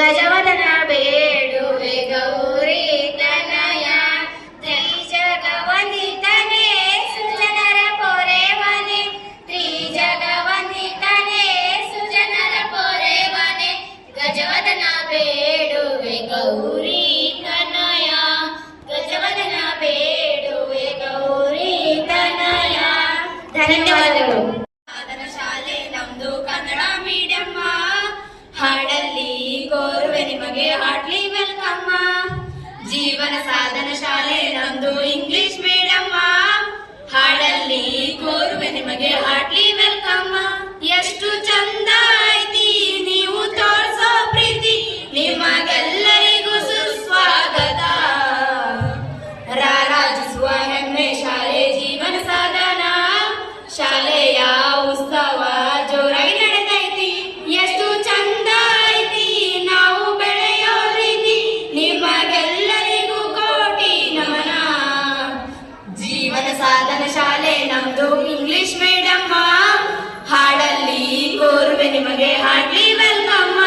ಗಜವದನ ಬೇಡುವೆ ಗೌರಿ ತನಯ ತ್ರಿಜಗವಂದಿತನೇ ಸುಜನರ ಪೊರೆವನೆ ತ್ರಿಜಗವಂದಿತನೇ ಸುಜನರ ಪೊರೆವನೆ ಗಜವದನ ಬೇಡುವೆ ಗೌರಿ ತನಯ ಗಜವದನ ಬೇಡುವೆ ಗೌರಿ ತನಯ. ಧನ್ಯವಾದಗಳು. ಸಾಧನ ಶಾಲೆ ನಮ್ದು ಕನ್ನಡ ಮೀಡಿಯಮ್ಮ, ಹಾಡಲ್ಲಿ ಕೋರುವೆ ನಿಮಗೆ ಹಾರ್ಟ್ಲಿ ವೆಲ್ಕಮ್. ಜೀವನ ಸಾಧನ ಶಾಲೆ ನಮ್ದು ಇಂಗ್ಲಿಷ್ ಮೀಡಿಯಮ್ಮ, ಹಾಡಲ್ಲಿ ಕೋರುವೆ ನಿಮಗೆ ಹಾರ್ಟ್ಲಿ ವೆಲ್ಕಮ್. ಎಷ್ಟು ಚಂದ ಐತಿ ನೀವು ತೋರ್ಸೋ ಪ್ರೀತಿ, ನಿಮಗೆಲ್ಲರಿಗೂ ಸುಸ್ವಾಗತ. ರಾರಾಜಿಸುವ ಹೆಮ್ಮೆ ಶಾಲೆ ಜೀವನ ಸಾಧನ, ಶಾಲೆಯ ಉತ್ಸವ ಜೋರಾಗಿ ನಡೆದೈತಿ. ಎಷ್ಟು ಚಂದ ಐತಿ ನಾವು ಬೆಳೆಯೋ ರೀತಿ, ನಿಮಗೆಲ್ಲರಿಗೂ ಕೋಟಿ ನಮನ. ಜೀವನ ಸಾಧನ ಶಾಲೆ ನಮ್ದು ಇಂಗ್ಲಿಷ್ ಮೀಡಿಯಮ್ಮ, ಹಾಡಲ್ಲಿ ಕೋರುವೆ ನಿಮಗೆ ಹಾರ್ಟ್ಲಿ ವೆಲ್ಕಮ್.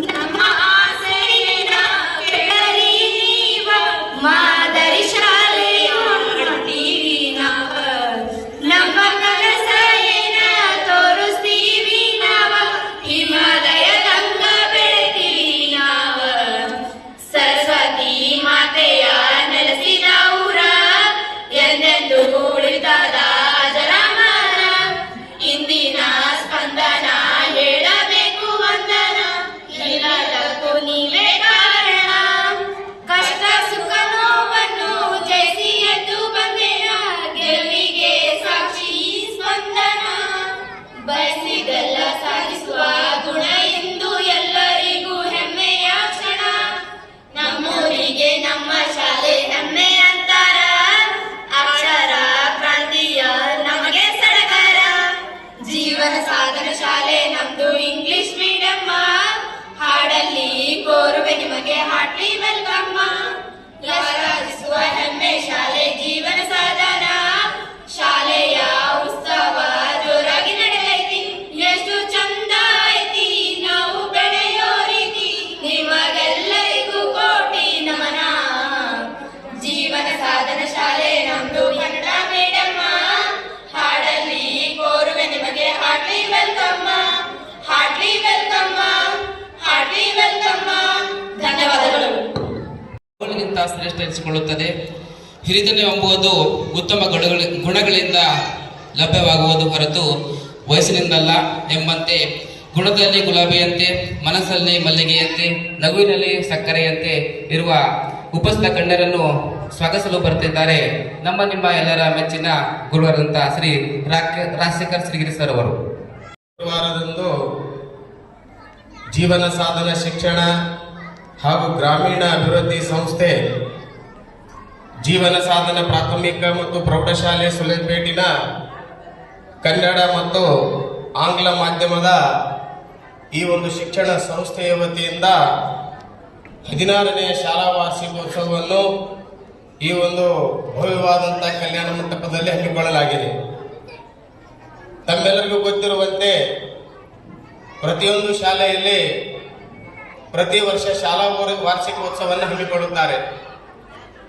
ನಮ್ಮ ಆಸೆನ ಕೇಳರಿ ನೀವ, ಮಾದರಿ ಶಾಲೆಯ ಮಾಡ್ತೀವಿ ನಾವ. ನಮ್ಮ ಕನಸ ಏನ ತೋರಿಸ್ತೀವಿ ನಾವ, ಹಿಮಾಲಯದಂಗ ಬೆಳಿತೀವಿ ನಾವ. ಸರಸ್ವತಿ ಮಾತೆಯ ನೆಲೆಸಿದ ಊರ, ಎಂದೆಂದು ಉಳಿತದ ಅಜರಾಮರ. ಇಂದಿನ ಸ್ಪಂದನ ಹೇಳಬೇಕು ವಂದನ, ಎಲ್ಲದಕ್ಕೂ ನೀವೇ ಕಾರಣ. ಕಷ್ಟ ಸುಖ ನೋವನ್ನು ಜಯಿಸಿ ಎದ್ದು ಬಂದೆಯ, ಗೆಲುವಿಗೆ ಸಾಕ್ಷಿ ಸ್ಪಂದನ. ಬಯಸಿದೆಲ್ಲ ಸಾಧಿಸುವ ಗುಣ ಇಂದು ಎಲ್ಲರಿಗೂ ಹೆಮ್ಮೆಯ ಕ್ಷಣ. ನಮ್ಮೂರಿಗೆ ನಮ್ಮ ಶಾಲೆ ಹೆಮ್ಮೆ ಅಂತಾರ, ಅಕ್ಷರ ಕ್ರಾಂತಿಯ ನಮಗೆ ಸಡಗರ. ಜೀವನ ಸಾಧನ ಶಾಲೆ ನಮ್ದು ಇಂಗ್ಲಿಷ್ ಮೀಡಿಯಮ್ಮ, ಹಾಡಲ್ಲಿ ಕೋರುವೆ ನಿಮಗೆ ಹಾರ್ಟ್ಲಿ ವೆಲ್ಕಮ್. ರಾರಾಜಿಸುವ ಹೆಮ್ಮೆ ಶಾಲೆ ಜೀವನ ಸಾಧನ, ಶಾಲೆಯ ಉತ್ಸವ ಜೋರಾಗಿ ನಡೆದೈತಿ. ಎಷ್ಟು ಚಂದ ಐತಿ ನಾವು ಬೆಳೆಯೋ ರೀತಿ, ನಿಮಗೆಲ್ಲರಿಗೂ ಕೋಟಿ ನಮನ. ಜೀವನ ಸಾಧನ ಶಾಲೆ ನಮ್ದು ಕನ್ನಡ ಮೀಡಿಯಮ್ಮ, ಹಾಡಲ್ಲಿ ಕೋರುವೆ ನಿಮಗೆ heartily welcome. Heartily welcome, heartily welcome. ಧನ್ಯವಾದಗಳು. ಗಿಂತ ಶ್ರೇಷ್ಠ ಎನಿಸಿಕೊಳ್ಳುತ್ತದೆ. ಹಿರಿತನ ಎಂಬುದು ಉತ್ತಮ ಗುಣಗಳಿಂದ ಲಭ್ಯವಾಗುವುದು ಹೊರತು ವಯಸ್ಸಿನಿಂದಲ್ಲ ಎಂಬಂತೆ, ಗುಣದಲ್ಲಿ ಗುಲಾಬಿಯಂತೆ, ಮನಸ್ಸಲ್ಲಿ ಮಲ್ಲಿಗೆಯಂತೆ, ನಗುವಿನಲ್ಲಿ ಸಕ್ಕರೆಯಂತೆ ಇರುವ ಉಪಸ್ಥಿತ ಗಣ್ಯರನ್ನು ಸ್ವಾಗತಿಸಲು ಬರುತ್ತಿದ್ದಾರೆ ನಮ್ಮ ನಿಮ್ಮ ಎಲ್ಲರ ಮೆಚ್ಚಿನ ಗುರುವರಾದಂಥ ಶ್ರೀ ರಾಜಶೇಖರ್ ಶ್ರೀಗಿರಿ ಸರ್ ಅವರು. ಗುರುವಾರದಂದು ಜೀವನ ಸಾಧನ ಶಿಕ್ಷಣ ಹಾಗೂ ಗ್ರಾಮೀಣ ಅಭಿವೃದ್ಧಿ ಸಂಸ್ಥೆ ಜೀವನ ಸಾಧನ ಪ್ರಾಥಮಿಕ ಮತ್ತು ಪ್ರೌಢಶಾಲೆ ಸುಲೇಪೇಟಿನ ಕನ್ನಡ ಮತ್ತು ಆಂಗ್ಲ ಮಾಧ್ಯಮದ ಈ ಒಂದು ಶಿಕ್ಷಣ ಸಂಸ್ಥೆಯ ವತಿಯಿಂದ 16ನೇ ಶಾಲಾ ವಾರ್ಷಿಕೋತ್ಸವವನ್ನು ಈ ಒಂದು ಭವ್ಯವಾದಂಥ ಕಲ್ಯಾಣ ಮಂಟಪದಲ್ಲಿ ಹಮ್ಮಿಕೊಳ್ಳಲಾಗಿದೆ. ತಮ್ಮೆಲ್ಲರಿಗೂ ಗೊತ್ತಿರುವಂತೆ ಪ್ರತಿಯೊಂದು ಶಾಲೆಯಲ್ಲಿ ಪ್ರತಿ ವರ್ಷ ಶಾಲಾ ವಾರ್ಷಿಕೋತ್ಸವವನ್ನು ಹಮ್ಮಿಕೊಳ್ಳುತ್ತಾರೆ.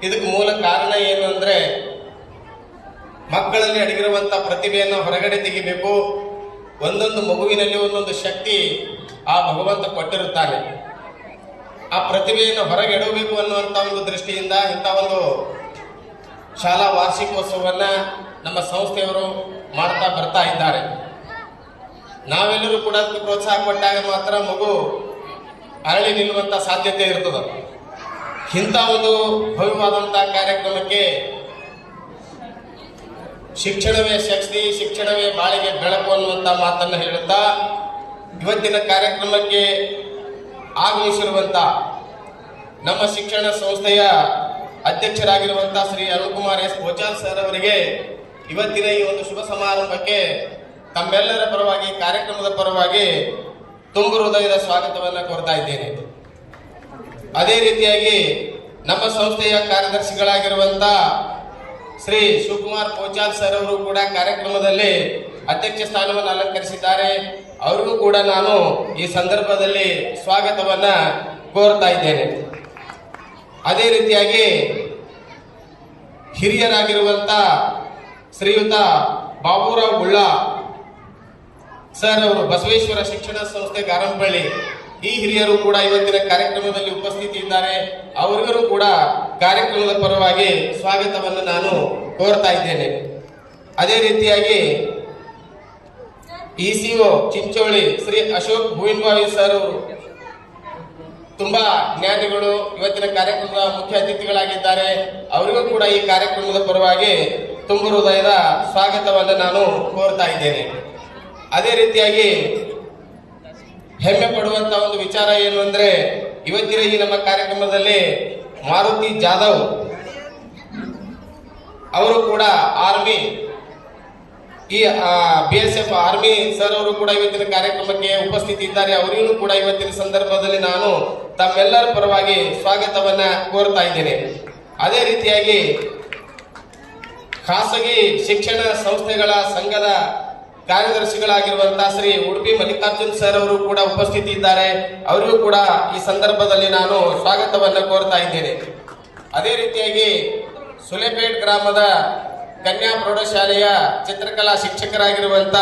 ಇದಕ್ಕೆ ಮೂಲ ಕಾರಣ ಏನು ಅಂದರೆ, ಮಕ್ಕಳಲ್ಲಿ ಅಡಗಿರುವಂಥ ಪ್ರತಿಭೆಯನ್ನು ಹೊರಗಡೆ ತೆಗಿಬೇಕು. ಒಂದೊಂದು ಮಗುವಿನಲ್ಲಿ ಒಂದೊಂದು ಶಕ್ತಿ ಆ ಭಗವಂತ ಕೊಟ್ಟಿರುತ್ತಾನೆ. ಆ ಪ್ರತಿಭೆಯನ್ನು ಹೊರಗೆಡಬೇಕು ಅನ್ನುವಂಥ ಒಂದು ದೃಷ್ಟಿಯಿಂದ ಇಂಥ ಒಂದು ಶಾಲಾ ವಾರ್ಷಿಕೋತ್ಸವವನ್ನು ನಮ್ಮ ಸಂಸ್ಥೆಯವರು ಮಾಡ್ತಾ ಬರ್ತಾ ಇದ್ದಾರೆ. ನಾವೆಲ್ಲರೂ ಕೂಡ ಅದಕ್ಕೆ ಪ್ರೋತ್ಸಾಹ ಕೊಟ್ಟಾಗ ಮಾತ್ರ ಮಗು ಅರಳಿ ನಿಲ್ಲುವಂಥ ಸಾಧ್ಯತೆ ಇರ್ತದೆ. ಇಂಥ ಒಂದು ಭವ್ಯವಾದಂಥ ಕಾರ್ಯಕ್ರಮಕ್ಕೆ ಶಿಕ್ಷಣವೇ ಶಕ್ತಿ, ಶಿಕ್ಷಣವೇ ಬಾಳಿಗೆ ಬೆಳಕು ಅನ್ನುವಂಥ ಮಾತನ್ನು ಹೇಳುತ್ತಾ ಇವತ್ತಿನ ಕಾರ್ಯಕ್ರಮಕ್ಕೆ ಆಗಮಿಸಿರುವಂಥ ನಮ್ಮ ಶಿಕ್ಷಣ ಸಂಸ್ಥೆಯ ಅಧ್ಯಕ್ಷರಾಗಿರುವಂಥ ಶ್ರೀ ಅರುಣಕುಮಾರ್ ಎಸ್ ಪೋಚಾಲ್ ಸರ್ ಅವರಿಗೆ ಇವತ್ತಿನ ಈ ಒಂದು ಶುಭ ಸಮಾರಂಭಕ್ಕೆ ತಮ್ಮೆಲ್ಲರ ಪರವಾಗಿ, ಕಾರ್ಯಕ್ರಮದ ಪರವಾಗಿ ತುಂಬು ಹೃದಯದ ಸ್ವಾಗತವನ್ನು ಕೋರ್ತಾ ಇದ್ದೇನೆ. ಅದೇ ರೀತಿಯಾಗಿ ನಮ್ಮ ಸಂಸ್ಥೆಯ ಕಾರ್ಯದರ್ಶಿಗಳಾಗಿರುವಂಥ ಶ್ರೀ ಶಿವಕುಮಾರ್ ಪೋಚಾಲ್ ಸರ್ ಅವರು ಕೂಡ ಕಾರ್ಯಕ್ರಮದಲ್ಲಿ ಅಧ್ಯಕ್ಷ ಸ್ಥಾನವನ್ನು ಅಲಂಕರಿಸಿದ್ದಾರೆ. ಅವರಿಗೂ ಕೂಡ ನಾನು ಈ ಸಂದರ್ಭದಲ್ಲಿ ಸ್ವಾಗತವನ್ನ ಕೋರ್ತಾ ಇದ್ದೇನೆ. ಅದೇ ರೀತಿಯಾಗಿ ಹಿರಿಯರಾಗಿರುವಂತ ಶ್ರೀಯುತ ಬಾಬುರಾವ್ ಗುಳ್ಳ ಸರ್ ಅವರು ಬಸವೇಶ್ವರ ಶಿಕ್ಷಣ ಸಂಸ್ಥೆ ಗಾರಂಪಳ್ಳಿ, ಈ ಹಿರಿಯರು ಕೂಡ ಇವತ್ತಿನ ಕಾರ್ಯಕ್ರಮದಲ್ಲಿ ಉಪಸ್ಥಿತಿ ಇದ್ದಾರೆ. ಅವರಿಗೂ ಕೂಡ ಕಾರ್ಯಕ್ರಮದ ಪರವಾಗಿ ಸ್ವಾಗತವನ್ನು ನಾನು ಕೋರ್ತಾ ಇದ್ದೇನೆ. ಅದೇ ರೀತಿಯಾಗಿ ಇಸಿಒ ಚಿಂಚೋಳಿ ಶ್ರೀ ಅಶೋಕ್ ಭೂಯಿನ್ಬಾವಿ ಸರ್ ಅವರು ತುಂಬಾ ಜ್ಞಾನಿಗಳು, ಇವತ್ತಿನ ಕಾರ್ಯಕ್ರಮದ ಮುಖ್ಯ ಅತಿಥಿಗಳಾಗಿದ್ದಾರೆ. ಅವರಿಗೂ ಕೂಡ ಈ ಕಾರ್ಯಕ್ರಮದ ಪರವಾಗಿ ತುಂಬ ಹೃದಯದ ಸ್ವಾಗತವನ್ನು ನಾನು ಕೋರ್ತಾ ಇದ್ದೇನೆ. ಅದೇ ರೀತಿಯಾಗಿ ಹೆಮ್ಮೆ ಪಡುವಂತ ಒಂದು ವಿಚಾರ ಏನು ಅಂದ್ರೆ, ಇವತ್ತಿನ ಈ ನಮ್ಮ ಕಾರ್ಯಕ್ರಮದಲ್ಲಿ ಮಾರುತಿ ಜಾಧವ್ ಅವರು ಕೂಡ ಆರ್ಮಿ, ಈ BSF ಆರ್ಮಿ ಸರ್ ಅವರು ಕೂಡ ಇವತ್ತಿನ ಕಾರ್ಯಕ್ರಮಕ್ಕೆ ಉಪಸ್ಥಿತಿ ಇದ್ದಾರೆ. ಅವರಿಗೂ ಕೂಡ ಇವತ್ತಿನ ಸಂದರ್ಭದಲ್ಲಿ ನಾನು ತಮ್ಮೆಲ್ಲರ ಪರವಾಗಿ ಸ್ವಾಗತವನ್ನ ಕೋರ್ತಾ ಇದ್ದೇನೆ. ಅದೇ ರೀತಿಯಾಗಿ ಖಾಸಗಿ ಶಿಕ್ಷಣ ಸಂಸ್ಥೆಗಳ ಸಂಘದ ಕಾರ್ಯದರ್ಶಿಗಳಾಗಿರುವಂತಹ ಶ್ರೀ ಉಡುಪಿ ಮಲ್ಲಿಕಾರ್ಜುನ್ ಸರ್ ಅವರು ಕೂಡ ಉಪಸ್ಥಿತಿ ಇದ್ದಾರೆ. ಅವರಿಗೂ ಕೂಡ ಈ ಸಂದರ್ಭದಲ್ಲಿ ನಾನು ಸ್ವಾಗತವನ್ನ ಕೋರ್ತಾ ಇದ್ದೇನೆ. ಅದೇ ರೀತಿಯಾಗಿ ಸುಲೇಪೇಟ್ ಗ್ರಾಮದ ಕನ್ಯಾ ಪ್ರೌಢಶಾಲೆಯ ಚಿತ್ರಕಲಾ ಶಿಕ್ಷಕರಾಗಿರುವಂತ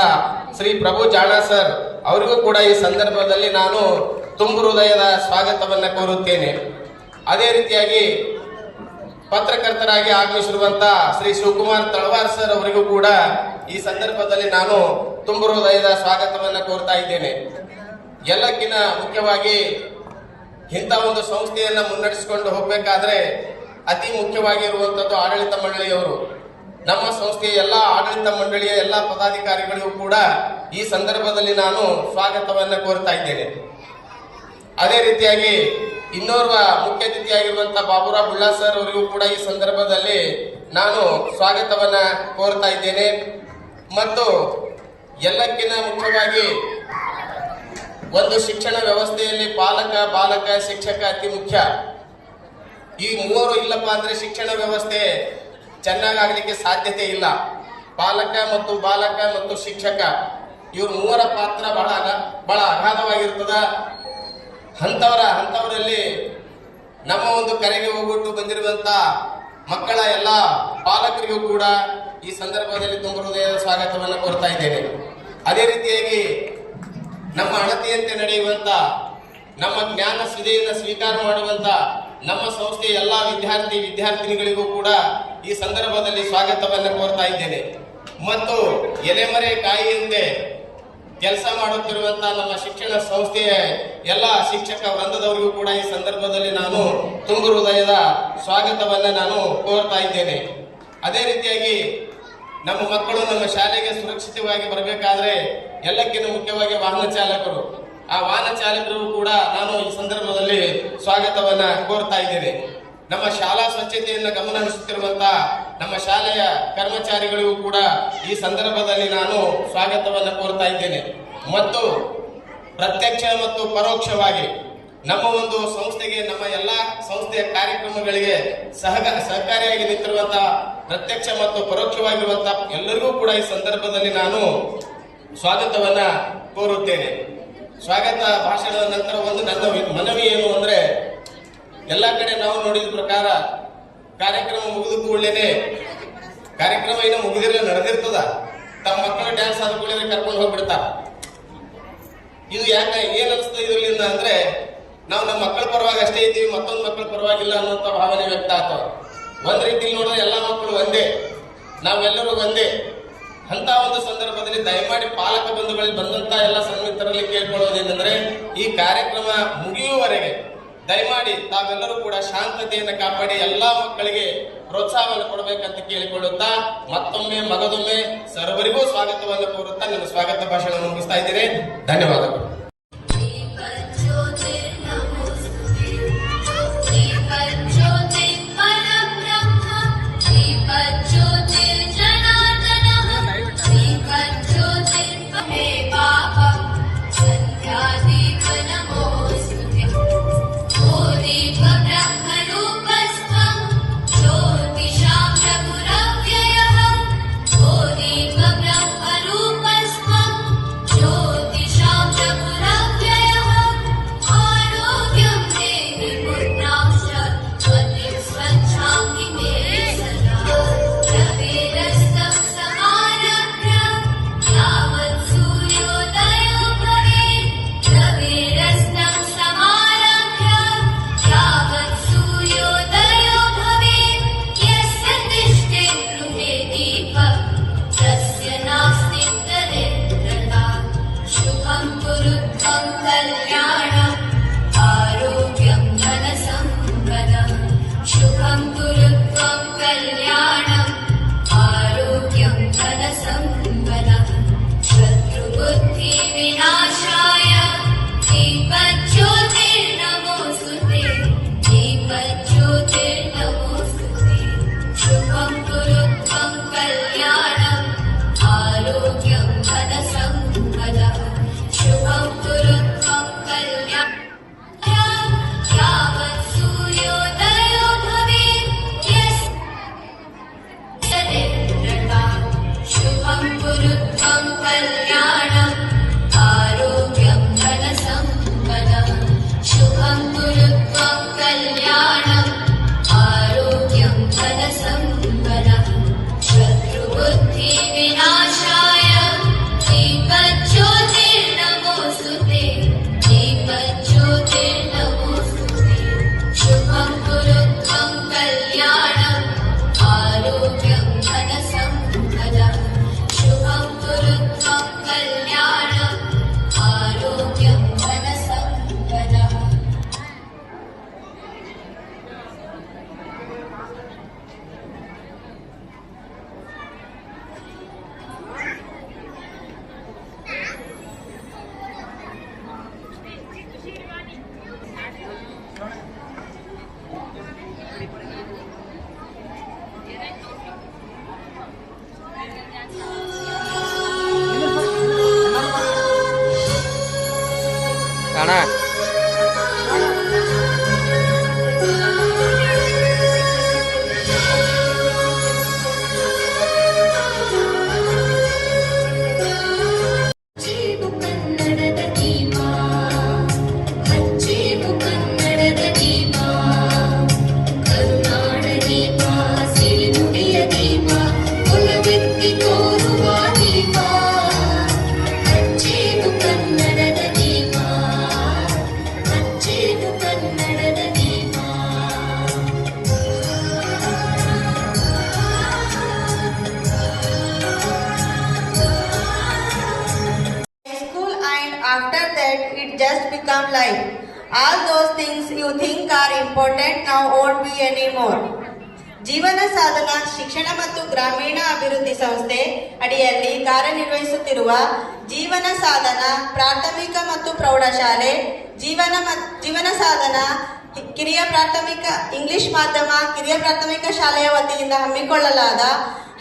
ಶ್ರೀ ಪ್ರಭು ಜಾಣ ಸರ್ ಅವರಿಗೂ ಕೂಡ ಈ ಸಂದರ್ಭದಲ್ಲಿ ನಾನು ತುಂಬ ಹೃದಯದ ಸ್ವಾಗತವನ್ನ ಕೋರುತ್ತೇನೆ. ಅದೇ ರೀತಿಯಾಗಿ ಪತ್ರಕರ್ತರಾಗಿ ಆಗಮಿಸಿರುವಂತ ಶ್ರೀ ಶಿವಕುಮಾರ್ ತಳವಾರ್ ಸರ್ ಅವರಿಗೂ ಕೂಡ ಈ ಸಂದರ್ಭದಲ್ಲಿ ನಾನು ತುಂಬ ಹೃದಯದ ಸ್ವಾಗತವನ್ನ ಕೋರ್ತಾ ಇದ್ದೇನೆ. ಎಲ್ಲಕ್ಕಿಂತ ಮುಖ್ಯವಾಗಿ ಇಂಥ ಒಂದು ಸಂಸ್ಥೆಯನ್ನ ಮುನ್ನಡೆಸಿಕೊಂಡು ಹೋಗಬೇಕಾದ್ರೆ ಅತಿ ಮುಖ್ಯವಾಗಿ ಇರುವಂತದ್ದು ಆಡಳಿತ ಮಂಡಳಿಯವರು. ನಮ್ಮ ಸಂಸ್ಥೆಯ ಎಲ್ಲ ಆಡಳಿತ ಮಂಡಳಿಯ ಎಲ್ಲ ಪದಾಧಿಕಾರಿಗಳಿಗೂ ಕೂಡ ಈ ಸಂದರ್ಭದಲ್ಲಿ ನಾನು ಸ್ವಾಗತವನ್ನ ಕೋರ್ತಾ ಇದ್ದೇನೆ. ಅದೇ ರೀತಿಯಾಗಿ ಇನ್ನೋರ್ವ ಮುಖ್ಯ ಅತಿಥಿಯಾಗಿರುವಂತಹ ಬಾಬುರಾವ್ ಗುಳ್ಳ ಸರ್ ಅವರಿಗೂ ಕೂಡ ಈ ಸಂದರ್ಭದಲ್ಲಿ ನಾನು ಸ್ವಾಗತವನ್ನ ಕೋರ್ತಾ ಇದ್ದೇನೆ. ಮತ್ತು ಎಲ್ಲಕ್ಕಿಂತ ಮುಖ್ಯವಾಗಿ ಒಂದು ಶಿಕ್ಷಣ ವ್ಯವಸ್ಥೆಯಲ್ಲಿ ಪಾಲಕ, ಬಾಲಕ, ಶಿಕ್ಷಕ ಅತಿ ಮುಖ್ಯ. ಈ ಮೂವರು ಇಲ್ಲಪ್ಪ ಅಂದ್ರೆ ಶಿಕ್ಷಣ ವ್ಯವಸ್ಥೆ ಚೆನ್ನಾಗಾಗಲಿಕ್ಕೆ ಸಾಧ್ಯತೆ ಇಲ್ಲ. ಪಾಲಕ ಮತ್ತು ಬಾಲಕ ಮತ್ತು ಶಿಕ್ಷಕ ಇವ್ರ ಮೂವರ ಪಾತ್ರ ಬಹಳ ಅಗಾಧವಾಗಿರ್ತದ. ಹಂತವರಲ್ಲಿ ನಮ್ಮ ಒಂದು ಕರೆಗೆ ಹೋಗ್ಬಿಟ್ಟು ಬಂದಿರುವಂತ ಮಕ್ಕಳ ಎಲ್ಲ ಪಾಲಕರಿಗೂ ಕೂಡ ಈ ಸಂದರ್ಭದಲ್ಲಿ ತುಂಬ ಹೃದಯದ ಸ್ವಾಗತವನ್ನು ಕೋರ್ತಾ ಇದ್ದೇನೆ. ಅದೇ ರೀತಿಯಾಗಿ ನಮ್ಮ ಅಳತೆಯಂತೆ ನಡೆಯುವಂತ, ನಮ್ಮ ಜ್ಞಾನ ಸುದೆಯನ್ನು ಸ್ವೀಕಾರ ಮಾಡುವಂತ ನಮ್ಮ ಸಂಸ್ಥೆಯ ಎಲ್ಲ ವಿದ್ಯಾರ್ಥಿನಿಗಳಿಗೂ ಕೂಡ ಈ ಸಂದರ್ಭದಲ್ಲಿ ಸ್ವಾಗತವನ್ನು ಕೋರ್ತಾ ಇದ್ದೇನೆ. ಮತ್ತು ಎಲೆಮರೆ ಕಾಯಿಯಂತೆ ಕೆಲಸ ಮಾಡುತ್ತಿರುವಂತಹ ನಮ್ಮ ಶಿಕ್ಷಣ ಸಂಸ್ಥೆಯ ಎಲ್ಲ ಶಿಕ್ಷಕ ವೃಂದದವರಿಗೂ ಕೂಡ ಈ ಸಂದರ್ಭದಲ್ಲಿ ನಾನು ತುಂಬ ಹೃದಯದ ಸ್ವಾಗತವನ್ನ ನಾನು ಕೋರ್ತಾ ಇದ್ದೇನೆ. ಅದೇ ರೀತಿಯಾಗಿ ನಮ್ಮ ಮಕ್ಕಳು ನಮ್ಮ ಶಾಲೆಗೆ ಸುರಕ್ಷಿತವಾಗಿ ಬರಬೇಕಾದ್ರೆ ಎಲ್ಲಕ್ಕಿಂತ ಮುಖ್ಯವಾಗಿ ವಾಹನ ಚಾಲಕರು, ಆ ವಾಹನ ಚಾಲಕರಿಗೂ ಕೂಡ ನಾನು ಈ ಸಂದರ್ಭದಲ್ಲಿ ಸ್ವಾಗತವನ್ನ ಕೋರ್ತಾ ಇದ್ದೇನೆ. ನಮ್ಮ ಶಾಲಾ ಸ್ವಚ್ಛತೆಯನ್ನು ಗಮನ ಹರಿಸುತ್ತಿರುವಂತಹ ನಮ್ಮ ಶಾಲೆಯ ಕರ್ಮಚಾರಿಗಳಿಗೂ ಕೂಡ ಈ ಸಂದರ್ಭದಲ್ಲಿ ನಾನು ಸ್ವಾಗತವನ್ನು ಕೋರ್ತಾ ಇದ್ದೇನೆ. ಮತ್ತು ಪ್ರತ್ಯಕ್ಷ ಮತ್ತು ಪರೋಕ್ಷವಾಗಿ ನಮ್ಮ ಒಂದು ಸಂಸ್ಥೆಗೆ, ನಮ್ಮ ಎಲ್ಲಾ ಸಂಸ್ಥೆಯ ಕಾರ್ಯಕ್ರಮಗಳಿಗೆ ಸಹಕಾರಿಯಾಗಿ ನಿಂತಿರುವಂತಹ ಪ್ರತ್ಯಕ್ಷ ಮತ್ತು ಪರೋಕ್ಷವಾಗಿರುವಂತಹ ಎಲ್ಲರಿಗೂ ಕೂಡ ಈ ಸಂದರ್ಭದಲ್ಲಿ ನಾನು ಸ್ವಾಗತವನ್ನ ಕೋರುತ್ತೇನೆ. ಸ್ವಾಗತ ಭಾಷಣದ ನಂತರ ಒಂದು ನನ್ನ ಮನವಿ ಏನು ಅಂದ್ರೆ, ಎಲ್ಲಾ ಕಡೆ ನಾವು ನೋಡಿದ ಪ್ರಕಾರ ಕಾರ್ಯಕ್ರಮ ಮುಗಿದ ಕೂಡಲೇ, ಕಾರ್ಯಕ್ರಮ ಏನೋ ಮುಗಿದಿರಲಿ ನಡೆದಿರ್ತದ, ತಮ್ಮ ಮಕ್ಕಳು ಡ್ಯಾನ್ಸ್ ಆದ ಕೂಡಲೇ ಕರ್ಕೊಂಡು ಹೋಗ್ಬಿಡ್ತಾರ. ಇದು ಯಾಕೆ ಏನ್ ಅನಿಸ್ತದೆ ಇದರಿಂದ ಅಂದ್ರೆ, ನಾವು ನಮ್ಮ ಮಕ್ಕಳ ಪರವಾಗಿ ಅಷ್ಟೇ ಇದ್ದೀವಿ, ಮತ್ತೊಂದು ಮಕ್ಕಳ ಪರವಾಗಿಲ್ಲ ಅನ್ನೋಂಥ ಭಾವನೆ ವ್ಯಕ್ತ ಆಗ್ತವ. ಒಂದ್ ರೀತಿಯಲ್ಲಿ ನೋಡಿದ್ರೆ ಎಲ್ಲಾ ಮಕ್ಕಳು ಒಂದೇ, ನಾವೆಲ್ಲರೂ ಒಂದೇ. ಅಂತ ಒಂದು ಸಂದರ್ಭದಲ್ಲಿ ದಯಮಾಡಿ ಪಾಲಕ ಬಂಧುಗಳಲ್ಲಿ ಬಂದಂತ ಎಲ್ಲ ಸನ್ಮಿತರಲ್ಲಿ ಕೇಳ್ಕೊಳ್ಳೋದೇನೆಂದ್ರೆ, ಈ ಕಾರ್ಯಕ್ರಮ ಮುಗಿಯುವವರೆಗೆ ದಯಮಾಡಿ ತಾವೆಲ್ಲರೂ ಕೂಡ ಶಾಂತತೆಯನ್ನು ಕಾಪಾಡಿ ಎಲ್ಲಾ ಮಕ್ಕಳಿಗೆ ಪ್ರೋತ್ಸಾಹವನ್ನು ಕೊಡಬೇಕಂತ ಕೇಳಿಕೊಳ್ಳುತ್ತಾ ಮತ್ತೊಮ್ಮೆ ಮಗದೊಮ್ಮೆ ಸರ್ವರಿಗೂ ಸ್ವಾಗತವನ್ನು ಕೋರುತ್ತಾ ನನ್ನ ಸ್ವಾಗತ ಭಾಷಣವನ್ನು ಮುಗಿಸ್ತಾ ಇದ್ದೇನೆ. ಧನ್ಯವಾದಗಳು. ज्योतिषा become life. All those things you think are important now won't be anymore. ಜೀವನ ಸಾಧನ ಶಿಕ್ಷಣ ಮತ್ತು ಗ್ರಾಮೀಣ ಅಭಿವೃದ್ಧಿ ಸಂಸ್ಥೆ ಅಡಿಯಲ್ಲಿ ಕಾರ್ಯನಿರ್ವಹಿಸುತ್ತಿರುವ ಜೀವನ ಸಾಧನ ಪ್ರಾಥಮಿಕ ಮತ್ತು ಪ್ರೌಢಶಾಲೆ, ಜೀವನ ಸಾಧನ ಕಿರಿಯ ಪ್ರಾಥಮಿಕ ಇಂಗ್ಲಿಷ್ ಮಾಧ್ಯಮ ಕಿರಿಯ ಪ್ರಾಥಮಿಕ ಶಾಲೆಯ ವತಿಯಿಂದ ಹಮ್ಮಿಕೊಳ್ಳಲಾದ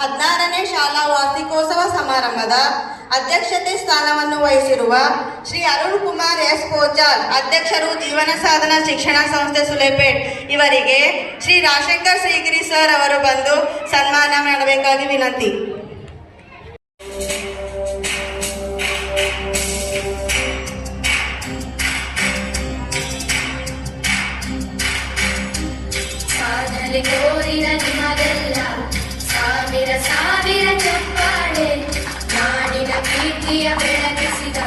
16ನೇ ಶಾಲಾ ವಾರ್ಷಿಕೋತ್ಸವ ಸಮಾರಂಭದ ಅಧ್ಯಕ್ಷತೆ ಸ್ಥಾನವನ್ನು ವಹಿಸಿರುವ ಶ್ರೀ ಅರುಣ್ ಕುಮಾರ್ ಎಸ್ ಪೋಚಾಲ್, ಅಧ್ಯಕ್ಷರು ಜೀವನ ಸಾಧನ ಶಿಕ್ಷಣ ಸಂಸ್ಥೆ ಸುಲೇಪೇಟ್ ಇವರಿಗೆ ಶ್ರೀ ರಾಜಶೇಖರ್ ಶ್ರೀಗಿರಿ ಸರ್ ಅವರು ಬಂದು ಸನ್ಮಾನ ಮಾಡಬೇಕಾಗಿ ವಿನಂತಿ. ಸಾಧನೆ ತೋರಿದ ನಿಮಗೆಲ್ಲ ಸಾವಿರ ಸಾವಿರ ಚಪ್ಪಾಳೆ, ನಾಡಿನ ಕೀರ್ತಿಯ ಬೆಳಗಿಸಿದ.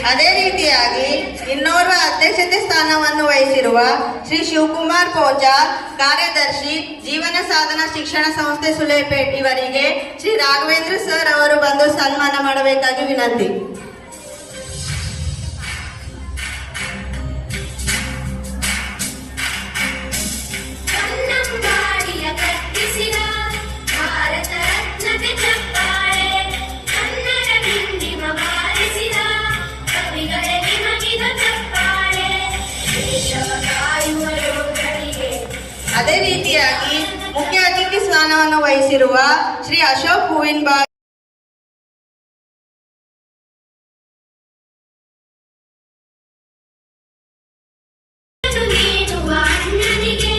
ಅದೇ ರೀತಿಯಾಗಿ ಇನ್ನೋರ್ವ ಅಧ್ಯಕ್ಷತೆ ಸ್ಥಾನವನ್ನು ವಹಿಸಿರುವ ಶ್ರೀ ಶಿವಕುಮಾರ್ ಪೋಚಾಲ್, ಕಾರ್ಯದರ್ಶಿ ಜೀವನ ಸಾಧನ ಶಿಕ್ಷಣ ಸಂಸ್ಥೆ ಸುಲೇಪೇಟ್ ಇವರಿಗೆ ಶ್ರೀ ರಾಘವೇಂದ್ರ ಸರ್ ಅವರು ಬಂದು ಸನ್ಮಾನ ಮಾಡಬೇಕಾಗಿ ವಿನಂತಿ. ಕನ್ನಂಬಾಡಿಯ ಕಟ್ಟಿಸಿದ ಭಾರತ ರತ್ನಕ್ಕೆ ಚಪ್ಪಾಳೆ, ಕನ್ನಡ ಹಿಂದಿಮ ಬಾರಿಸಿದ ಕವಿಗಳೇ ನಿಮಗಿದ ಚಪ್ಪಾಳೆ, ದೇಶವ ಕಾಯುವ ಯೋಧರಿಗೆ. ಅದೇ ರೀತಿಯಾಗಿ ಮುಖ್ಯ ಅತಿಥಿ ಸ್ಥಾನವನ್ನು ವಹಿಸಿರುವ ಶ್ರೀ ಅಶೋಕ್ ಹೂವಿನಬಾಗ್, ನೀಡುವ ಅಣ್ಣನಿಗೆ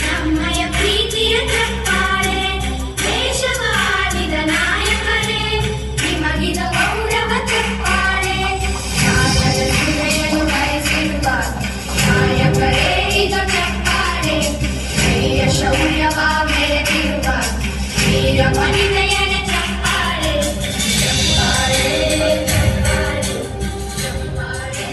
ನಮ್ಮಯ ಪ್ರೀತಿಯ ಚಪ್ಪಾಳೆ, ದೇಶವ ಆಳಿದ ನಾಯಕರೇ ನಿಮಗಿದ ಗೌರವ ಚಪ್ಪಾಳೆ, ರಾಜರ ಹೃದಯನು ಬಯಸಿರುವ ನಾಯಕರೇ ಇದು ಚಪ್ಪಾಳೆ, ಧೈರ್ಯ ಶೌರ್ಯವ ಮೆರೆದಿರುವ ವೀರ ವನಿತೆಯರ ಚಪ್ಪಾಳೆ, ಚಪ್ಪಾಳೆ ಚಪ್ಪಾಳೆ ಚಪ್ಪಾಳೆ.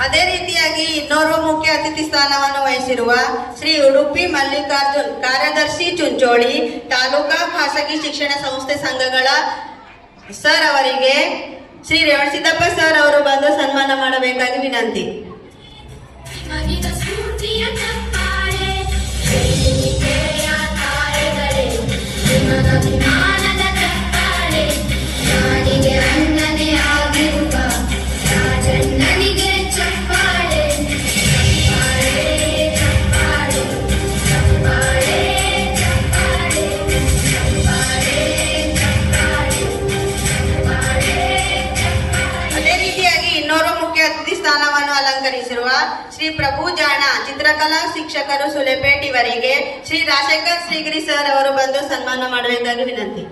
ಅದೇ ರೀತಿಯಾಗಿ ಇನ್ನೋರ್ವ ಮುಖ್ಯ ಅತಿಥಿ ಸ್ಥಾನವನ್ನು ವಹಿಸಿರುವ ಶ್ರೀ ಉಡುಪಿ ಮಲ್ಲಿಕಾರ್ಜುನ್, ಕಾರ್ಯದರ್ಶಿ ಚುಂಚೋಳಿ ತಾಲೂಕಾ ಖಾಸಗಿ ಶಿಕ್ಷಣ ಸಂಸ್ಥೆ ಸಂಘಗಳ ಸರ್ ಅವರಿಗೆ ಶ್ರೀ ರೇವಣಸಿದ್ದಪ್ಪ ಸರ್ ಅವರು ಬಂದು ಸನ್ಮಾನ ಮಾಡಬೇಕಾಗಿ ವಿನಂತಿ. ನಿಮಗಿದ ಸ್ಫೂರ್ತಿಯ ಚಪ್ಪಾಳೆ, ವೇದಿಕೆಯ ತಾರೆಗಳೇ ನಿಮಗ ಅಭಿಮಾನದ ಚಪ್ಪಾಳೆ, ನಾಡಿಗೆ ಅನ್ನನೇ ಆಗಿರುವ ರಾಜಣ್ಣನಿಗೆ ಚಪ್ಪಾಳೆ, ಚಪ್ಪಾಳೆ ಚಪ್ಪಾಳೆ ಚಪ್ಪಾಳೆ ಚಪ್ಪಾಳೆ ಚಪ್ಪಾಳೆ ಚಪ್ಪಾಳೆ ಚಪ್ಪಾಳೆ. ಅದೇ ರೀತಿಯಾಗಿ ಇನ್ನೋರ್ವ ಮುಖ್ಯ ಅತಿಥಿ ಸ್ಥಾನವನ್ನು ಅಲಂಕರಿಸಿರುವ ಶ್ರೀ ಪ್ರಭು ಜಾಣ, ಚಿತ್ರಕಲಾ ಶಿಕ್ಷಕರು ಸುಲೇಪೇಟ್ ಇವರಿಗೆ ಶ್ರೀ ರಾಜಶೇಖರ್ ಶ್ರೀಗಿರಿ ಸರ್ ಅವರು ಬಂದು ಸನ್ಮಾನ ಮಾಡಬೇಕಾಗಿ ವಿನಂತಿ.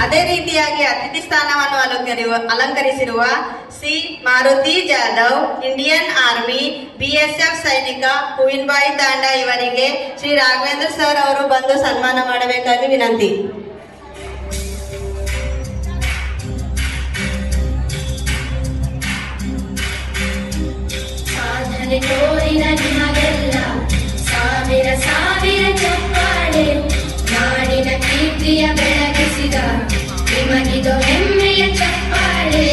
ಅದೇ ರೀತಿಯಾಗಿ ಅತಿಥಿ ಸ್ಥಾನವನ್ನು ಅಲಂಕರಿಸಿರುವ C Maruti Jadhav, Indian army BSF ಸೈನಿಕ, ಹೂವಿನಬಾಯಿ ತಾಂಡ ಇವರಿಗೆ ಶ್ರೀ ರಾಘವೇಂದ್ರ ಸರ್ ಅವರು ಬಂದು ಸನ್ಮಾನ ಮಾಡಬೇಕಾಗಿ ವಿನಂತಿ. ಸಾಧನೆ ತೋರಿದ ನಿಮಗೆಲ್ಲ ಸಾವಿರ ಸಾವಿರ ಚಪ್ಪಾಳೆ, ನಾಡಿನ ಕೀರ್ತಿಯ ಬೆಳಗಿಸಿದ ನಿಮಗಿದು ಹೆಮ್ಮೆಯ ಚಪ್ಪಾಳೆ,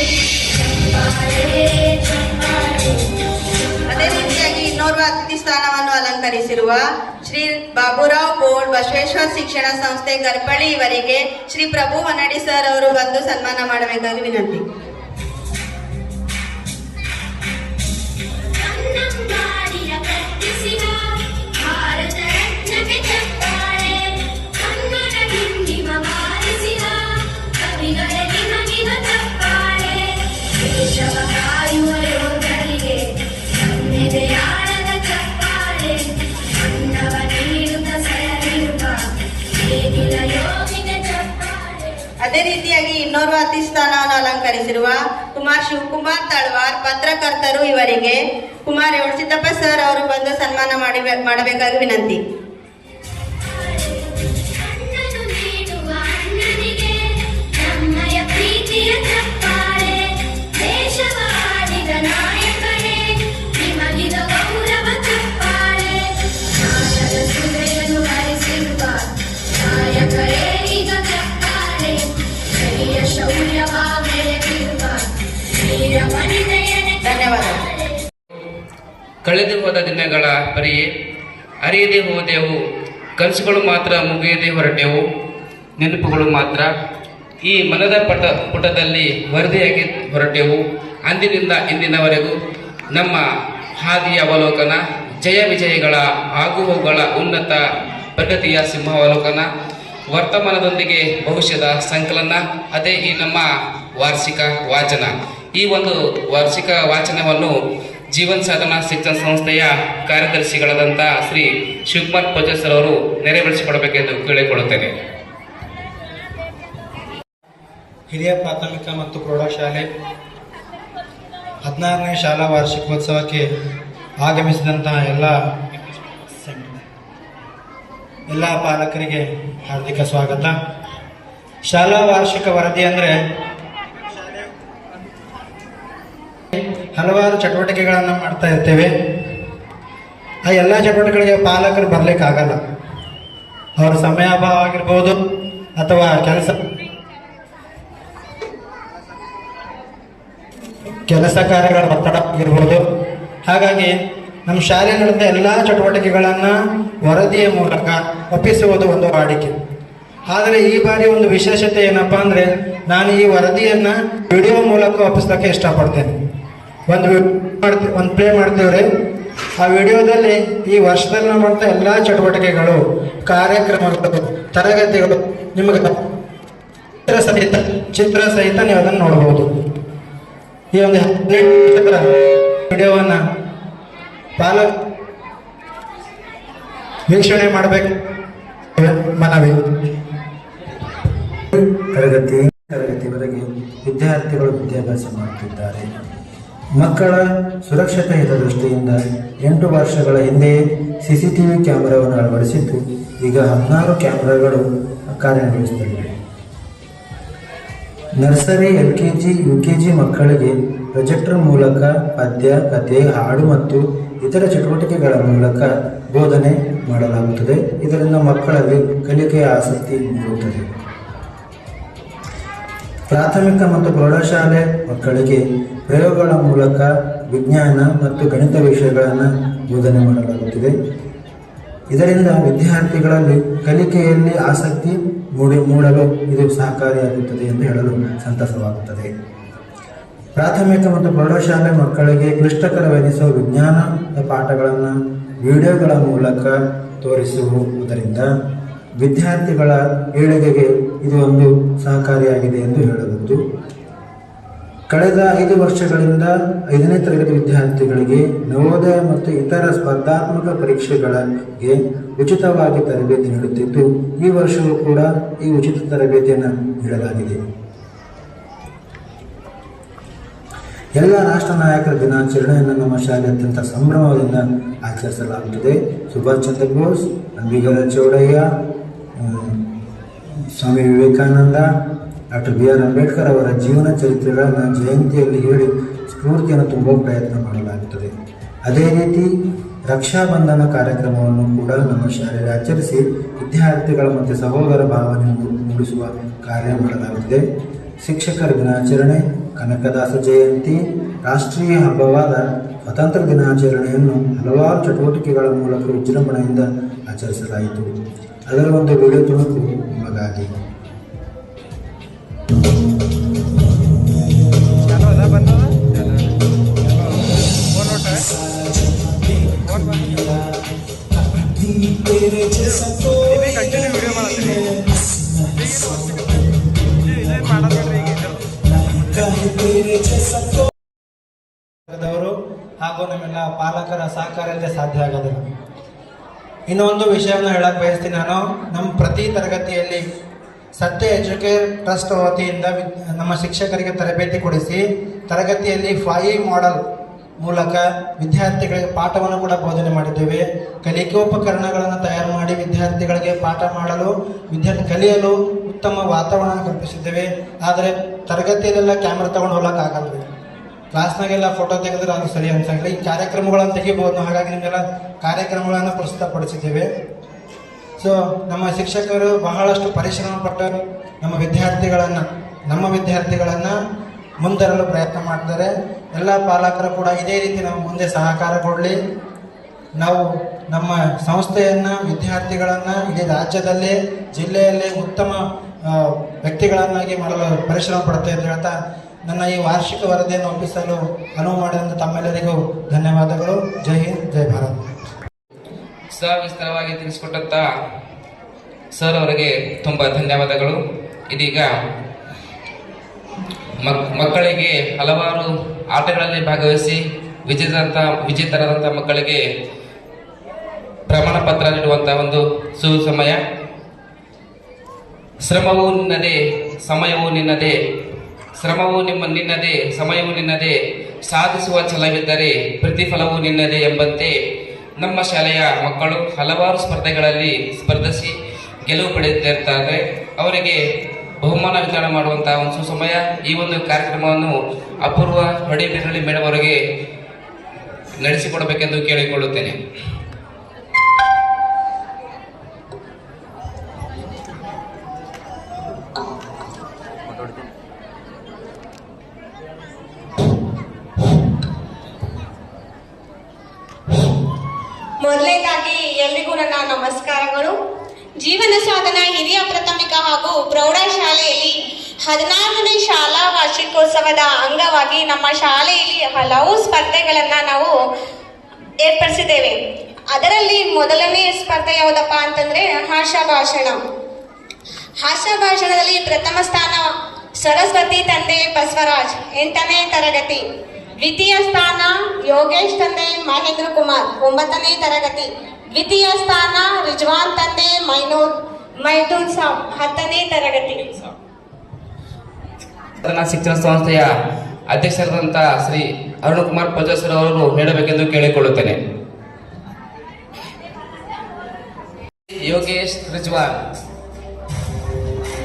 ಚಪ್ಪಾಳೆ ಚಪ್ಪಾಳೆ. ಅದೇ ರೀತಿಯಾಗಿ ಇನ್ನೋರ್ವ ಅತಿಥಿ ಸ್ಥಾನವನ್ನು ಅಲಂಕರಿಸಿರುವ ಶ್ರೀ ಬಾಬುರಾವ್ ಬೋರ್ಡ್, ಬಸವೇಶ್ವರ ಶಿಕ್ಷಣ ಸಂಸ್ಥೆ ಗರ್ಪಳಿ ಇವರಿಗೆ ಶ್ರೀ ಪ್ರಭು ಹೊನ್ನಡಿ ಸರ್ ಅವರು ಬಂದು ಸನ್ಮಾನ ಮಾಡಬೇಕಾಗಿ ವಿನಂತಿ. ಕನ್ನಂಬಾಡಿಯ ಕಟ್ಟಿಸಿದ ಭಾರತ ರತ್ನಕ್ಕೆ ಚಪ್ಪಾಳೆ, ಕನ್ನಡ ಹಿಂದಿಮ ಬಾರಿಸಿದ ಕವಿಗಳೇ ನಿಮಗಿದ ಚಪ್ಪಾಳೆ, ದೇಶವ ಕಾಯುವ ಯೋಧರಿಗೆ ನಮ್ಮೆದೆಯಾಳದ ಚಪ್ಪಾಳೆ, ಅನ್ನವ ನೀಡುತ್ತ ಸರಳಿರುವ ನೇಗಿಲ ಯೋಗಿಗೆ ಚಪ್ಪಾಳೆ. ಅದೇ ರೀತಿಯಾಗಿ ಇನ್ನೋರ್ವ ಅತಿಥಿ ಸ್ಥಾನವನ್ನು ಅಲಂಕರಿಸಿರುವ ಕುಮಾರ್ ಶಿವಕುಮಾರ್ ತಳವಾರ್, ಪತ್ರಕರ್ತರು ಇವರಿಗೆ ಕುಮಾರ್ ರೇವಣಸಿದ್ದಪ್ಪ ಸರ್ ಅವರು ಬಂದು ಸನ್ಮಾನ ಮಾಡಬೇಕಾಗಿ ವಿನಂತಿ. ಧೈರ್ಯ ಶೌರ್ಯವ ಮೆರೆದಿರುವ ವೀರ ವನಿತೆಯನೆ ಧನ್ಯವಾದಗಳು. ಕಳೆದು ಹೋದ ದಿನಗಳ ಪರಿಯೇ ಅರಿಯದೆ ಹೋದೆವು, ಕನಸುಗಳು ಮಾತ್ರ ಮುಗಿಯದೆ ಹೊರಟೆವು, ನೆನಪುಗಳು ಮಾತ್ರ ಈ ಮನದ ಪುಟದಲ್ಲಿ ವರದಿಯಾಗಿ ಹೊರಟೆವು. ಅಂದಿನಿಂದ ಇಂದಿನವರೆಗೂ ನಮ್ಮ ಹಾದಿಯ ಅವಲೋಕನ, ಜಯ ವಿಜಯಗಳ ಆಗುಹೋಗುಗಳ ಉನ್ನತ ಪ್ರಗತಿಯ ಸಿಂಹಾವಲೋಕನ, ವರ್ತಮಾನದೊಂದಿಗೆ ಭವಿಷ್ಯದ ಸಂಕಲನ, ಅದೇ ಈ ನಮ್ಮ ವಾರ್ಷಿಕ ವಾಚನ. ಈ ಒಂದು ವಾರ್ಷಿಕ ವಾಚನವನ್ನು ಜೀವನ್ ಸಾಧನಾ ಶಿಕ್ಷಣ ಸಂಸ್ಥೆಯ ಕಾರ್ಯದರ್ಶಿಗಳಾದಂಥ ಶ್ರೀ ಶಿವಕುಮಾರ್ ಪೂಜಾರ್ ಅವರು ನೆರವೇರಿಸಿಕೊಡಬೇಕೆಂದು ಕೇಳಿಕೊಳ್ಳುತ್ತೇನೆ. ಹಿರಿಯ ಪ್ರಾಥಮಿಕ ಮತ್ತು ಪ್ರೌಢಶಾಲೆ 16ನೇ ಶಾಲಾ ವಾರ್ಷಿಕೋತ್ಸವಕ್ಕೆ ಆಗಮಿಸಿದಂತಹ ಎಲ್ಲ ಪಾಲಕರಿಗೆ ಹಾರ್ದಿಕ ಸ್ವಾಗತ. ಶಾಲಾ ವಾರ್ಷಿಕ ವರದಿ ಅಂದರೆ ಹಲವಾರು ಚಟುವಟಿಕೆಗಳನ್ನು ಮಾಡ್ತಾ ಇರ್ತೇವೆ. ಆ ಎಲ್ಲ ಚಟುವಟಿಕೆಗಳಿಗೆ ಪಾಲಕರು ಬರಲಿಕ್ಕಾಗಲ್ಲ. ಅವರ ಸಮಯಾಭಾವ ಆಗಿರ್ಬೋದು ಅಥವಾ ಕೆಲಸ ಕಾರ್ಯಗಳ ಒತ್ತಡ ಆಗಿರ್ಬೋದು. ಹಾಗಾಗಿ ನಮ್ಮ ಶಾಲೆ ನಡೆದ ಎಲ್ಲ ಚಟುವಟಿಕೆಗಳನ್ನು ವರದಿಯ ಮೂಲಕ ಒಪ್ಪಿಸುವುದು ಒಂದು ವಾಡಿಕೆ. ಆದರೆ ಈ ಬಾರಿ ಒಂದು ವಿಶೇಷತೆ ಏನಪ್ಪ ಅಂದರೆ, ನಾನು ಈ ವರದಿಯನ್ನು ವಿಡಿಯೋ ಮೂಲಕ ಒಪ್ಪಿಸೋಕ್ಕೆ ಇಷ್ಟಪಡ್ತೇನೆ. ಒಂದು ಪ್ಲೇ ಮಾಡ್ತೀವ್ರಿ. ಆ ವಿಡಿಯೋದಲ್ಲಿ ಈ ವರ್ಷದಲ್ಲಿ ನಾವು ಮಾಡ್ತಾ ಎಲ್ಲ ಚಟುವಟಿಕೆಗಳು, ಕಾರ್ಯಕ್ರಮಗಳು, ತರಗತಿಗಳು ನಿಮಗೆ ಚಿತ್ರ ಸಹಿತ ನೀವು ಅದನ್ನು ನೋಡ್ಬೋದು. ಈ ಒಂದು ವಿಡಿಯೋವನ್ನು ವೀಕ್ಷಣೆ ಮನವಿ. ತರಗತಿವರೆಗೆ ವಿದ್ಯಾರ್ಥಿಗಳು ವಿದ್ಯಾಭ್ಯಾಸ ಮಾಡುತ್ತಿದ್ದಾರೆ. ಮಕ್ಕಳ ಸುರಕ್ಷತೆ ಹಿತದೃಷ್ಟಿಯಿಂದ 8 ವರ್ಷಗಳ ಹಿಂದೆಯೇ CCTV ಕ್ಯಾಮೆರಾವನ್ನು ಅಳವಡಿಸಿದ್ದು ಈಗ 16 ಕ್ಯಾಮೆರಾಗಳು ಕಾರ್ಯನಿರ್ವಹಿಸುತ್ತವೆ. ನರ್ಸರಿ, LKG, UKG ಮಕ್ಕಳಿಗೆ ಪ್ರೊಜೆಕ್ಟರ್ ಮೂಲಕ ಪದ್ಯ, ಕಥೆ, ಹಾಡು ಮತ್ತು ಇತರ ಚಟುವಟಿಕೆಗಳ ಮೂಲಕ ಬೋಧನೆ ಮಾಡಲಾಗುತ್ತದೆ. ಇದರಿಂದ ಮಕ್ಕಳಲ್ಲಿ ಕಲಿಕೆಯ ಆಸಕ್ತಿ ಮೂಡುತ್ತದೆ. ಪ್ರಾಥಮಿಕ ಮತ್ತು ಪ್ರೌಢಶಾಲೆ ಮಕ್ಕಳಿಗೆ ಪ್ರಯೋಗಗಳ ಮೂಲಕ ವಿಜ್ಞಾನ ಮತ್ತು ಗಣಿತ ವಿಷಯಗಳನ್ನು ಬೋಧನೆ ಮಾಡಲಾಗುತ್ತಿದೆ. ಇದರಿಂದ ವಿದ್ಯಾರ್ಥಿಗಳಲ್ಲಿ ಕಲಿಕೆಯಲ್ಲಿ ಆಸಕ್ತಿ ಮೂಡಲು ಇದು ಸಹಕಾರಿಯಾಗುತ್ತದೆ ಎಂದು ಹೇಳಲು ಸಂತಸವಾಗುತ್ತದೆ. ಪ್ರಾಥಮಿಕ ಮತ್ತು ಪ್ರೌಢಶಾಲೆ ಮಕ್ಕಳಿಗೆ ಕ್ಲಿಷ್ಟಕರವೆನಿಸುವ ವಿಜ್ಞಾನ ಪಾಠಗಳನ್ನು ವಿಡಿಯೋಗಳ ಮೂಲಕ ತೋರಿಸುವುದರಿಂದ ವಿದ್ಯಾರ್ಥಿಗಳ ಏಳಿಗೆಗೆ ಇದು ಒಂದು ಸಹಕಾರಿಯಾಗಿದೆ ಎಂದು ಹೇಳಬಹುದು. ಕಳೆದ 5 ವರ್ಷಗಳಿಂದ 5ನೇ ತರಗತಿ ವಿದ್ಯಾರ್ಥಿಗಳಿಗೆ ನವೋದಯ ಮತ್ತು ಇತರ ಸ್ಪರ್ಧಾತ್ಮಕ ಪರೀಕ್ಷೆಗಳಿಗೆ ಉಚಿತವಾಗಿ ತರಬೇತಿ ನೀಡುತ್ತಿದ್ದು, ಈ ವರ್ಷವೂ ಕೂಡ ಈ ಉಚಿತ ತರಬೇತಿಯನ್ನು ನೀಡಲಾಗಿದೆ. ಎಲ್ಲ ರಾಷ್ಟ್ರ ನಾಯಕರ ದಿನಾಚರಣೆಯನ್ನು ನಮ್ಮ ಶಾಲೆ ಅತ್ಯಂತ ಸಂಭ್ರಮದಿಂದ ಆಚರಿಸಲಾಗುತ್ತದೆ. ಸುಭಾಷ್ ಚಂದ್ರ ಬೋಸ್, ಅಂಬಿಗರ ಚೌಡಯ್ಯ, ಸ್ವಾಮಿ ವಿವೇಕಾನಂದ, ಡಾಕ್ಟರ್ BR ಅಂಬೇಡ್ಕರ್ ಅವರ ಜೀವನ ಚರಿತ್ರೆಗಳನ್ನು ಜಯಂತಿಯಲ್ಲಿ ಹೇಳಿ ಸ್ಫೂರ್ತಿಯನ್ನು ತುಂಬುವ ಪ್ರಯತ್ನ ಮಾಡಲಾಗುತ್ತದೆ. ಅದೇ ರೀತಿ ರಕ್ಷಾಬಂಧನ ಕಾರ್ಯಕ್ರಮವನ್ನು ಕೂಡ ನಮ್ಮ ಶಾಲೆಯಲ್ಲಿ ಆಚರಿಸಿ ವಿದ್ಯಾರ್ಥಿಗಳ ಮತ್ತು ಸಹೋದರ ಭಾವನೆ ಮೂಡಿಸುವ ಕಾರ್ಯ ಮಾಡಲಾಗುತ್ತದೆ. ಶಿಕ್ಷಕರ ದಿನಾಚರಣೆ, ಕನಕದಾಸ ಜಯಂತಿ, ರಾಷ್ಟ್ರೀಯ ಹಬ್ಬವಾದ ಸ್ವಾತಂತ್ರ್ಯ ದಿನಾಚರಣೆಯನ್ನು ಹಲವಾರು ಚಟುವಟಿಕೆಗಳ ಮೂಲಕ ವಿಜೃಂಭಣೆಯಿಂದ ಆಚರಿಸಲಾಯಿತು. ಅದರ ಒಂದು ವಿಡಿಯೋ ತುಣುಕು ನಿಮಗಾಗಿ. ಹಾಗೂ ನಮ್ಮೆಲ್ಲ ಪಾಲಕರ ಸಹಕಾರ ಇಲ್ಲದೆ ಸಾಧ್ಯ ಆಗೋದಿಲ್ಲ. ಇನ್ನೊಂದು ವಿಷಯವನ್ನು ಹೇಳಕ್ ಬಯಸ್ತೀನಿ ನಾನು. ನಮ್ಮ ಪ್ರತಿ ತರಗತಿಯಲ್ಲಿ ಸತ್ಯ ಎಜುಕೇರ್ ಟ್ರಸ್ಟ್ ವತಿಯಿಂದ ನಮ್ಮ ಶಿಕ್ಷಕರಿಗೆ ತರಬೇತಿ ಕೊಡಿಸಿ ತರಗತಿಯಲ್ಲಿ 5 ಮಾಡೆಲ್ ಮೂಲಕ ವಿದ್ಯಾರ್ಥಿಗಳಿಗೆ ಪಾಠವನ್ನು ಕೂಡ ಬೋಧನೆ ಮಾಡಿದ್ದೇವೆ. ಕಲಿಕೋಪಕರಣಗಳನ್ನು ತಯಾರು ಮಾಡಿ ವಿದ್ಯಾರ್ಥಿಗಳಿಗೆ ಪಾಠ ಮಾಡಲು, ವಿದ್ಯಾರ್ಥಿ ಕಲಿಯಲು ಉತ್ತಮ ವಾತಾವರಣ ಕಲ್ಪಿಸಿದ್ದೇವೆ. ಆದರೆ ತರಗತಿಯಲ್ಲೆಲ್ಲ ಕ್ಯಾಮ್ರಾ ತಗೊಂಡು ಹೋಗಕ್ಕಾಗಲ್ಲ. ಕ್ಲಾಸ್ನಾಗೆಲ್ಲ ಫೋಟೋ ತೆಗೆದ್ರೆ ಅದು ಸರಿ ಅನ್ಸಂಗಿಲ್ಲ. ಈ ಕಾರ್ಯಕ್ರಮಗಳನ್ನು ತೆಗಿಬೋದು. ಹಾಗಾಗಿ ನಿಮಗೆಲ್ಲ ಕಾರ್ಯಕ್ರಮಗಳನ್ನು ಪ್ರಸ್ತುತಪಡಿಸಿದ್ದೇವೆ. ಸೊ ನಮ್ಮ ಶಿಕ್ಷಕರು ಬಹಳಷ್ಟು ಪರಿಶ್ರಮ ಪಟ್ಟು ನಮ್ಮ ವಿದ್ಯಾರ್ಥಿಗಳನ್ನು ನಮ್ಮ ವಿದ್ಯಾರ್ಥಿಗಳನ್ನು ಮುಂದರಲು ಪ್ರಯತ್ನ ಮಾಡ್ತಾರೆ. ಎಲ್ಲ ಪಾಲಕರು ಕೂಡ ಇದೇ ರೀತಿ ನಾವು ಮುಂದೆ ಸಹಕಾರ ಕೊಡಲಿ. ನಾವು ನಮ್ಮ ಸಂಸ್ಥೆಯನ್ನು, ವಿದ್ಯಾರ್ಥಿಗಳನ್ನು ಇಡೀ ರಾಜ್ಯದಲ್ಲೇ, ಜಿಲ್ಲೆಯಲ್ಲೇ ಉತ್ತಮ ವ್ಯಕ್ತಿಗಳನ್ನಾಗಿ ಮಾಡಲು ಪರಿಶ್ರಮ ಪಡುತ್ತೆ ಅಂತ ಹೇಳ್ತಾ ನನ್ನ ಈ ವಾರ್ಷಿಕ ವರದಿಯನ್ನು ಒಪ್ಪಿಸಲು ಅನುವು ಮಾಡಿದಂಥ ತಮ್ಮೆಲ್ಲರಿಗೂ ಧನ್ಯವಾದಗಳು. ಜೈ ಹಿಂದ್, ಜೈ ಭಾರತ್. ಸವಿಸ್ತರವಾಗಿ ತಿಳಿಸಿಕೊಟ್ಟಂತ ಸರ್ ಅವರಿಗೆ ತುಂಬ ಧನ್ಯವಾದಗಳು. ಇದೀಗ ಮಕ್ಕಳಿಗೆ ಹಲವಾರು ಆಟಗಳಲ್ಲಿ ಭಾಗವಹಿಸಿ ವಿಜೇತರಾದಂಥ ಮಕ್ಕಳಿಗೆ ಪ್ರಮಾಣ ಪತ್ರ ನೀಡುವಂತಹ ಒಂದು ಸುಸಮಯ. ಶ್ರಮವು ನಿನ್ನದೇ, ಸಮಯವೂ ನಿನ್ನದೇ, ನಿನ್ನದೇ, ಸಮಯವೂ ನಿನ್ನದೇ, ಸಾಧಿಸುವ ಛಲವಿದ್ದರೆ ಪ್ರತಿಫಲವೂ ನಿನ್ನದೇ ಎಂಬಂತೆ ನಮ್ಮ ಶಾಲೆಯ ಮಕ್ಕಳು ಹಲವಾರು ಸ್ಪರ್ಧೆಗಳಲ್ಲಿ ಸ್ಪರ್ಧಿಸಿ ಗೆಲುವು ಪಡೆಯುತ್ತಿರ್ತಾರೆ. ಅವರಿಗೆ ಬಹುಮಾನ ವಿತರಣೆ ಮಾಡುವಂತಹ ಒಂದು ಸುಸಮಯ. ಈ ಒಂದು ಕಾರ್ಯಕ್ರಮವನ್ನು ಅಪೂರ್ವ ಹೊಡಿಬಿರಳಿ ಮೇಡಮ್ ಅವರಿಗೆ ನಡೆಸಿಕೊಡಬೇಕೆಂದು ಕೇಳಿಕೊಳ್ಳುತ್ತೇನೆ. ಮೊದಲನೇದಾಗಿ ಎಲ್ರಿಗೂ ನನ್ನ ನಮಸ್ಕಾರಗಳು. ಜೀವನ ಸಾಧನ ಹಿರಿಯ ಪ್ರಾಥಮಿಕ ಹಾಗೂ ಪ್ರೌಢಶಾಲೆಯಲ್ಲಿ 14ನೇ ಶಾಲಾ ವಾರ್ಷಿಕೋತ್ಸವದ ಅಂಗವಾಗಿ ನಮ್ಮ ಶಾಲೆಯಲ್ಲಿ ಹಲವು ಸ್ಪರ್ಧೆಗಳನ್ನ ನಾವು ಏರ್ಪಡಿಸಿದ್ದೇವೆ. ಅದರಲ್ಲಿ ಮೊದಲನೇ ಸ್ಪರ್ಧೆ ಯಾವುದಪ್ಪ ಅಂತಂದ್ರೆ ಹಾಸ್ಯ ಭಾಷಣದಲ್ಲಿ ಪ್ರಥಮ ಸ್ಥಾನ ಸರಸ್ವತಿ ತಂದೆ ಬಸವರಾಜ್ 8ನೇ ತರಗತಿ. ದ್ವಿತೀಯ ಸ್ಥಾನ ಯೋಗೇಶ್ ತಂದೆ ಮಹೇಂದ್ರ ಕುಮಾರ್ 9ನೇ ತರಗತಿ. ದ್ವಿತೀಯ ಸ್ಥಾನ ರಿಜ್ವಾನ್ ತಂದೆ ಮೈದೂನ್ ಸಾಬ್ 10ನೇ ತರಗತಿ. ಶಿಕ್ಷಣ ಸಂಸ್ಥೆಯ ಅಧ್ಯಕ್ಷರಾದಂಥ ಶ್ರೀ ಅರುಣ್ ಕುಮಾರ್ ಪಜಸರ್ ಅವರು ನೀಡಬೇಕೆಂದು ಕೇಳಿಕೊಳ್ಳುತ್ತೇನೆ. ಯೋಗೇಶ್ ರಿಜ್ವಾನ್.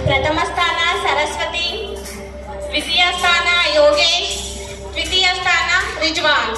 ಪ್ರಥಮ ಸ್ಥಾನ ಸರಸ್ವತಿ, ದ್ವಿತೀಯ ಸ್ಥಾನ ಯೋಗೇಶ್, ತೃತೀಯ ಸ್ಥಾನ ರಿಜ್ವಾನ್.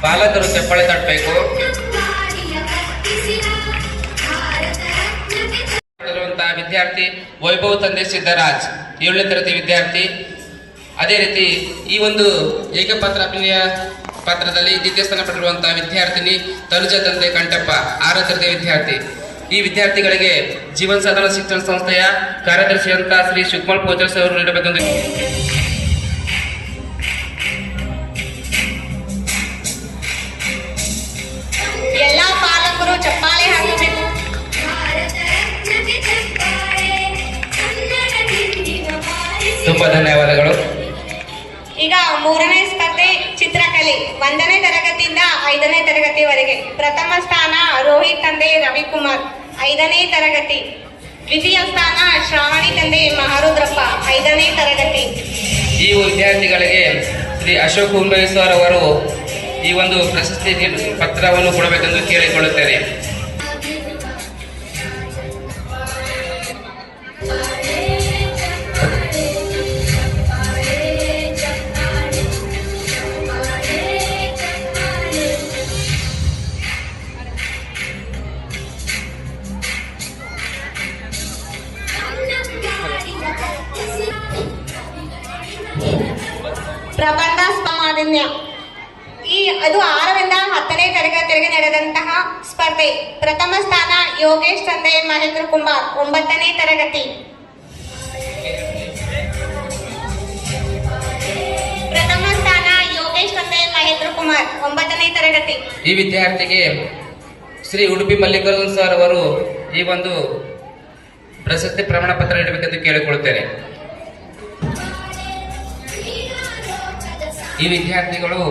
ಪಾಲಕರು ಚಪ್ಪಾಳೆ ತಟ್ಟಬೇಕು. ವಿದ್ಯಾರ್ಥಿ ವೈಭವ್ ತಂದೆ ಸಿದ್ದರಾಜ್ 7ನೇ ತರಗತಿ ವಿದ್ಯಾರ್ಥಿ. ಅದೇ ರೀತಿ ಈ ಒಂದು ಏಕಪಾತ್ರ ಅಭಿನಯ ಪಾತ್ರದಲ್ಲಿ ದ್ವಿತೀಯ ಸ್ಥಾನ ಪಡೆದಿರುವಂತಹ ವಿದ್ಯಾರ್ಥಿನಿ ತನುಜ ತಂದೆ ಕಂಠಪ್ಪ 6ನೇ ತರಗತಿ ವಿದ್ಯಾರ್ಥಿ. ಈ ವಿದ್ಯಾರ್ಥಿಗಳಿಗೆ ಜೀವನ ಸಾಧನ ಶಿಕ್ಷಣ ಸಂಸ್ಥೆಯ ಕಾರ್ಯದರ್ಶಿಯಂತ ಶ್ರೀ ಶಿವಕುಮಾರ್ ಪೂಜಾರ್ಸ್ ಅವರು ನೀಡಬೇಕೆಂದು ಎಲ್ಲ ಪಾಲಕರು ಚಪ್ಪಾಳೆ ಹಾಕಬೇಕು. ತುಂಬಾ ಧನ್ಯವಾದಗಳು. ಈಗ 3ನೇ ಸ್ಪರ್ಧೆ ಚಿತ್ರಕಲೆ 1ನೇ ತರಗತಿಯಿಂದ 5ನೇ ತರಗತಿವರೆಗೆ. ಪ್ರಥಮ ಸ್ಥಾನ ರೋಹಿತ್ ತಂದೆ ರವಿಕುಮಾರ್ 5ನೇ ತರಗತಿ. ದ್ವಿತೀಯ ಸ್ಥಾನ ಶ್ರಾವಣಿ ತಂದೆ ಮಹಾರುದ್ರಪ್ಪ 5ನೇ ತರಗತಿ. ಈ ವಿದ್ಯಾರ್ಥಿಗಳಿಗೆ ಶ್ರೀ ಅಶೋಕ್ ಉಂಬೇಶ್ವರ್ ಅವರು ಈ ಒಂದು ಪ್ರಶಸ್ತಿ ಪತ್ರವನ್ನು ಕೊಡಬೇಕೆಂದು ಕೇಳಿಕೊಳ್ಳುತ್ತೇನೆ. ಪ್ರಬಂಧ ಮಾಲಿನ್ಯ ಅದು 6ರಿಂದ 10ನೇ ತರಗತಿವರೆಗೆ ನಡೆದಂತಹ ಸ್ಪರ್ಧೆ. ಪ್ರಥಮ ಸ್ಥಾನ ಯೋಗೇಶ್ ತಂದೆ ಮಹೇಂದ್ರ ಕುಮಾರ್ 9ನೇ ತರಗತಿ. ಪ್ರಥಮ ಸ್ಥಾನ ಯೋಗೇಶ್ ತಂದೆ ಮಹೇಂದ್ರ ಕುಮಾರ್ 9ನೇ ತರಗತಿ. ಈ ವಿದ್ಯಾರ್ಥಿಗೆ ಶ್ರೀ ಉಡುಪಿ ಮಲ್ಲಿಕಾರ್ಜುನ್ ಸರ್ ಅವರು ಈ ಒಂದು ಪ್ರಶಸ್ತಿ ಪ್ರಮಾಣ ಪತ್ರ ನೀಡಬೇಕೆಂದು ಕೇಳಿಕೊಳ್ಳುತ್ತೇನೆ. ಈ ವಿದ್ಯಾರ್ಥಿಗಳು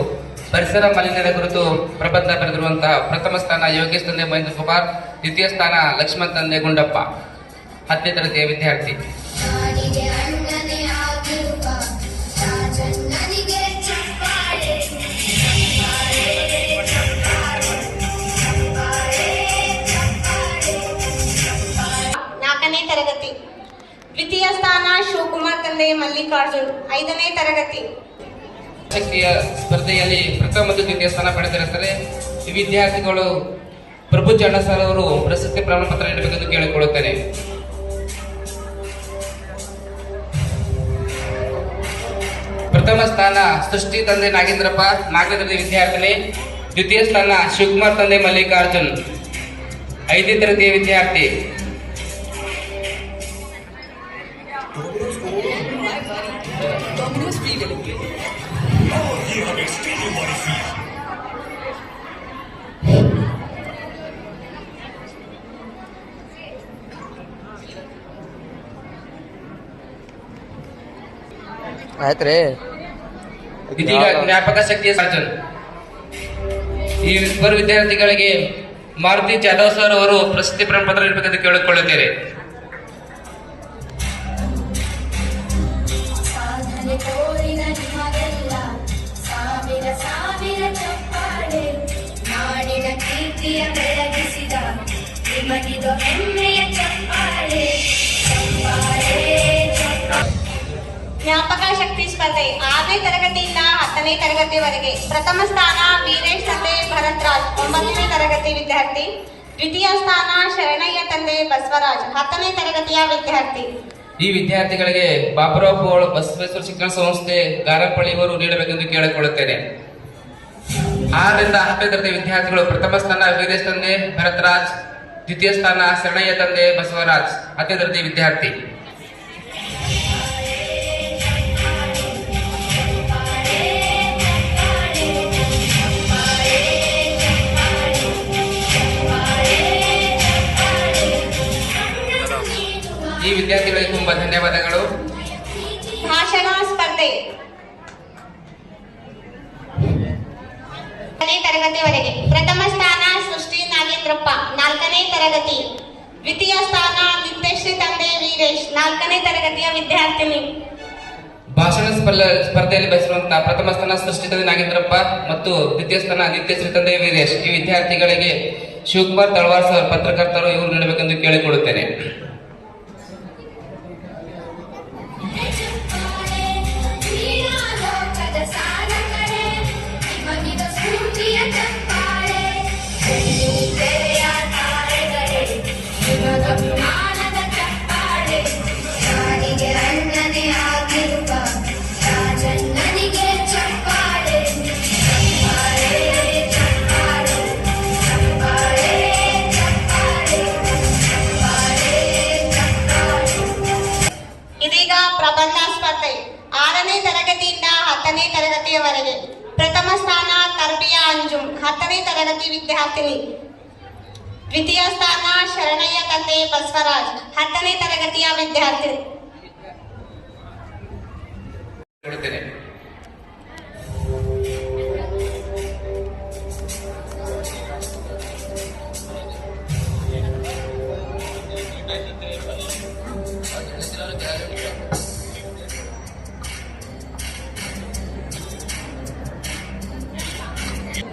ಪರಿಸರ ಮಾಲಿನ್ಯದ ಕುರಿತು ಪ್ರಬಂಧ ಬರೆದಿರುವಂತಹ ಪ್ರಥಮ ಸ್ಥಾನ ಯೋಗೇಶ್ ತಂದೆ ಮಹೇಂದ್ರ ಕುಮಾರ್, ದ್ವಿತೀಯ ಸ್ಥಾನ ಲಕ್ಷ್ಮಣ್ ತಂದೆ ಗುಂಡಪ್ಪ. 10ನೇ ತರಗತಿಯ ವಿದ್ಯಾರ್ಥಿ. ನಾಡಿಗೆ ಅಣ್ಣನೇ ಆಗಿರುವ ರಾಜಣ್ಣನಿಗೆ ಚಪ್ಪಾಳೆ ಚಪ್ಪಾಳೆ ಚಪ್ಪಾಳೆ ಚಪ್ಪಾಳೆ. 4ನೇ ತರಗತಿ. ದ್ವಿತೀಯ ಸ್ಥಾನ ಶಿವಕುಮಾರ್ ತಂದೆ ಮಲ್ಲಿಕಾರ್ಜುನ್. 5ನೇ ತರಗತಿ. ಶಕ್ತಿಯ ಸ್ಪರ್ಧೆಯಲ್ಲಿ ಪ್ರಥಮ ಮತ್ತು ದ್ವಿತೀಯ ಸ್ಥಾನ ಪಡೆದಿರುತ್ತಾರೆ. ಈ ವಿದ್ಯಾರ್ಥಿಗಳು ಪ್ರಭು ಚಣ್ಣ ಸರ್ ಅವರು ಪ್ರಶಸ್ತಿ ಪ್ರಮಾಣ ಪತ್ರ ನೀಡಬೇಕೆಂದು ಕೇಳಿಕೊಳ್ಳುತ್ತೇನೆ. ಪ್ರಥಮ ಸ್ಥಾನ ಸೃಷ್ಟಿ ತಂದೆ ನಾಗೇಂದ್ರಪ್ಪ, 4ನೇ ತರಗತಿ ವಿದ್ಯಾರ್ಥಿನಿ. ದ್ವಿತೀಯ ಸ್ಥಾನ ಶಿವಕುಮಾರ್ ತಂದೆ ಮಲ್ಲಿಕಾರ್ಜುನ್, 5ನೇ ತರಗತಿಯ ವಿದ್ಯಾರ್ಥಿ. ಆಯ್ತ್ರಿ. ಇದೀಗ ಜ್ಞಾಪಕ ಶಕ್ತಿಯ ಸರ್ಜನ್. ಈ ಇಬ್ಬರು ವಿದ್ಯಾರ್ಥಿಗಳಿಗೆ ಮಾರುತಿ ಜಾಧವ್ ಸರ್ ಅವರು ಪ್ರಶಸ್ತಿ ಪ್ರಮಾಣ ಪತ್ರ ನೀಡಬೇಕೆಂದು ಕೇಳಿಕೊಳ್ಳುತ್ತೇನೆ. ಸಾಧನೆ ತೋರಿದ ನಿಮಗೆಲ್ಲ ಸಾವಿರ ಸಾವಿರ ಚಪ್ಪಾಳೆ. ನಾಡಿನ ಕೀರ್ತಿಯ ಬೆಳಗಿಸಿದ ನಿಮಗಿದು ಹೆಮ್ಮೆಯ ಚಪ್ಪಾಳೆ ಚಪ್ಪಾಳೆ ಚಪ್ಪಾಳೆ. ಜ್ಞಾಪಕ ಶಕ್ತಿ ಸ್ಪರ್ಧೆ 6ನೇ ತರಗತಿಯಿಂದ 10ನೇ ತರಗತಿವರೆಗೆ. ಪ್ರಥಮ ಸ್ಥಾನ ವೀರೇಶ್ ತಂದೆ ಭರತ್ರಾಜ್, 9ನೇ ತರಗತಿ ವಿದ್ಯಾರ್ಥಿ. ದ್ವಿತೀಯ ಸ್ಥಾನ ಶರಣಯ್ಯ ತಂದೆ ಬಸವರಾಜ್, 10ನೇ ತರಗತಿಯ ವಿದ್ಯಾರ್ಥಿ. ಈ ವಿದ್ಯಾರ್ಥಿಗಳಿಗೆ ಬಾಬುರಾವ್ ಪೋಳ್ ಬಸವೇಶ್ವರ ಶಿಕ್ಷಣ ಸಂಸ್ಥೆ ಗಾರಪಳ್ಳಿ ಅವರು ನೀಡಬೇಕೆಂದು ಕೇಳಿಕೊಳ್ಳುತ್ತೇನೆ. 6ರಿಂದ 10ನೇ ತರಗತಿ ವಿದ್ಯಾರ್ಥಿಗಳು ಪ್ರಥಮ ಸ್ಥಾನ ವೀರೇಶ್ ತಂದೆ ಭರತ್ರಾಜ್, ದ್ವಿತೀಯ ಸ್ಥಾನ ಶರಣಯ್ಯ ತಂದೆ ಬಸವರಾಜ್, 10ನೇ ತರಗತಿ ವಿದ್ಯಾರ್ಥಿ. ಈ ವಿದ್ಯಾರ್ಥಿಗಳಿಗೆ ತುಂಬಾ ಧನ್ಯವಾದಗಳು. ಭಾಷಣ ಸ್ಪರ್ಧೆ 10ನೇ ತರಗತಿವರೆಗೆ. ಪ್ರಥಮ ಸ್ಥಾನ ಸೃಷ್ಟಿ ನಾಗೇಂದ್ರಪ್ಪ, 4ನೇ ತರಗತಿ. ದ್ವಿತೀಯ ಸ್ಥಾನ ನಿತ್ಯಶ್ರೀ ತಂದೆ ವೀರೇಶ್, 4ನೇ ತರಗತಿಯ ವಿದ್ಯಾರ್ಥಿನಿ. ಭಾಷಣ ಸ್ಪರ್ಧೆಯಲ್ಲಿ ಬಯಸಿರುವಂತಹ ಪ್ರಥಮ ಸ್ಥಾನ ಸೃಷ್ಟಿ ತಂದೆ ನಾಗೇಂದ್ರಪ್ಪ ಮತ್ತು ದ್ವಿತೀಯ ಸ್ಥಾನ ನಿತ್ಯಶ್ರೀ ತಂದೆ ವೀರೇಶ್. ಈ ವಿದ್ಯಾರ್ಥಿಗಳಿಗೆ ಶಿವಕುಮಾರ್ ತಳವಾರ್ ಸರ್ ಪತ್ರಕರ್ತರು ಇವರು ನೀಡಬೇಕೆಂದು ಕೇಳಿಕೊಳ್ಳುತ್ತೇನೆ. ಕ್ರೀಡಾಲೋಕದ ಸಾಧಕರೇ ನಿಮಗಿದು ಸ್ಫೂರ್ತಿಯ ಚಪ್ಪಾಳೆ. ತೆರೆಯ ತಾರೆಗಳೇ ನಿಮಗಭಿಮಾನದ ಚಪ್ಪಾಳೆ. ನಾಡಿಗೆ ಅಣ್ಣನೇ ಆಗಿರುವ ರಾಜಣ್ಣನಿಗೆ ಚಪ್ಪಾಳೆ ಚಪ್ಪಾಳೆ ಚಪ್ಪಾಳೆ ಚಪ್ಪಾಳೆ ಚಪ್ಪಾಳೆ ಚಪ್ಪಾಳೆ. ಇದೀಗ ಪ್ರಬಂಧ ಸ್ಪರ್ಧೆ 6ನೇ ತರಗತಿಯಿಂದ 10ನೇ ತರಗತಿಯವರೆಗೆ. ಪ್ರಥಮ ಸ್ಥಾನ ತರ್ಬಿಯಾ ಅಂಜುಮ್, 10ನೇ ತರಗತಿ ವಿದ್ಯಾರ್ಥಿನಿ. ದ್ವಿತೀಯ ಸ್ಥಾನ ಶರಣಯ್ಯ ತಂದೆ ಬಸವರಾಜ್, 10ನೇ ತರಗತಿಯ ವಿದ್ಯಾರ್ಥಿ. ಕೊಡುತ್ತೇನೆ.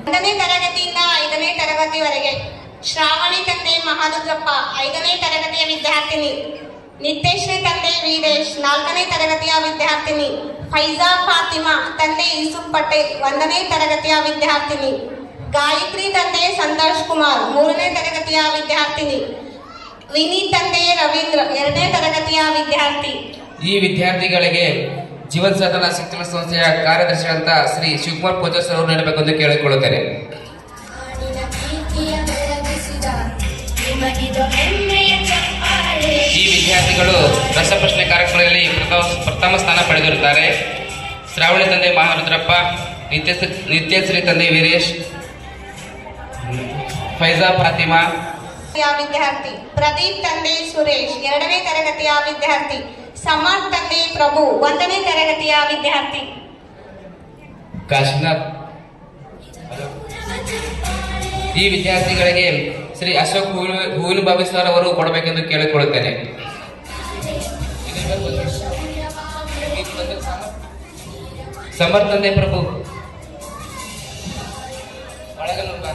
ಒಂದನೇ ತರಗತಿಯಿಂದ 5ನೇ ತರಗತಿವರೆಗೆ. ಶ್ರಾವಣಿ ತಂದೆ ಮಹಾರುದ್ರಪ್ಪ, 5ನೇ ತರಗತಿಯ ವಿದ್ಯಾರ್ಥಿನಿ. ನಿತ್ಯಶ್ರೀ ತಂದೆ ವೀರೇಶ್, 4ನೇ ತರಗತಿಯ ವಿದ್ಯಾರ್ಥಿನಿ. ಫೈಜಾ ಫಾತಿಮಾ ತಂದೆ ಯೂಸುಫ್ ಪಟೇಲ್, 1ನೇ ತರಗತಿಯ ವಿದ್ಯಾರ್ಥಿನಿ. ಗಾಯತ್ರಿ ತಂದೆ ಸಂತೋಷ್ ಕುಮಾರ್, 3ನೇ ತರಗತಿಯ ವಿದ್ಯಾರ್ಥಿನಿ. ವಿನೀತ್ ತಂದೆ ರವೀಂದ್ರ, 2ನೇ ತರಗತಿಯ ವಿದ್ಯಾರ್ಥಿ. ಈ ವಿದ್ಯಾರ್ಥಿಗಳಿಗೆ ಜೀವನ ಸಾಧನಾ ಶಿಕ್ಷಣ ಸಂಸ್ಥೆಯ ಕಾರ್ಯದರ್ಶಿಯಾದಂತ ಶ್ರೀ ಶಿವಕುಮಾರ್ ಪೂಜಾರ್ ಸರ್ ಅವರು ನೀಡಬೇಕೆಂದು ಕೇಳಿಕೊಳ್ಳುತ್ತೇನೆ. ನಾಡಿನ ಕೀರ್ತಿಯ ಬೆಳಗಿಸಿದ ನಿಮಗಿದು ಹೆಮ್ಮೆಯ ಚಪ್ಪಾಳೆ. ಈ ವಿದ್ಯಾರ್ಥಿಗಳು ರಸಪ್ರಶ್ನೆ ಕಾರ್ಯಕ್ರಮದಲ್ಲಿ ಪ್ರಥಮ ಸ್ಥಾನ ಪಡೆದಿರುತ್ತಾರೆ. ಶ್ರಾವಣಿ ತಂದೆ ಮಹಾರುದ್ರಪ್ಪ, ನಿತ್ಯಶ್ರೀ ತಂದೆ ವೀರೇಶ್, ಫೈಜಾ ಫಾತಿಮಾ. ವಿದ್ಯಾರ್ಥಿ ಪ್ರದೀಪ್ ತಂದೆ ಸುರೇಶ್, 2ನೇ ತರಗತಿಯ ವಿದ್ಯಾರ್ಥಿ. ಸಮರ್ಥ್ ತಂದೆ ಪ್ರಭು, 1ನೇ ತರಗತಿಯ ವಿದ್ಯಾರ್ಥಿ. ಕಾಶಿನಾಥ್. ಈ ವಿದ್ಯಾರ್ಥಿಗಳಿಗೆ ಶ್ರೀ ಅಶೋಕ್ ಹೂವಿನ ಬಾಬಿ ಸರ್ ಅವರು ಕೊಡಬೇಕೆಂದು ಕೇಳಿಕೊಳ್ಳುತ್ತೇನೆ. ಸಮರ್ಥನೆ ಪ್ರಭು ಒಳಗನ್ನು ಬಾ.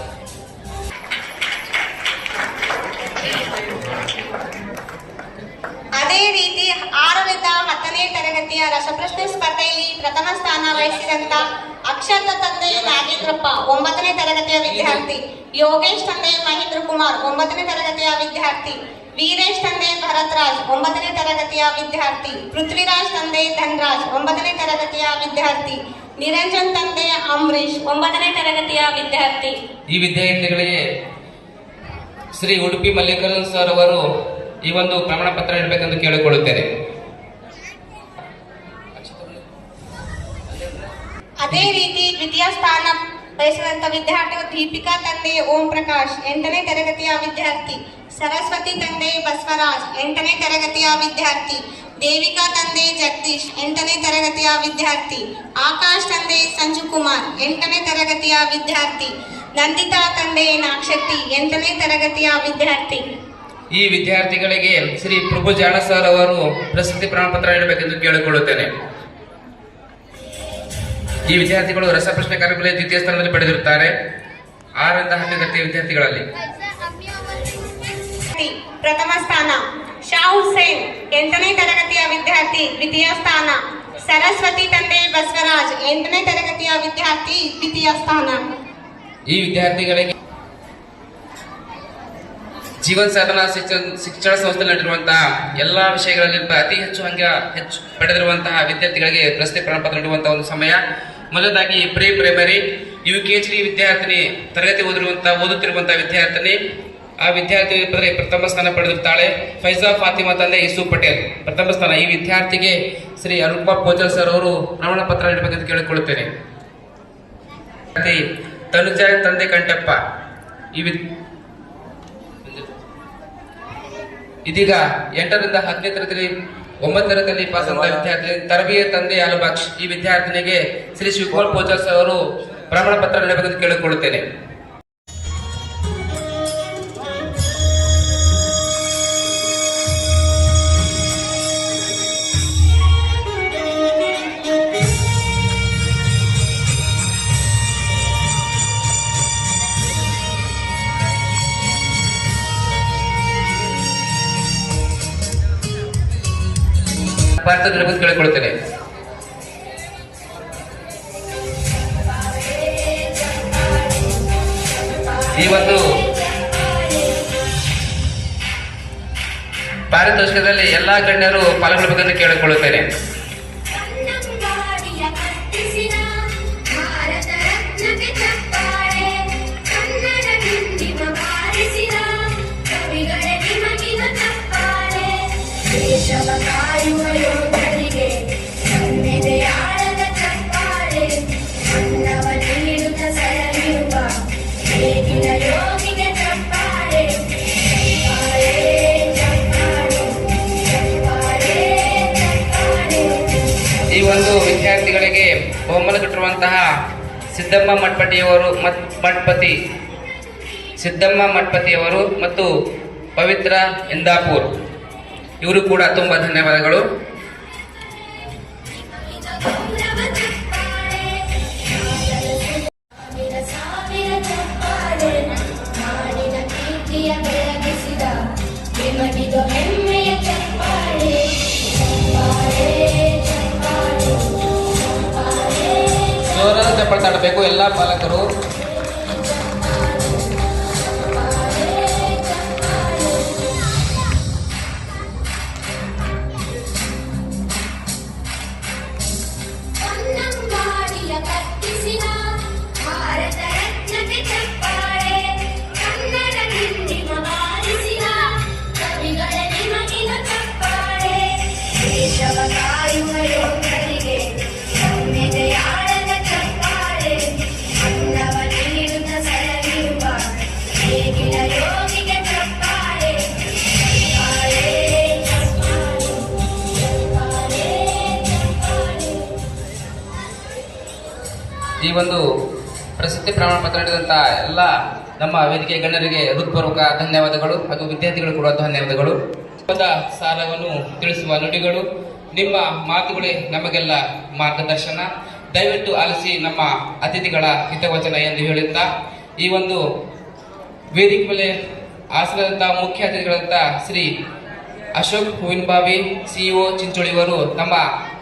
ಅದೇ ರೀತಿ 6ರಿಂದ 10ನೇ ತರಗತಿಯ ರಸಪ್ರಶ್ನೆ ಸ್ಪರ್ಧೆಯಲ್ಲಿ ಪ್ರಥಮ ಸ್ಥಾನ ವಹಿಸಿದಂತ ಅಕ್ಷರ ತಂದೆ ನಾಗೇಂದ್ರಪ್ಪ 9ನೇ ತರಗತಿಯ ವಿದ್ಯಾರ್ಥಿ, ಯೋಗೇಶ್ ತಂದೆ ಮಹೇಂದ್ರ ಕುಮಾರ್ 9ನೇ ತರಗತಿಯ ವಿದ್ಯಾರ್ಥಿ, ವೀರೇಶ್ ತಂದೆ ಭರತ್ರಾಜ್ 9ನೇ ತರಗತಿಯ ವಿದ್ಯಾರ್ಥಿ, ಪೃಥ್ವಿರಾಜ್ ತಂದೆ ಧನ್ರಾಜ್ 9ನೇ ತರಗತಿಯ ವಿದ್ಯಾರ್ಥಿ, ನಿರಂಜನ್ ತಂದೆ ಅಂಬರೀಶ್ 9ನೇ ತರಗತಿಯ ವಿದ್ಯಾರ್ಥಿ. ಈ ವಿದ್ಯಾರ್ಥಿಗಳಿಗೆ ಶ್ರೀ ಉಡುಪಿ ಮಲ್ಲಿಕಾರ್ಜುನ್ ಸರ್ ಅವರು ಈ ಒಂದು ಪ್ರಮಾಣ ಪತ್ರ ನೀಡಬೇಕೆಂದು ಕೇಳಿಕೊಳ್ಳುತ್ತೇನೆ. ಅದೇ ರೀತಿ ದ್ವಿತೀಯ ಸ್ಥಾನ ವಹಿಸಿದಂತ ವಿದ್ಯಾರ್ಥಿ ದೀಪಿಕಾ ತಂದೆ ಓಂ ಪ್ರಕಾಶ್ 8ನೇ ತರಗತಿಯ ವಿದ್ಯಾರ್ಥಿ, ಸರಸ್ವತಿ ತಂದೆ ಬಸವರಾಜ್ 8ನೇ ತರಗತಿಯ ವಿದ್ಯಾರ್ಥಿ, ದೇವಿಕಾ ತಂದೆ ಜಗದೀಶ್ 8ನೇ ತರಗತಿಯ ವಿದ್ಯಾರ್ಥಿ, ಆಕಾಶ್ ತಂದೆ ಸಂಜು ಕುಮಾರ್ 8ನೇ ತರಗತಿಯ ವಿದ್ಯಾರ್ಥಿ, ನಂದಿತಾ ತಂದೆ ನಾಗಶೆಟ್ಟಿ 8ನೇ ತರಗತಿಯ ವಿದ್ಯಾರ್ಥಿ. ಈ ವಿದ್ಯಾರ್ಥಿಗಳಿಗೆ ಶ್ರೀ ಪ್ರಭು ಜಾಣ ಸರ್ ಅವರು ಪ್ರಶಸ್ತಿ ಪ್ರಮಾಣ ಪತ್ರ ನೀಡಬೇಕೆಂದು ಕೇಳಿಕೊಳ್ಳುತ್ತೇನೆ. ಈ ವಿದ್ಯಾರ್ಥಿಗಳು ರಸಪ್ರಶ್ನೆ ಕಾರ್ಯಕ್ರಮದಲ್ಲಿ ದ್ವಿತೀಯ ಸ್ಥಾನದಲ್ಲಿ ಪಡೆದಿರುತ್ತಾರೆ. 6ರಿಂದ 10ನೇ ತರಗತಿಯ ವಿದ್ಯಾರ್ಥಿಗಳಲ್ಲಿ ಪ್ರಥಮ ಸ್ಥಾನ ಶಾ ಹುಸೇನ್ 8ನೇ ತರಗತಿಯ ವಿದ್ಯಾರ್ಥಿ, ದ್ವಿತೀಯ ಸ್ಥಾನ ಸರಸ್ವತಿ ತಂದೆ ಬಸವರಾಜ್ 8ನೇ ತರಗತಿಯ ವಿದ್ಯಾರ್ಥಿ, ದ್ವಿತೀಯ ಸ್ಥಾನ. ಈ ವಿದ್ಯಾರ್ಥಿಗಳಿಗೆ ಜೀವನ ಸಾಧನಾ ಶಿಕ್ಷಣ ಸಂಸ್ಥೆಯಲ್ಲಿ ನಡೆದಿರುವಂತಹ ಎಲ್ಲಾ ವಿಷಯಗಳಲ್ಲಿ ಅತಿ ಹೆಚ್ಚು ಪಡೆದಿರುವಂತಹ ವಿದ್ಯಾರ್ಥಿಗಳಿಗೆ ಪ್ರಶಸ್ತಿ ಪ್ರಮಾಣ ಪತ್ರ ನೀಡುವಂತಹ ಒಂದು ಸಮಯ. ಮೊದಲಾಗಿ ಪ್ರೈಮರಿ UKG ವಿದ್ಯಾರ್ಥಿನಿ ತರಗತಿ ಓದುತ್ತಿರುವಂತಹ ವಿದ್ಯಾರ್ಥಿನಿ, ಆ ವಿದ್ಯಾರ್ಥಿ ಪ್ರಥಮ ಸ್ಥಾನ ಪಡೆದಿರುತ್ತಾಳೆ. ಫೈಜಾ ಫಾತಿಮಾ ತಂದೆ ಇಸು ಪಟೇಲ್ ಪ್ರಥಮ ಸ್ಥಾನ. ಈ ವಿದ್ಯಾರ್ಥಿಗೆ ಶ್ರೀ ಅರುಣ್ಕುಮಾರ್ ಪೋಜಲ್ ಸರ್ ಅವರು ಪ್ರಮಾಣ ಪತ್ರ ನೀಡಬೇಕೆಂದು ಕೇಳಿಕೊಳ್ಳುತ್ತೇನೆ. ತನುಜ ತಂದೆ ಕಂಠಪ್ಪ ಇದೀಗ 8ರಿಂದ 10ನೇ ತರಗತಿ 9ನೇ ತರಗತಿಯಲ್ಲಿ ಪಾಸ್ ಆದ ವಿದ್ಯಾರ್ಥಿ ತರಬಿಯ ತಂದೆ ಅಲಬಾಕ್ಷ್. ಈ ವಿದ್ಯಾರ್ಥಿನಿಗೆ ಶ್ರೀ ಶಿವಕುಮಾರ್ ಪೋಜಲ್ ಸರ್ ಅವರು ಪ್ರಮಾಣ ಪತ್ರ ನೀಡಬೇಕೆಂದು ಕೇಳಿಕೊಳ್ಳುತ್ತೇನೆ. ಕೇಳಿಕೊಳ್ಳುತ್ತೇನೆ. ಈ ಒಂದು ಪಾರಿತೋಷಿಕದಲ್ಲಿ ಎಲ್ಲಾ ಗಣ್ಯರು ಪಾಲ್ಗೊಳ್ಳಬೇಕೆಂದು ಕೇಳಿಕೊಳ್ಳುತ್ತೇನೆ. ಕನ್ನಂಬಾಡಿಯ ಕಟ್ಟಿಸಿದ ಭಾರತ ರತ್ನಕ್ಕೆ ಚಪ್ಪಾಳೆ, ಕನ್ನಡ ಡಿಂಡಿಮ ಬಾರಿಸಿದ ಕವಿಗಳೇ ನಿಮಗಿನ ಚಪ್ಪಾಳೆ, ದೇಶವ ಕಾಯುವ ಯೋಧರಿಗೆ ಕನ್ನೆದೆಯಾಳದ ಚಪ್ಪಾಳೆ, ಅನ್ನವ ನೀಡುತ್ತ ಸಲಹಿರುವ ಹೇಗಿನ ಯೋಗಿಗೆ ಚಪ್ಪಾಳೆ, ಚಪ್ಪಾಳೆ ಚಪ್ಪಾಳೆ ಚಪ್ಪಾಳೆ ಚಪ್ಪಾಳೆ. ಈ ಒಂದು ವಿದ್ಯಾರ್ಥಿಗಳಿಗೆ ಬಹುಮಾನ ಕೊಟ್ಟಿರುವಂತಹ ಸಿದ್ದಮ್ಮ ಮಠಪತಿಯವರು ಮತ್ತು ಪವಿತ್ರ ಇಂದಾಪುರ್ ಇವರು ಕೂಡ ತುಂಬಾ ಧನ್ಯವಾದಗಳು. ಗೌರವ ಚಪ್ಪಾಳೆ, ಸಾವಿರ ಚಪ್ಪಾಳೆ, ನಾಡಿನ ಕೀರ್ತಿಯ ಬೆಳಗಿಸಿದ ನಿಮಗಿದು ಹೆಮ್ಮೆಯ ಚಪ್ಪಾಳೆ, ಚಪ್ಪಾಳೆ ಚಪ್ಪಾಳೆ ಚಪ್ಪಾಳೆ. ಜೋರಾದ ಚಪ್ಪಾಳೆ ತಟ್ಟಬೇಕು ಎಲ್ಲ ಪಾಲಕರು. ಕನ್ನಂಬಾಡಿಯ ಕಟ್ಟಿಸಿದ ಭಾರತ ರತ್ನಕ್ಕೆ ಚಪ್ಪಾಳೆ, ಕನ್ನಡ ಡಿಂಡಿಮ ಬಾರಿಸಿದ ಕವಿಗಳೇ ನಿಮಗಿನ ಚಪ್ಪಾಳೆ, ದೇಶವ ಕಾಯುವ ಯೋಧರಿಗೆ ಕನ್ನೆದೆಯಾಳದ ಚಪ್ಪಾಳೆ, ಅನ್ನವ ನೀಡುತ್ತ ಸಲಹಿರುವ ಹೇಗಿನ ಯೋಗಿಗೆ ಚಪ್ಪಾಳೆ, ಚಪ್ಪಾಳೆ ಚಪ್ಪಾಳೆ ಚಪ್ಪಾಳೆ ಚಪ್ಪಾಳೆ. ಈ ಒಂದು ಪ್ರಸಿದ್ಧಿ ಪ್ರಮಾಣ ಪತ್ರ ನೀಡಿದಂತ ಎಲ್ಲ ನಮ್ಮ ವೇದಿಕೆ ಗಣ್ಯರಿಗೆ ಹೃತ್ಪೂರ್ವಕ ಧನ್ಯವಾದಗಳು ಹಾಗೂ ವಿದ್ಯಾರ್ಥಿಗಳು ಕೂಡ ಧನ್ಯವಾದಗಳು. ಸಾರವನ್ನು ತಿಳಿಸುವ ನುಡಿಗಳು, ನಿಮ್ಮ ಮಾತುಗಳೇ ನಮಗೆಲ್ಲ ಮಾರ್ಗದರ್ಶನ. ದಯವಿಟ್ಟು ಆಲಿಸಿ ನಮ್ಮ ಅತಿಥಿಗಳ ಹಿತವಚನ ಎಂದು ಹೇಳುತ್ತಾ ಈ ಒಂದು ವೇದಿಕೆ ಮೇಲೆ ಆಸನದಂತ ಮುಖ್ಯ ಅತಿಥಿಗಳಂತ ಶ್ರೀ ಅಶೋಕ್ ಹೂವಿನಬಾವಿ ಸಿಇಒ ಚಿಂಚೋಳಿಯವರು ತಮ್ಮ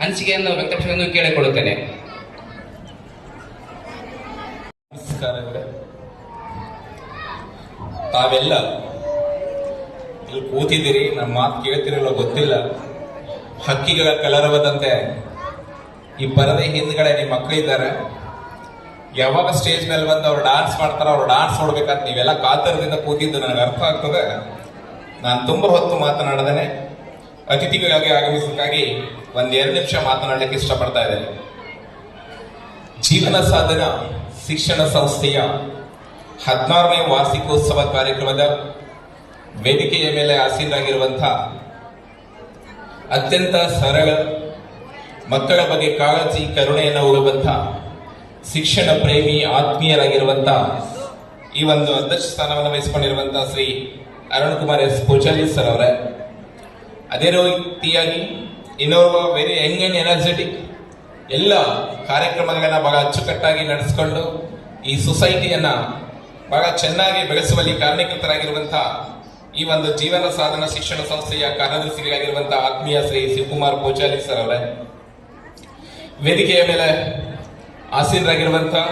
ಅನಿಸಿಕೆಯನ್ನು ವ್ಯಕ್ತಪಡಿಸಲು ಕೇಳಿಕೊಳ್ಳುತ್ತೇನೆ. ನಮಸ್ಕಾರಗಳೇ. ತಾವೆಲ್ಲ ಇಲ್ಲಿ ಕೂತಿದ್ದೀರಿ, ನಮ್ಮ ಮಾತು ಕೇಳ್ತಿರಲ್ಲ ಗೊತ್ತಿಲ್ಲ. ಹಕ್ಕಿಗಳ ಕಲರವದಂತೆ ಈ ಪರದೆ ಹಿಂದ್ಗಡೆ ನಿಮ್ಮ ಮಕ್ಕಳಿದ್ದಾರೆ. ಯಾವಾಗ ಸ್ಟೇಜ್ ಮೇಲೆ ಬಂದು ಅವ್ರು ಡಾನ್ಸ್ ಮಾಡ್ತಾರ, ಅವ್ರು ಡಾನ್ಸ್ ನೋಡ್ಬೇಕಂತ ನೀವೆಲ್ಲ ಕಾತರದಿಂದ ಕೂತಿದ್ದು ನನಗೆ ಅರ್ಥ ಆಗ್ತದೆ. ನಾನು ತುಂಬಾ ಹೊತ್ತು ಮಾತನಾಡದೇನೆ ಅತಿಥಿಗಳಾಗಿ ಆಗಮಿಸಕ್ಕಾಗಿ 1-2 ನಿಮಿಷ ಮಾತನಾಡಲಿಕ್ಕೆ ಇಷ್ಟಪಡ್ತಾ ಇದ್ದೇನೆ. ಜೀವನ ಸಾಧನ ಶಿಕ್ಷಣ ಸಂಸ್ಥೆಯ 16ನೇ ವಾರ್ಷಿಕೋತ್ಸವ ಕಾರ್ಯಕ್ರಮದ ವೇದಿಕೆಯ ಮೇಲೆ ಆಸೀನರಾಗಿರುವಂತಹ ಅತ್ಯಂತ ಸರಳ, ಮಕ್ಕಳ ಬಗ್ಗೆ ಕಾಳಜಿ ಕರುಣೆಯನ್ನು ಹೊಂದುವಂತಹ ಶಿಕ್ಷಣ ಪ್ರೇಮಿ ಆತ್ಮೀಯರಾಗಿರುವಂತಹ ಈ ಒಂದು ಅಧ್ಯಕ್ಷ ಸ್ಥಾನವನ್ನು ವಹಿಸಿಕೊಂಡಿರುವಂತಹ ಶ್ರೀ ಅರುಣ್ ಕುಮಾರ್ ಎಸ್ ಪೂಜಾರಿ ಸರ್ ಅವರೇ, ಅದೇ ರೀತಿಯಾಗಿ ಇನ್ನೋರ್ವ ವೆರಿ ಯಂಗ್ ಅಂಡ್ ಎನರ್ಜೆಟಿಕ್ ಎಲ್ಲ ಕಾರ್ಯಕ್ರಮಗಳನ್ನ ಬಹಳ ಅಚ್ಚುಕಟ್ಟಾಗಿ ನಡೆಸಿಕೊಂಡು ಈ ಸೊಸೈಟಿಯನ್ನ ಬಹಳ ಚೆನ್ನಾಗಿ ಬೆಳೆಸುವಲ್ಲಿ ಕಾರಣೀಕೃತರಾಗಿರುವಂತಹ ಈ ಒಂದು ಜೀವನ ಸಾಧನ ಶಿಕ್ಷಣ ಸಂಸ್ಥೆಯ ಕಾರ್ಯದರ್ಶಿಗಳಾಗಿರುವಂತಹ ಆತ್ಮೀಯ ಶ್ರೀ ಶಿವಕುಮಾರ್ ಪೂಜಾರಿ ಸರ್ ಅವರೇ, ವೇದಿಕೆಯ ಮೇಲೆ ಆಸೀನರಾಗಿರುವಂತಹ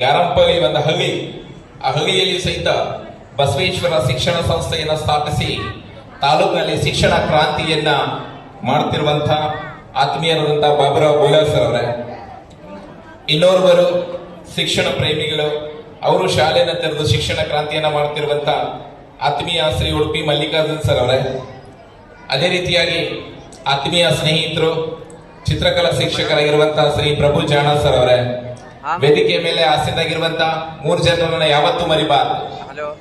ಗಾರಂಪಳ್ಳಿ ಒಂದು ಹಳ್ಳಿ, ಆ ಹಳ್ಳಿಯಲ್ಲಿ ಸಹಿತ ಬಸವೇಶ್ವರ ಶಿಕ್ಷಣ ಸಂಸ್ಥೆಯನ್ನು ಸ್ಥಾಪಿಸಿ ತಾಲೂಕಿನಲ್ಲಿ ಶಿಕ್ಷಣ ಕ್ರಾಂತಿಯನ್ನ ಮಾಡುತ್ತಿರುವಂತಹ ಆತ್ಮೀಯರಾದಂತಹ ಬಾಬುರಾವ್ ಬೋಲಾ ಸರ್ ಅವರೇ, ಇನ್ನೋರ್ವರು ಶಿಕ್ಷಣ ಪ್ರೇಮಿಗಳು, ಅವರು ಶಾಲೆಯನ್ನು ತೆರೆದು ಶಿಕ್ಷಣ ಕ್ರಾಂತಿಯನ್ನ ಮಾಡುತ್ತಿರುವಂತಹ ಆತ್ಮೀಯ ಶ್ರೀ ಉಡುಪಿ ಮಲ್ಲಿಕಾರ್ಜುನ್ ಸರ್ ಅವರೇ, ಅದೇ ರೀತಿಯಾಗಿ ಆತ್ಮೀಯ ಸ್ನೇಹಿತರು ಚಿತ್ರಕಲಾ ಶಿಕ್ಷಕರಾಗಿರುವಂತಹ ಶ್ರೀ ಪ್ರಭು ಜಾಣ ಸರ್ ಅವರೇ, ವೇದಿಕೆಯ ಮೇಲೆ ಆಸೀನರಾಗಿರುವಂತಹ 3 ಜನರನ್ನ ಯಾವತ್ತೂ ಮರಿಬಾರದು.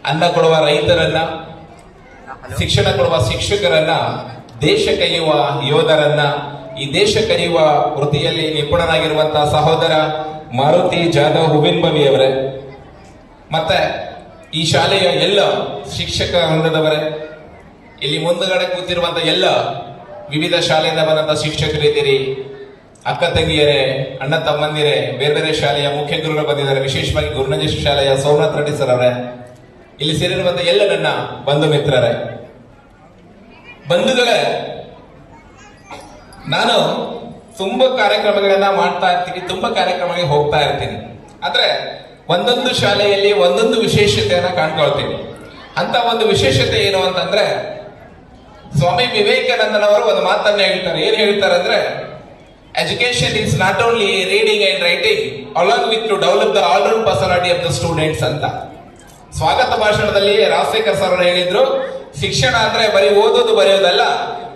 ಅನ್ನ ಕೊಡುವ ರೈತರನ್ನ, ಶಿಕ್ಷಣ ಕೊಡುವ ಶಿಕ್ಷಕರನ್ನ, ದೇಶ ಕಲಿಯುವ ಯೋಧರನ್ನ, ಈ ದೇಶ ಕಲಿಯುವ ವೃತ್ತಿಯಲ್ಲಿ ನಿಪುಣರಾಗಿರುವಂತಹ ಸಹೋದರ ಮಾರುತಿ ಜಾಧವ್ ಹೂವಿನಬಾವಿ ಅವರೇ, ಮತ್ತೆ ಈ ಶಾಲೆಯ ಎಲ್ಲ ಶಿಕ್ಷಕ ವೃಂದದವರೇ, ಇಲ್ಲಿ ಮುಂದುಗಡೆ ಕೂತಿರುವಂತಹ ಎಲ್ಲ ವಿವಿಧ ಶಾಲೆಯಿಂದ ಬಂದಂತಹ ಶಿಕ್ಷಕರಿದ್ದೀರಿ, ಅಕ್ಕ ತಂಗಿಯರೇ, ಅಣ್ಣ ತಮ್ಮಂದಿರೇ, ಬೇರೆ ಬೇರೆ ಶಾಲೆಯ ಮುಖ್ಯ ಗುರುಗಳು ಬಂದಿದ್ದಾರೆ, ವಿಶೇಷವಾಗಿ ಗುರುನಂಜೇಶ್ವರ ಶಾಲೆಯ ಸೋಮನಾಥ್ ರೆಡ್ಡಿ ಸರ್ ಅವರೇ, ಇಲ್ಲಿ ಸೇರಿರುವಂತಹ ಎಲ್ಲ ನನ್ನ ಬಂಧು ಮಿತ್ರರೇ, ಬಂಧುಗಳೇ, ನಾನು ತುಂಬಾ ಕಾರ್ಯಕ್ರಮಗಳನ್ನ ಮಾಡ್ತಾ ಇರ್ತೀನಿ, ತುಂಬಾ ಕಾರ್ಯಕ್ರಮಗಳಿಗೆ ಹೋಗ್ತಾ ಇರ್ತೀನಿ. ಆದ್ರೆ ಒಂದೊಂದು ಶಾಲೆಯಲ್ಲಿ ಒಂದೊಂದು ವಿಶೇಷತೆಯನ್ನ ಕಾಣ್ಕೊಳ್ತೀನಿ. ಅಂತ ಒಂದು ವಿಶೇಷತೆ ಏನು ಅಂತಂದ್ರೆ, ಸ್ವಾಮಿ ವಿವೇಕಾನಂದನವರು ಒಂದು ಮಾತನ್ನ ಹೇಳ್ತಾರೆ. ಏನ್ ಹೇಳ್ತಾರೆ ಅಂದ್ರೆ, education is not only reading and writing along with to develop the all round personality of the students ಅಂತ. ಸ್ವಾಗತ ಭಾಷಣದಲ್ಲಿ ರಾಜಶೇಖರ್ ಸರ್ ಹೇಳಿದ್ರು, ಶಿಕ್ಷಣ ಅಂದ್ರೆ ಬರೀ ಓದೋದು ಬರೆಯೋದಲ್ಲ,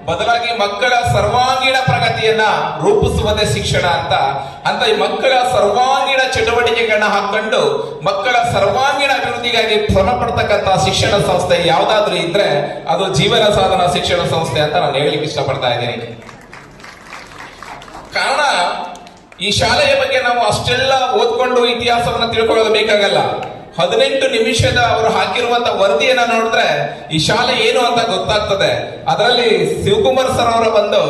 ಬದಲಾಗಿ ಮಕ್ಕಳ ಸರ್ವಾಂಗೀಣ ಪ್ರಗತಿಯನ್ನ ರೂಪಿಸುವುದೇ ಶಿಕ್ಷಣ ಅಂತ ಈ ಮಕ್ಕಳ ಸರ್ವಾಂಗೀಣ ಚಟುವಟಿಕೆಗಳನ್ನ ಹಾಕೊಂಡು ಮಕ್ಕಳ ಸರ್ವಾಂಗೀಣ ಅಭಿವೃದ್ಧಿಗಾಗಿ ಶ್ರಮ ಪಡ್ತಕ್ಕಂತ ಶಿಕ್ಷಣ ಸಂಸ್ಥೆ ಯಾವ್ದಾದ್ರೂ ಇದ್ರೆ ಅದು ಜೀವನ ಸಾಧನ ಶಿಕ್ಷಣ ಸಂಸ್ಥೆ ಅಂತ ನಾನು ಹೇಳಲಿಕ್ಕೆ ಇಷ್ಟಪಡ್ತಾ ಇದ್ದೀನಿ. ಕಾರಣ, ಈ ಶಾಲೆಯ ಬಗ್ಗೆ ನಾವು ಅಷ್ಟೆಲ್ಲ ಓದ್ಕೊಂಡು ಇತಿಹಾಸವನ್ನ ತಿಳ್ಕೊಳ್ಳೋದು ಬೇಕಾಗಲ್ಲ. 18 ನಿಮಿಷದ ಅವರು ಹಾಕಿರುವಂತಹ ವರದಿಯನ್ನ ನೋಡಿದ್ರೆ ಈ ಶಾಲೆ ಏನು ಅಂತ ಗೊತ್ತಾಗ್ತದೆ. ಅದರಲ್ಲಿ ಶಿವಕುಮಾರ್ ಸರ್ ಅವರ ಒಂದು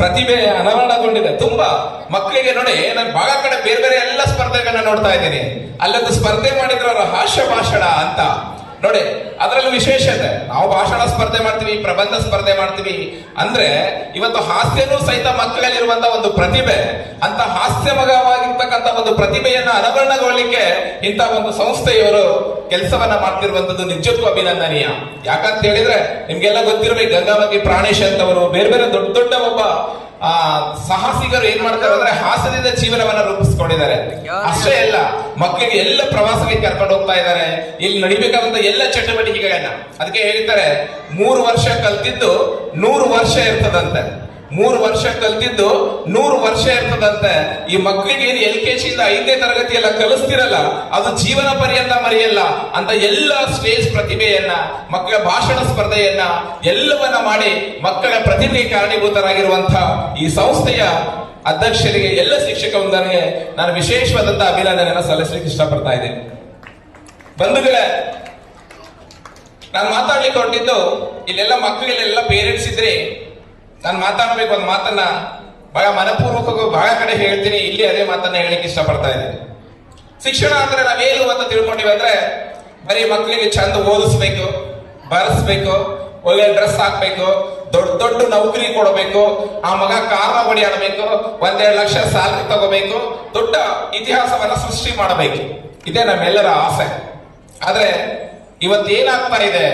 ಪ್ರತಿಭೆ ಅನಾವರಣಗೊಂಡಿದೆ. ತುಂಬಾ ಮಕ್ಕಳಿಗೆ ನೋಡಿ, ನಾನು ಬಹಳ ಕಡೆ ಬೇರೆ ಬೇರೆ ಎಲ್ಲ ಸ್ಪರ್ಧೆಗಳನ್ನ ನೋಡ್ತಾ ಇದ್ದೀನಿ. ಅಲ್ಲೊಂದು ಸ್ಪರ್ಧೆ ಮಾಡಿದ್ರು ಅವರು ಹಾಸ್ಯ ಭಾಷಣ ಅಂತ ನೋಡಿ, ಅದರಲ್ಲಿ ವಿಶೇಷತೆ. ನಾವು ಭಾಷಣ ಸ್ಪರ್ಧೆ ಮಾಡ್ತೀವಿ, ಪ್ರಬಂಧ ಸ್ಪರ್ಧೆ ಮಾಡ್ತೀವಿ, ಅಂದ್ರೆ ಇವತ್ತು ಹಾಸ್ಯನೂ ಸಹಿತ ಮಕ್ಕಳಲ್ಲಿರುವಂತಹ ಒಂದು ಪ್ರತಿಭೆ, ಅಂತ ಹಾಸ್ಯಮಯವಾಗಿರ್ತಕ್ಕಂಥ ಒಂದು ಪ್ರತಿಭೆಯನ್ನ ಅನಾವರಣಗೊಳ್ಳಲಿಕ್ಕೆ ಇಂಥ ಒಂದು ಸಂಸ್ಥೆಯವರು ಕೆಲಸವನ್ನ ಮಾಡ್ತಿರುವಂತದ್ದು ನಿಜಕ್ಕೂ ಅಭಿನಂದನೀಯ. ಯಾಕಂತ ಹೇಳಿದ್ರೆ ನಿಮ್ಗೆಲ್ಲ ಗೊತ್ತಿರಬೇಕು, ಗಂಗಾವತಿ ಪ್ರಾಣೇಶ್ ಅಂತವರು ಬೇರೆ ಬೇರೆ ದೊಡ್ಡ ದೊಡ್ಡ ಒಬ್ಬ ಸಾಹಸಿಗರು ಏನ್ ಮಾಡ್ತಾರೆ ಅಂದ್ರೆ ಹಾಸ್ಯದಿಂದ ಜೀವನವನ್ನ ರೂಪಿಸ್ಕೊಂಡಿದ್ದಾರೆ. ಅಷ್ಟೇ ಅಲ್ಲ, ಮಕ್ಕಳಿಗೆ ಎಲ್ಲ ಪ್ರವಾಸಕ್ಕೆ ಕರ್ಕೊಂಡು ಹೋಗ್ತಾ ಇದ್ದಾರೆ, ಇಲ್ಲಿ ನಡಿಬೇಕಾದಂತ ಎಲ್ಲ ಚಟುವಟಿಕೆಗಳನ್ನ. ಅದಕ್ಕೆ ಹೇಳ್ತಾರೆ, 3 ವರ್ಷ ಕಲ್ತಿದ್ದು 100 ವರ್ಷ ಇರ್ತದಂತೆ. 3 ವರ್ಷ ಕಲ್ತಿದ್ದು 100 ವರ್ಷ ಇರ್ತದಂತೆ. ಈ ಮಕ್ಕಳಿಗೆ ಏನು LKG ಇಂದ 5ನೇ ತರಗತಿ ಎಲ್ಲ ಕಲಿಸ್ತಿರಲ್ಲ, ಅದು ಜೀವನ ಪರ್ಯಂತ ಮರೆಯಲ್ಲ ಅಂತ ಎಲ್ಲ ಸ್ಟೇಜ್ ಪ್ರತಿಭೆಯನ್ನ, ಮಕ್ಕಳ ಭಾಷಣ ಸ್ಪರ್ಧೆಯನ್ನ ಎಲ್ಲವನ್ನ ಮಾಡಿ ಮಕ್ಕಳ ಪ್ರತಿಭೆಗೆ ಕಾರಣೀಭೂತರಾಗಿರುವಂತಹ ಈ ಸಂಸ್ಥೆಯ ಅಧ್ಯಕ್ಷರಿಗೆ, ಎಲ್ಲ ಶಿಕ್ಷಕ ವೃಂದನಿಗೆ ನಾನು ವಿಶೇಷವಾದಂತಹ ಅಭಿನಂದನೆಯನ್ನು ಸಲ್ಲಿಸಲಿಕ್ಕೆ ಇಷ್ಟಪಡ್ತಾ ಇದ್ದೇನೆ. ಬಂಧುಗಳೇ, ನಾನು ಮಾತಾಡ್ಲಿಕ್ಕೆ ಹೊರಟಿದ್ದು, ಇಲ್ಲೆಲ್ಲ ಮಕ್ಕಳಿಗೆಲ್ಲ ಪೇರೆಂಟ್ಸ್ ಇದ್ರೆ ನಾನು ಮಾತಾಡಬೇಕು ಒಂದು ಮಾತನ್ನ ಬಹಳ ಮನಪೂರ್ವಕವಾಗಿ ಬಹಳ ಕಡೆ ಹೇಳ್ತೀನಿ, ಇಲ್ಲಿ ಅದೇ ಮಾತನ್ನ ಹೇಳಲಿಕ್ಕೆ ಇಷ್ಟಪಡ್ತಾ ಇದ್ದೀನಿ. ಶಿಕ್ಷಣ ಅಂದ್ರೆ ನಾವೇನು ಅಂತ ತಿಳ್ಕೊಂಡಿವಿ ಅಂದ್ರೆ ಬರೀ ಮಕ್ಕಳಿಗೆ ಚಂದ ಓದಿಸ್ಬೇಕು, ಬರೆಸ್ಬೇಕು, ಒಳ್ಳೆ ಡ್ರೆಸ್ ಹಾಕ್ಬೇಕು, ದೊಡ್ಡ ದೊಡ್ಡ ನೌಕರಿ ಕೊಡಬೇಕು, ಆ ಮಗ ಕಾರಣ ಹೊಡಿಯಾಡಬೇಕು, 1-2 ಲಕ್ಷ ಸ್ಯಾಲರಿ ತಗೋಬೇಕು, ದೊಡ್ಡ ಇತಿಹಾಸವನ್ನ ಸೃಷ್ಟಿ ಮಾಡಬೇಕು. ಇದೇ ನಮ್ಮೆಲ್ಲರ ಆಸೆ. ಆದ್ರೆ ಇವತ್ತೇನಾಗ್ತಾ ಇದೆ,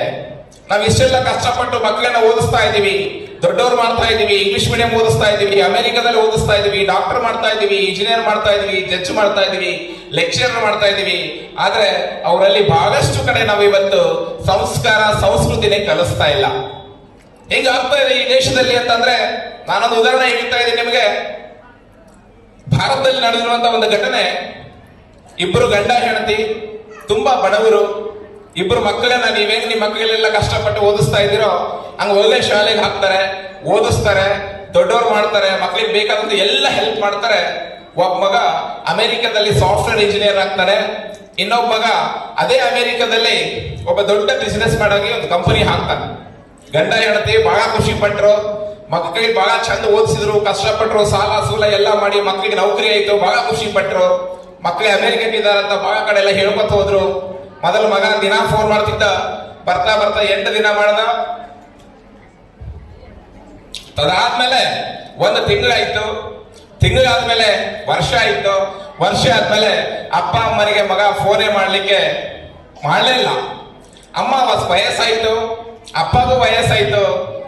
ನಾವ್ ಇಷ್ಟೆಲ್ಲ ಕಷ್ಟಪಟ್ಟು ಮಕ್ಕಳನ್ನ ಓದಿಸ್ತಾ ಇದೀವಿ, ದೊಡ್ಡವ್ರು ಮಾಡ್ತಾ ಇದೀವಿ, ಇಂಗ್ಲಿಷ್ ಮೀಡಿಯಂ ಓದಿಸ್ತಾ ಇದೀವಿ, ಅಮೆರಿಕದಲ್ಲಿ ಓದಿಸ್ತಾ ಇದೀವಿ, ಡಾಕ್ಟರ್ ಮಾಡ್ತಾ ಇದೀವಿ, ಇಂಜಿನಿಯರ್ ಮಾಡ್ತಾ ಇದೀವಿ, ಜಡ್ಜ್ ಮಾಡ್ತಾ ಇದೀವಿ, ಲೆಕ್ಚರರ್ ಮಾಡ್ತಾ ಇದೀವಿ. ಆದ್ರೆ ಅವರಲ್ಲಿ ಬಹಳಷ್ಟು ಕಡೆ ನಾವು ಇವತ್ತು ಸಂಸ್ಕಾರ ಸಂಸ್ಕೃತಿನೇ ಕಲಿಸ್ತಾ ಇಲ್ಲ. ಹೆಂಗಾಗ್ತಾ ಇದೆ ಈ ದೇಶದಲ್ಲಿ ಅಂತಂದ್ರೆ, ನಾನೊಂದು ಉದಾಹರಣೆ ಹೇಳ್ತಾ ಇದ್ದೀನಿ ನಿಮಗೆ. ಭಾರತದಲ್ಲಿ ನಡೆದಿರುವಂತಹ ಒಂದು ಘಟನೆ, ಇಬ್ಬರು ಗಂಡ ಹೆಂಡತಿ ತುಂಬಾ ಬಡವರು, ಇಬ್ರು ಮಕ್ಕಳನ್ನ ನೀವೇನು ನಿಮ್ಮ ಮಕ್ಕಳೆಲ್ಲ ಕಷ್ಟಪಟ್ಟು ಓದಿಸ್ತಾ ಇದ್ದೀರೋ ಹಂಗ ಒಳ್ಳೆ ಶಾಲೆಗೆ ಹಾಕ್ತಾರೆ, ಓದಿಸ್ತಾರೆ, ದೊಡ್ಡವ್ರು ಮಾಡ್ತಾರೆ, ಮಕ್ಕಳಿಗೆ ಬೇಕಾದಂತ ಎಲ್ಲ ಹೆಲ್ಪ್ ಮಾಡ್ತಾರೆ. ಒಬ್ಬ ಮಗ ಅಮೆರಿಕದಲ್ಲಿ ಸಾಫ್ಟ್ವೇರ್ ಇಂಜಿನಿಯರ್ ಆಗ್ತಾನೆ, ಇನ್ನೊಬ್ಬ ಮಗ ಅದೇ ಅಮೆರಿಕದಲ್ಲಿ ಒಬ್ಬ ದೊಡ್ಡ ಬಿಸಿನೆಸ್ ಮಾಡೋಗಿ ಒಂದು ಕಂಪನಿ ಹಾಕ್ತಾನೆ. ಗಂಡ ಹೆಂಡತಿ ಬಹಳ ಖುಷಿ ಪಟ್ರು, ಮಕ್ಕಳಿಗೆ ಬಹಳ ಚಂದ ಓದಿಸಿದ್ರು, ಕಷ್ಟಪಟ್ರು, ಸಾಲ ಸೂಲ ಎಲ್ಲ ಮಾಡಿ ಮಕ್ಕಳಿಗೆ ನೌಕರಿ ಆಯ್ತು, ಬಹಳ ಖುಷಿ ಪಟ್ರು. ಮಕ್ಕಳಿಗೆ ಅಮೆರಿಕಕ್ಕೆ ಇದ್ದಾರಂತ ಬಹಳ ಕಡೆ ಎಲ್ಲ ಹೇಳ್ಕೊತ ಹೋದ್ರು. ಮೊದಲು ಮಗ ದಿನ ಫೋನ್ ಮಾಡ್ತಿದ್ದ, ಬರ್ತಾ ಬರ್ತಾ 8 ದಿನ ಮಾಡ್ದ. ಅದಾದ್ಮೇಲೆ 1 ತಿಂಗಳಾಯ್ತು, ತಿಂಗಳಾದ್ಮೇಲೆ ವರ್ಷ ಆಯ್ತು, ವರ್ಷ ಆದ್ಮೇಲೆ ಅಪ್ಪ ಅಮ್ಮನಿಗೆ ಮಗ ಫೋನೇ ಮಾಡ್ಲಿಕ್ಕೆ ಮಾಡಲಿಲ್ಲ. ಅಮ್ಮ ವಯಸ್ಸಾಯ್ತು, ಅಪ್ಪಗೂ ವಯಸ್ಸಾಯ್ತು.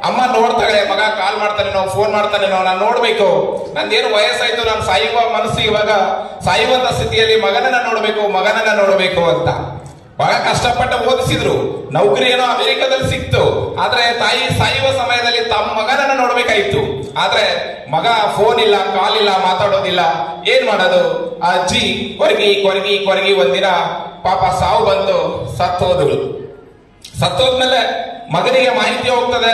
ಅಮ್ಮ ನೋಡ್ತಾಳೆ, ಮಗ ಕಾಲ್ ಮಾಡ್ತಾನೇನೋ, ಫೋನ್ ಮಾಡ್ತಾನೇನೋ, ನಾನು ನೋಡ್ಬೇಕು, ನಂದೇನು ವಯಸ್ಸಾಯ್ತು, ನಾನು ಸಾಯುವ ಮನಸ್ಸು ಇವಾಗ ಸಾಯುವಂತ ಸ್ಥಿತಿಯಲ್ಲಿ ಮಗನನ್ನ ನೋಡ್ಬೇಕು ಅಂತ ಬಹಳ ಕಷ್ಟಪಟ್ಟು ಓದಿಸಿದ್ರು. ನೌಕರಿ ಏನೋ ಅಮೆರಿಕದಲ್ಲಿ ಸಿಕ್ತು, ಆದ್ರೆ ತಾಯಿ ಸಾಯುವ ಸಮಯದಲ್ಲಿ ತಮ್ಮ ಮಗನನ್ನ ನೋಡ್ಬೇಕಾಯ್ತು. ಆದ್ರೆ ಮಗ ಫೋನ್ ಇಲ್ಲ, ಕಾಲ್ ಇಲ್ಲ, ಮಾತಾಡೋದಿಲ್ಲ. ಏನ್ ಮಾಡೋದು? ಆ ಅಜ್ಜಿ ಕೊರಗಿ ಒಂದಿನ ಪಾಪ ಸಾವು ಬಂತು, ಸತ್ತೋದ್ಮೇಲೆ ಮಗನಿಗೆ ಮಾಹಿತಿ ಹೋಗ್ತದೆ,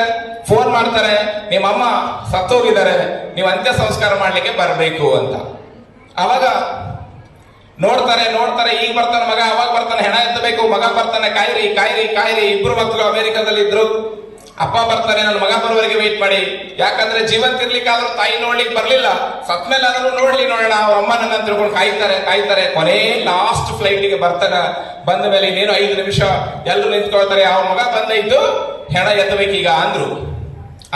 ಫೋನ್ ಮಾಡ್ತಾರೆ, ನಿಮ್ಮಮ್ಮ ಸತ್ತೋಗಿದ್ದಾರೆ, ನೀವು ಅಂತ್ಯ ಸಂಸ್ಕಾರ ಮಾಡ್ಲಿಕ್ಕೆ ಬರಬೇಕು ಅಂತ. ಅವಾಗ ನೋಡ್ತಾರೆ, ಈಗ ಬರ್ತಾನೆ ಮಗ, ಅವಾಗ ಬರ್ತಾನೆ, ಹೆಣ ಎತ್ತಬೇಕು, ಮಗ ಬರ್ತಾನೆ, ಕಾಯಿರಿ. ಇಬ್ರು ಮಕ್ಕಳು ಅಮೆರಿಕದಲ್ಲಿ ಇದ್ರು. ಅಪ್ಪ ಬರ್ತಾನೆ, ನನ್ನ ಮಗ ಬರುವವರೆಗೆ ವೇಟ್ ಮಾಡಿ, ಯಾಕಂದ್ರೆ ಜೀವಂತ ಇರ್ಲಿಕ್ಕಾದ್ರೂ ತಾಯಿ ನೋಡ್ಲಿಕ್ಕೆ ಬರ್ಲಿಲ್ಲ, ಸತ್ಮೇಲೆ ಆದ್ರೂ ನೋಡೋಣ. ಅವ್ರ ಅಮ್ಮ ನನ್ನ ತಿಳ್ಕೊಂಡು ಕಾಯ್ತಾರೆ. ಕೊನೆ ಲಾಸ್ಟ್ ಫ್ಲೈಟ್ಗೆ ಬರ್ತಾನೆ. ಬಂದ ಮೇಲೆ ಇನ್ನೇನು 5 ನಿಮಿಷ ಎಲ್ಲರೂ ನಿಂತ್ಕೊಳ್ತಾರೆ. ಅವ್ರ ಮಗ ಬಂದೈತು, ಹೆಣ ಎತ್ತಬೇಕೀಗ ಅಂದ್ರು.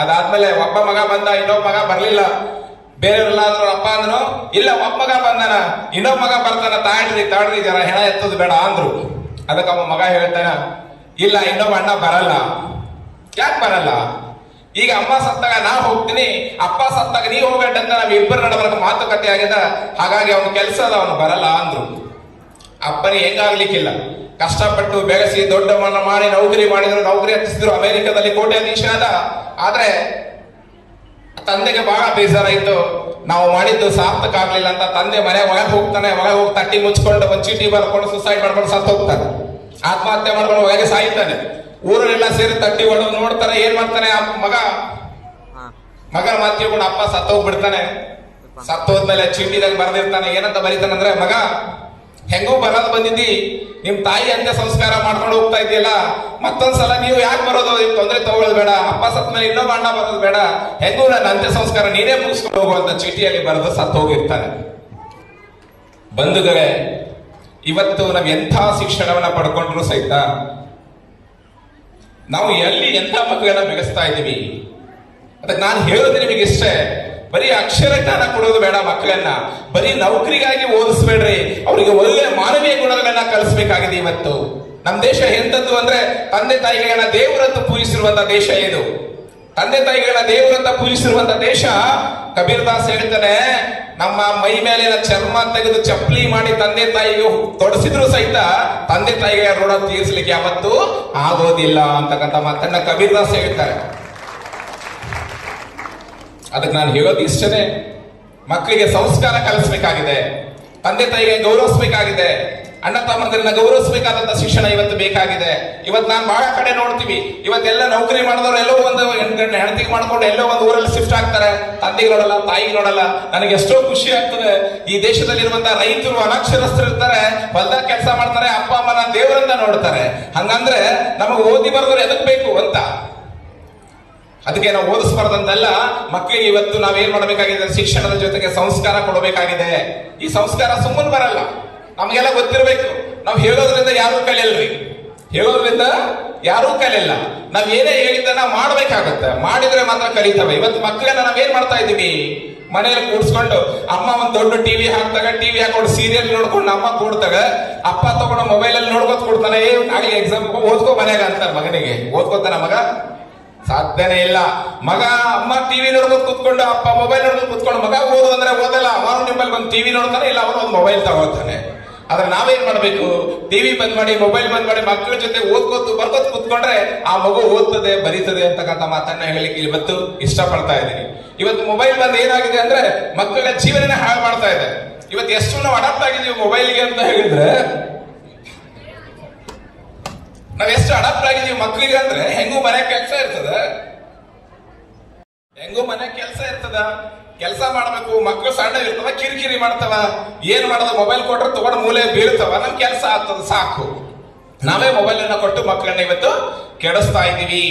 ಅದಾದ್ಮೇಲೆ ಒಬ್ಬ ಮಗ ಬಂದ, ಇನ್ನೊಬ್ಬ ಮಗ ಬರ್ಲಿಲ್ಲ. ಬೇರೆಯವರೆಲ್ಲಾದ್ರೂ ಅಪ್ಪ ಅಂದ್ರು, ಇಲ್ಲ ಒಬ್ಬ ಮಗ ಬಂದನ, ಇನ್ನೊಬ್ಬ ಮಗ ಬರ್ತಾನ, ತಾಡ್ರಿ ಜರ ಹೆಣ ಎತ್ತೋದು ಬೇಡ ಅಂದ್ರು. ಅದಕ್ಕೆ ಅಮ್ಮ ಮಗ ಹೇಳ್ತಾನ, ಇಲ್ಲ ಇನ್ನೊಬ್ಬ ಅಣ್ಣ ಬರಲ್ಲ. ಯಾಕೆ ಬರಲ್ಲ? ಈಗ ಅಮ್ಮ ಸತ್ತಾಗ ನಾ ಹೋಗ್ತೀನಿ, ಅಪ್ಪ ಸತ್ತಾಗ ನೀ ಹೋಗ್ಬೇಡ ಅಂತ ನಾವ್ ಇಬ್ಬರ ನಡಬರ್ಕ ಮಾತುಕತೆ ಆಗಿದೆ, ಹಾಗಾಗಿ ಅವನ ಕೆಲಸ ಅದ, ಅವನು ಬರಲ್ಲ ಅಂದ್ರು. ಅಪ್ಪನಿಗೆ ಹೆಂಗಾಗ್ಲಿಕ್ಕಿಲ್ಲ, ಕಷ್ಟಪಟ್ಟು ಬೆಳೆಸಿ ದೊಡ್ಡವನ್ನ ಮಾಡಿ ನೌಕರಿ ಹತ್ತಿಸಿದ್ರು, ಅಮೆರಿಕದಲ್ಲಿ ಕೋಟ್ಯಾಧೀಶ ಆದ. ಆದ್ರೆ ತಂದೆಗೆ ಬಹಳ ಬೇಜಾರಾಯ್ತು, ನಾವು ಮಾಡಿದ್ದು ಸಾರ್ಥಕ ಆಗ್ಲಿಲ್ಲ ಅಂತ. ತಂದೆ ಒಳಗೆ ಹೋಗಿ ತಟ್ಟಿ ಮುಚ್ಕೊಂಡು ಒಂದು ಚೀಟಿ ಬರ್ಕೊಂಡು ಸುಸೈಡ್ ಮಾಡ್ಕೊಂಡು ಸತ್ತು ಹೋಗ್ತಾನೆ, ಆತ್ಮಹತ್ಯೆ ಮಾಡ್ಕೊಂಡು ಒಳಗೆ ಸಾಯ್ತಾನೆ. ಊರಲ್ಲೆಲ್ಲ ಸೇರಿ ತಟ್ಟಿ ಹೊಡೆದು ನೋಡ್ತಾರೆ, ಏನ್ ಮಾಡ್ತಾನೆ ಮಗ ಮಾತು ಕೇಳ್ಕೊಂಡು ಅಪ್ಪ ಸತ್ತೋಗ್ಬಿಡ್ತಾನೆ. ಸತ್ತೋದ್ಮೇಲೆ ಚೀಟಿದಾಗ ಬರ್ದಿರ್ತಾನೆ, ಏನಂತ ಬರೀತಾನಂದ್ರೆ, ಮಗ ಹೆಂಗೂ ಬರೋದು ಬಂದಿದ್ದಿ, ನಿಮ್ ತಾಯಿ ಅಂತ್ಯ ಸಂಸ್ಕಾರ ಮಾಡ್ಕೊಂಡು ಹೋಗ್ತಾ ಇದೆಯಲ್ಲ, ಮತ್ತೊಂದ್ಸಲ ನೀವು ಯಾಕೆ ಬರೋದು, ತೊಂದರೆ ತಗೊಳ್ಳೋದು ಬೇಡ, ಅಪ್ಪ ಸತ್ ಮೇಲೆ ಇನ್ನೊಬ್ಬ ಅಣ್ಣ ಬರೋದು ಬೇಡ, ಹೆಂಗೂ ನನ್ನ ಅಂತ್ಯ ಸಂಸ್ಕಾರ ನೀನೇ ಮುಗಿಸ್ಕೊಂಡು ಹೋಗುವಂತ ಚೀಟಿಯಲ್ಲಿ ಬರೆದು ಸತ್ತು ಹೋಗಿರ್ತಾನೆ. ಬಂಧುಗಳೇ, ಇವತ್ತು ನಾವ್ ಎಂಥ ಶಿಕ್ಷಣವನ್ನ ಪಡ್ಕೊಂಡ್ರು ಸಹಿತ ನಾವು ಎಲ್ಲಿ ಎಂಥ ಮಕ್ಕಳನ್ನ ಬೆಳೆಸ್ತಾ ಇದ್ದೀವಿ. ಅದಕ್ಕೆ ನಾನು ಹೇಳೋದು ನಿಮಗೆ ಇಷ್ಟೇ, ಬರೀ ಅಕ್ಷರ ಜ್ಞಾನ ಕೊಡೋದು ಬೇಡ, ಮಕ್ಕಳನ್ನ ಬರೀ ನೌಕರಿಗಾಗಿ ಓದಿಸ್ಬೇಡ್ರಿ, ಅವರಿಗೆ ಒಳ್ಳೆ ಮಾನವೀಯ ಗುಣಗಳನ್ನ ಕಲಿಸ್ಬೇಕಾಗಿದೆ. ಇವತ್ತು ನಮ್ಮ ದೇಶ ಎಂತದ್ದು ಅಂದ್ರೆ, ತಂದೆ ತಾಯಿಗಳನ್ನ ದೇವರಂತ ಪೂಜಿಸಿರುವಂತ ದೇಶ ಇದು. ತಂದೆ ತಾಯಿಗಳನ್ನ ದೇವರಂತ ಪೂಜಿಸಿರುವಂತ ದೇಶ. ಕಬೀರ್ ದಾಸ್ ಹೇಳ್ತಾನೆ, ನಮ್ಮ ಮೈ ಮೇಲಿನ ಚರ್ಮ ತೆಗೆದು ಚಪ್ಪಲಿ ಮಾಡಿ ತಂದೆ ತಾಯಿಗೆ ತೊಡಸಿದ್ರು ಸಹಿತ ತಂದೆ ತಾಯಿಗಳ ಋಣ ತೀರಿಸಲಿಕ್ಕೆ ಯಾವತ್ತೂ ಆಗೋದಿಲ್ಲ ಅಂತಕ್ಕಂಥ ಮಾತನ್ನ ಕಬೀರ್ ದಾಸ್ ಹೇಳ್ತಾರೆ. ಅದಕ್ಕೆ ನಾನು ಹೇಳೋದು ಇಷ್ಟನೇ, ಮಕ್ಕಳಿಗೆ ಸಂಸ್ಕಾರ ಕಲಿಸಬೇಕಾಗಿದೆ, ತಂದೆ ತಾಯಿಗೆ ಗೌರವಿಸಬೇಕಾಗಿದೆ, ಅಣ್ಣ ತಮ್ಮಂದಿರನ್ನ ಗೌರವಿಸಬೇಕಾದಂತ ಶಿಕ್ಷಣ ಇವತ್ತು ಬೇಕಾಗಿದೆ. ಇವತ್ತು ನಾನು ಬಹಳ ಕಡೆ ನೋಡ್ತೀವಿ, ಇವತ್ತೆಲ್ಲ ನೌಕರಿ ಮಾಡಿದವರು ಎಲ್ಲೋ ಒಂದು ಹೆಂಡತಿಗೆ ಮಾಡ್ಕೊಂಡು ಎಲ್ಲೋ ಒಂದು ಊರಲ್ಲಿ ಶಿಫ್ಟ್ ಆಗ್ತಾರೆ, ತಂದೆಗೆ ನೋಡಲ್ಲ, ತಾಯಿಗೆ ನೋಡಲ್ಲ. ನನಗೆ ಎಷ್ಟೋ ಖುಷಿ ಆಗ್ತದೆ, ಈ ದೇಶದಲ್ಲಿರುವಂತಹ ರೈತರು ಅನಕ್ಷರಸ್ಥರು ಇರ್ತಾರೆ, ಹೊಲದಾಗ ಕೆಲಸ ಮಾಡ್ತಾರೆ, ಅಪ್ಪ ಅಮ್ಮನ ದೇವರನ್ನ ನೋಡ್ತಾರೆ. ಹಂಗಂದ್ರೆ ನಮಗೆ ಓದಿ ಬರೆದವರು ಎದಕ್ ಬೇಕು ಅಂತ. ಅದಕ್ಕೆ ನಾವು ಓದಿಸ್ಬಾರ್ದಂತೆಲ್ಲ ಮಕ್ಕಳಿಗೆ ಇವತ್ತು ನಾವೇನ್ ಮಾಡಬೇಕಾಗಿದೆ, ಶಿಕ್ಷಣದ ಜೊತೆಗೆ ಸಂಸ್ಕಾರ ಕೊಡಬೇಕಾಗಿದೆ. ಈ ಸಂಸ್ಕಾರ ಸುಮ್ಮನೆ ಬರಲ್ಲ, ನಮಗೆಲ್ಲ ಗೊತ್ತಿರಬೇಕು. ನಾವು ಹೇಳೋದ್ರಿಂದ ಯಾರೂ ಕಲಿಯಲ್ರಿ, ಹೇಳೋದ್ರಿಂದ ಯಾರೂ ಕಲಿಯಲ್ಲ. ನಾವ್ ಏನೇ ಹೇಳಿದ್ದನ್ನ ಮಾಡ್ಬೇಕಾಗತ್ತೆ, ಮಾಡಿದ್ರೆ ಮಾತ್ರ ಕಲಿತವೆ. ಇವತ್ತು ಮಕ್ಕಳನ್ನ ನಾವೇನ್ ಮಾಡ್ತಾ ಇದೀವಿ, ಮನೆಯಲ್ಲಿ ಕೂಡ್ಸ್ಕೊಂಡು ಅಮ್ಮ ಒಂದ್ ದೊಡ್ಡ ಟಿವಿ ಹಾಕ್ದಾಗ, ಟಿವಿ ಹಾಕೊಂಡು ಸೀರಿಯಲ್ ನೋಡ್ಕೊಂಡು ಅಮ್ಮ ಕೂಡ್ತಾಗ, ಅಪ್ಪ ತಗೊಂಡು ಮೊಬೈಲ್ ಅಲ್ಲಿ ನೋಡ್ಕೊತ ಕೊಡ್ತಾನೆ. ಆಗ್ಲಿ ಎಕ್ಸಾಮ್ ಓದ್ಕೋ ಮನೆಯಾಗ ಅಂತಾರೆ ಮಗನಿಗೆ. ಓದ್ಕೋತಾನ ಮಗ? ಸಾಧ್ಯನೇ ಇಲ್ಲ. ಮಗ ಅಮ್ಮ ಟಿವಿ ನೋಡ್ಕೊಂಡು ಕೂತ್ಕೊಂಡು, ಅಪ್ಪ ಮೊಬೈಲ್ ನೋಡ್ಕೊಂಡು ಕೂತ್ಕೊಂಡು, ಮಗ ಓದು ಅಂದ್ರೆ ಓದಲ್ಲ. ಅವನು ನಿಮ್ಮಲ್ಲಿ ಒಂದು ಟಿವಿ ನೋಡ್ತಾನೆ, ಇಲ್ಲ ಅವನು ಒಂದು ಮೊಬೈಲ್ ತಗೋತಾನೆ. ಆದ್ರೆ ನಾವೇನ್ ಮಾಡ್ಬೇಕು, ಟಿವಿ ಬಂದ್ ಮಾಡಿ, ಮೊಬೈಲ್ ಬಂದ್ ಮಾಡಿ, ಮಕ್ಕಳ ಜೊತೆ ಓದ್ಕೋತು ಬರ್ಕೋತ್ ಕೂತ್ಕೊಂಡ್ರೆ ಆ ಮಗು ಓದ್ತದೆ, ಬರೀತದೆ ಅಂತಕ್ಕಂಥ ಮಾತನ್ನ ಹೇಳಿಕ್ಕೆ ಇವತ್ತು ಇಷ್ಟಪಡ್ತಾ ಇದ್ದೀನಿ. ಇವತ್ತು ಮೊಬೈಲ್ ಬಂದ್ ಏನಾಗಿದೆ ಅಂದ್ರೆ ಮಕ್ಕಳ ಜೀವನನೇ ಹಾಳು ಮಾಡ್ತಾ ಇದೆ. ಇವತ್ತು ಎಷ್ಟು ನಾವು ಅಡಾಪ್ಟ್ ಆಗಿದೀವಿ ಮೊಬೈಲ್ಗೆ ಅಂತ ಹೇಳಿದ್ರೆ, ನಾವ್ ಎಷ್ಟು ಅಡಾಪ್ಟ್ ಆಗಿದೀವಿ ಮಕ್ಕಳಿಗೆ ಅಂದ್ರೆ, ಹೆಂಗೂ ಮನೆ ಕೆಲಸ ಇರ್ತದ, ಕೆಲಸ ಮಾಡ್ಬೇಕು. ಮಕ್ಕಳು ಸಣ್ಣ ಇರ್ತವ, ಕಿರಿಕಿರಿ ಮಾಡ್ತವ, ಏನ್ ಮಾಡೋದು, ಮೊಬೈಲ್ ಕೊಟ್ರೆ ತಗೊಂಡು ಮೂಲೆ ಬೀಳ್ತವ, ನಮ್ ಕೆಲಸ ಆಗ್ತದ, ಸಾಕು. ನಾವೇ ಮೊಬೈಲ್ ಅನ್ನ ಕೊಟ್ಟು ಮಕ್ಕಳನ್ನ ಇವತ್ತು ಕೆಡಿಸ್ತಾ ಇದ್ದೀವಿ.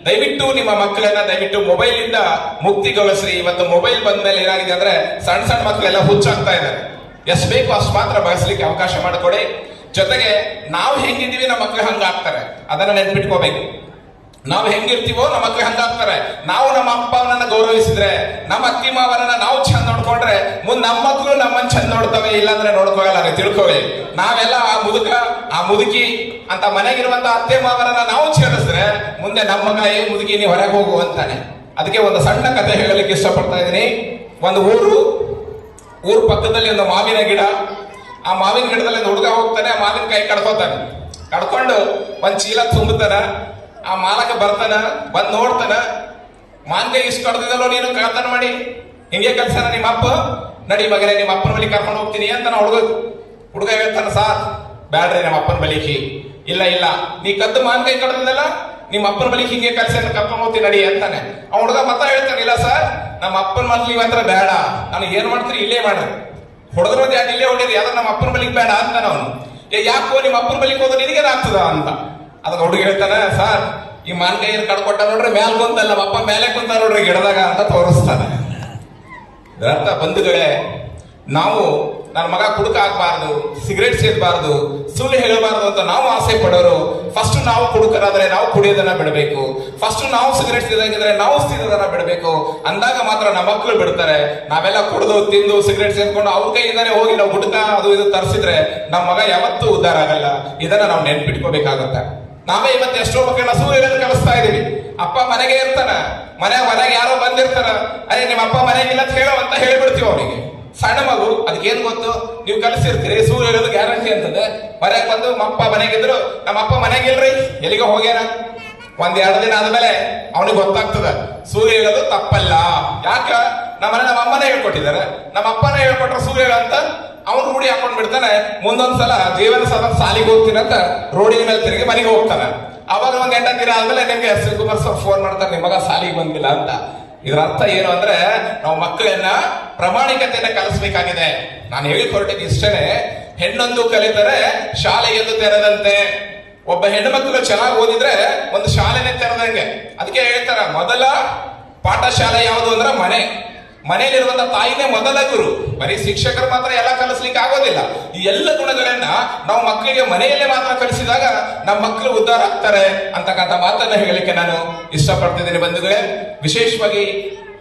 ದಯವಿಟ್ಟು ನಿಮ್ಮ ಮಕ್ಕಳನ್ನ ದಯವಿಟ್ಟು ಮೊಬೈಲ್ ಇಂದ ಮುಕ್ತಿಗೊಳಿಸ್ರಿ. ಇವತ್ತು ಮೊಬೈಲ್ ಬಂದ ಮೇಲೆ ಏನಾಗಿದೆ ಅಂದ್ರೆ ಸಣ್ಣ ಸಣ್ಣ ಮಕ್ಕಳೆಲ್ಲ ಹುಚ್ಚಾಗ್ತಾ ಇದ್ದಾರೆ. ಎಷ್ಟು ಬೇಕು ಅಷ್ಟು ಮಾತ್ರ ಬಳಸಲಿಕ್ಕೆ ಅವಕಾಶ ಮಾಡಿಕೊಡಿ. ಜೊತೆಗೆ ನಾವು ಹೆಂಗಿದ್ದೀವಿ ನಮ್ಮ ಮಕ್ಕಳು ಹಂಗಾಗ್ತಾರೆ, ಅದನ್ನ ನೆನ್ಪಿಟ್ಕೋಬೇಕು. ನಾವು ಹೆಂಗಿರ್ತೀವೋ ನಮ್ಮ ಮಕ್ಕಳು ಹಂಗಾಗ್ತಾರೆ. ನಾವು ನಮ್ಮ ಅಪ್ಪ ಅವನನ್ನ ಗೌರವಿಸಿದ್ರೆ, ನಮ್ಮ ಅತ್ತಿ ಮಾವನನ್ನ ನಾವು ಚಂದ ನೋಡ್ಕೊಂಡ್ರೆ, ಮುಂದೆ ನಮ್ಮ ಮಕ್ಕಳು ನಮ್ಮನ್ನ ಚಂದ ನೋಡ್ತವೆ, ಇಲ್ಲಾಂದ್ರೆ ನೋಡ್ಕೋಲ್ಲ. ತಿಳ್ಕೊಳ್ಳಿ, ನಾವೆಲ್ಲ ಆ ಮುದುಕ ಆ ಮುದುಕಿ ಅಂತ ಮನೆಗಿರುವಂತ ಅತ್ತೆ ಮಾವನನ್ನ ನಾವು ಛೇಡಿಸಿದ್ರೆ, ಮುಂದೆ ನಮ್ಮ ಮಗ ಏ ಮುದುಕಿ ನೀವು ಹೊರಗೆ ಹೋಗು ಅಂತಾನೆ. ಅದಕ್ಕೆ ಒಂದು ಸಣ್ಣ ಕಥೆ ಹೇಳಲಿಕ್ಕೆ ಇಷ್ಟಪಡ್ತಾ ಇದ್ದೀನಿ. ಒಂದು ಊರು ಪಕ್ಕದಲ್ಲಿ ಒಂದು ಮಾವಿನ ಗಿಡ. ಆ ಮಾವಿನ ಗಿಡದಲ್ಲಿ ಒಂದು ಹುಡುಗ ಹೋಗ್ತಾನೆ, ಆ ಮಾವಿನಕಾಯಿ ಕಡ್ಕೋತಾನೆ. ಕಡ್ಕೊಂಡು ಒಂದ್ ಚೀಲ ತುಂಬುತ್ತಾನ. ಆ ಮಾಲಕ ಬರ್ತಾನ, ಬಂದ್ ನೋಡ್ತಾನ, ಮಾನ್ಕಾಯಿ ಇಷ್ಟು ಕಡ್ದಿದ್ದಲ್ಲೋ ನೀನು ಕಳ್ತನ ಮಾಡಿ, ಹಿಂಗೆ ಕಲ್ಸಾನ ನಿಮ್ಮ ಅಪ್ಪ, ನಡಿ ಮಗನೇ ನಿಮ್ಮ ಅಪ್ಪನ ಬಳಿ ಕರ್ಕೊಂಡು ಹೋಗ್ತೀನಿ ಅಂತ ಹುಡುಗ ಹೇಳ್ತಾನ. ಸಾರ್ ಬ್ಯಾಡ್ರಿ ನಮ್ಮ ಅಪ್ಪನ ಬಲಿಕಿ. ಇಲ್ಲ ನೀ ಕದ್ದು ಮಾನ್ಕಾಯಿ ಕಡ್ದಿದ್ದಲ್ಲ, ನಿಮ್ಮ ಅಪ್ಪನ ಬಲಿಕ್ ಹಿಂಗೆ ಕಲ್ಸಿ ಕರ್ಕೊಂಡು ಹೋಗ್ತೀನಿ ನಡಿ ಅಂತಾನೆ. ಆ ಹುಡುಗ ಮತ್ತ ಹೇಳ್ತಾನೆ, ಇಲ್ಲ ಸರ್ ನಮ್ಮ ಅಪ್ಪನ ಮನ್ಲಿ ಮಾತ್ರ ಬೇಡ, ನನಗೆ ಏನ್ ಮಾಡ್ತೀರಿ ಇಲ್ಲೇ ಮಾಡ್ರಿ, ಹೊಡೆದ್ರ ಮತ್ತೆ ಯಾಕೆ ಇಲ್ಲೇ ಹೊಡೀರಿ, ಯಾವ್ದು ನಮ್ಮ ಅಪ್ಪನ ಬಲಿಕ್ ಬೇಡ ಅಂತಾನ ಅವನು. ಯಾಕೋ ನಿಮ್ಮ ಅಪ್ಪನ ಬಲಿಕ್ ಹೋದ್ರೆ ನಿನಗೇನಾಗ್ತದ ಅಂತ. ಅದಕ್ಕೆ ಹುಡುಗ ಹೇಳ್ತಾನ, ಸರ್ ಈ ಮಾನ್ಕಾಯಿ ಕಡ್ಕೊಟ್ಟ ನೋಡ್ರಿ, ಮ್ಯಾಲ್ ಕುಂತಲ್ಲ ನಮ್ಮ ಅಪ್ಪ ಮೇಲೆ ಕುಂತ ನೋಡ್ರಿ ಗಿಡದಾಗ ಅಂತ ತೋರಿಸ್ತಾನೆ. ಇದರರ್ಥ ಬಂಧುಗಳೇ, ನಾವು ನನ್ನ ಮಗ ಕುಡುಕ ಆಗ್ಬಾರ್ದು, ಸಿಗರೇಟ್ ಸೇದಬಾರ್ದು, ಸುಳ್ಳು ಹೇಳಬಾರ್ದು ಅಂತ ನಾವು ಆಸೆ ಪಡೋರು. ಫಸ್ಟ್ ನಾವು ಕುಡುಕರಾದ್ರೆ ನಾವು ಕುಡಿಯೋದನ್ನ ಬಿಡಬೇಕು. ಫಸ್ಟ್ ನಾವು ಸಿಗರೇಟ್ ಸೇದಾಗಿದ್ರೆ ನಾವು ಸೇದೋದನ್ನ ಬಿಡಬೇಕು. ಅಂದಾಗ ಮಾತ್ರ ನಮ್ಮ ಮಕ್ಕಳು ಬಿಡ್ತಾರೆ. ನಾವೆಲ್ಲ ಕುಡಿದು ತಿಂದು ಸಿಗರೇಟ್ ಸೇದ್ಕೊಂಡು ಅವ್ರ ಕೈಯಿಂದಾನೆ ಹೋಗಿ ನಾವು ಗುಡ್ಕ ಅದು ಇದು ತರಿಸಿದ್ರೆ ನಮ್ಮ ಮಗ ಯಾವತ್ತೂ ಉದ್ಧಾರ ಆಗಲ್ಲ. ಇದನ್ನ ನಾವು ನೆನ್ಪಿಟ್ಕೋಬೇಕಾಗತ್ತೆ. ನಾವೇ ಇವತ್ತು ಎಷ್ಟೋ ಮಕ್ಕಳನ್ನ ಸೂರ್ಯನ ಕಲಿಸ್ತಾ ಇದೀವಿ. ಅಪ್ಪ ಮನೆಗೆ ಇರ್ತಾನ, ಮನೆಗೆ ಯಾರೋ ಬಂದಿರ್ತಾರ, ಅದೇ ನಿಮ್ಮ ಅಪ್ಪ ಮನೆಗಿಲ್ಲ ಅಂತ ಹೇಳೋ ಅಂತ ಹೇಳಿಬಿಡ್ತೀವಿ ಅವನಿಗೆ. ಸಣ್ಣ ಮಗು ಅದಕ್ಕೇನ್ ಗೊತ್ತು, ನೀವು ಕಲಿಸಿರ್ತೀರಿ ಸೂರ್ಯ ಇರೋದು ಗ್ಯಾರಂಟಿ ಅಂತಂದ್ರೆ, ಮನೆಗೆ ಬಂದು ಅಪ್ಪ ಮನೆಗಿದ್ರು, ನಮ್ಮ ಅಪ್ಪ ಮನೆಗಿಲ್ರಿ ಎಲ್ಲಿಗೆ ಹೋಗ್ಯಾರ, 1-2 ದಿನ ಆದ್ಮೇಲೆ ಅವನಿಗೆ ಗೊತ್ತಾಗ್ತದ ಸೂರ್ಯ ಹೇಳೋದು ತಪ್ಪಲ್ಲ. ಯಾಕ ನಮ್ಮ ಅಮ್ಮನೇ ಹೇಳ್ಕೊಟ್ಟಿದ್ದಾರೆ, ನಮ್ಮ ಅಪ್ಪನೇ ಹೇಳ್ಕೊಟ್ರ ಸೂರ್ಯ ಅಂತ ಅವನು ರೂಢಿ ಹಾಕೊಂಡ್ ಬಿಡ್ತಾನೆ. ಮುಂದೊಂದ್ಸಲ ಜೀವನ ಸಾಲಿಗೆ ಹೋಗ್ತೀನಿ ಅಂತ ರೋಡಿನ ಮೇಲೆ ತಿರುಗಿ ಮನೆಗೆ ಹೋಗ್ತಾನೆ. ಅವಾಗ 1-8 ದಿನ ಆದ್ಮೇಲೆ ನಿಮ್ಗೆ ಶಿವಕುಮಾರ್ ಸರ್ ಫೋನ್ ಮಾಡ್ತಾರೆ, ನಿಮ್ ಮಗ ಸಾಲಿಗೆ ಬಂದಿಲ್ಲ ಅಂತ. ಇದರ ಅರ್ಥ ಏನು ಅಂದ್ರೆ, ನಾವು ಮಕ್ಕಳನ್ನ ಪ್ರಾಮಾಣಿಕತೆಯನ್ನ ಕಲಿಸ್ಬೇಕಾಗಿದೆ. ನಾನು ಹೇಳಿ ಹೊರಟಿದ್ದು ಇಷ್ಟೇನೆ, ಹೆಣ್ಣೊಂದು ಕಲಿತರೆ ಶಾಲೆಯೊಂದು ತೆರೆದಂತೆ. ಒಬ್ಬ ಹೆಣ್ಣು ಮಕ್ಕಳು ಚೆನ್ನಾಗಿ ಓದಿದ್ರೆ ಒಂದು ಶಾಲೆನೇ ತೆರೆದಂಗೆ. ಅದಕ್ಕೆ ಹೇಳ್ತಾರ, ಮೊದಲ ಪಾಠಶಾಲೆ ಯಾವುದು ಅಂದ್ರೆ ಮನೆಯಲ್ಲಿರುವಂತ ತಾಯಿನೇ ಮೊದಲ ಗುರು. ಬರೀ ಶಿಕ್ಷಕರು ಮಾತ್ರ ಎಲ್ಲ ಕಲಿಸ್ಲಿಕ್ಕೆ ಆಗೋದಿಲ್ಲ. ಈ ಎಲ್ಲ ಗುಣಗಳನ್ನ ನಾವು ಮಕ್ಕಳಿಗೆ ಮನೆಯಲ್ಲೇ ಮಾತ್ರ ಕಲಿಸಿದಾಗ ನಮ್ಮ ಮಕ್ಕಳು ಉದ್ಧಾರ ಆಗ್ತಾರೆ ಅಂತಕ್ಕಂಥ ಮಾತನ್ನ ಹೇಳಲಿಕ್ಕೆ ನಾನು ಇಷ್ಟಪಡ್ತಿದ್ದೀನಿ ಬಂಧುಗಳೇ. ವಿಶೇಷವಾಗಿ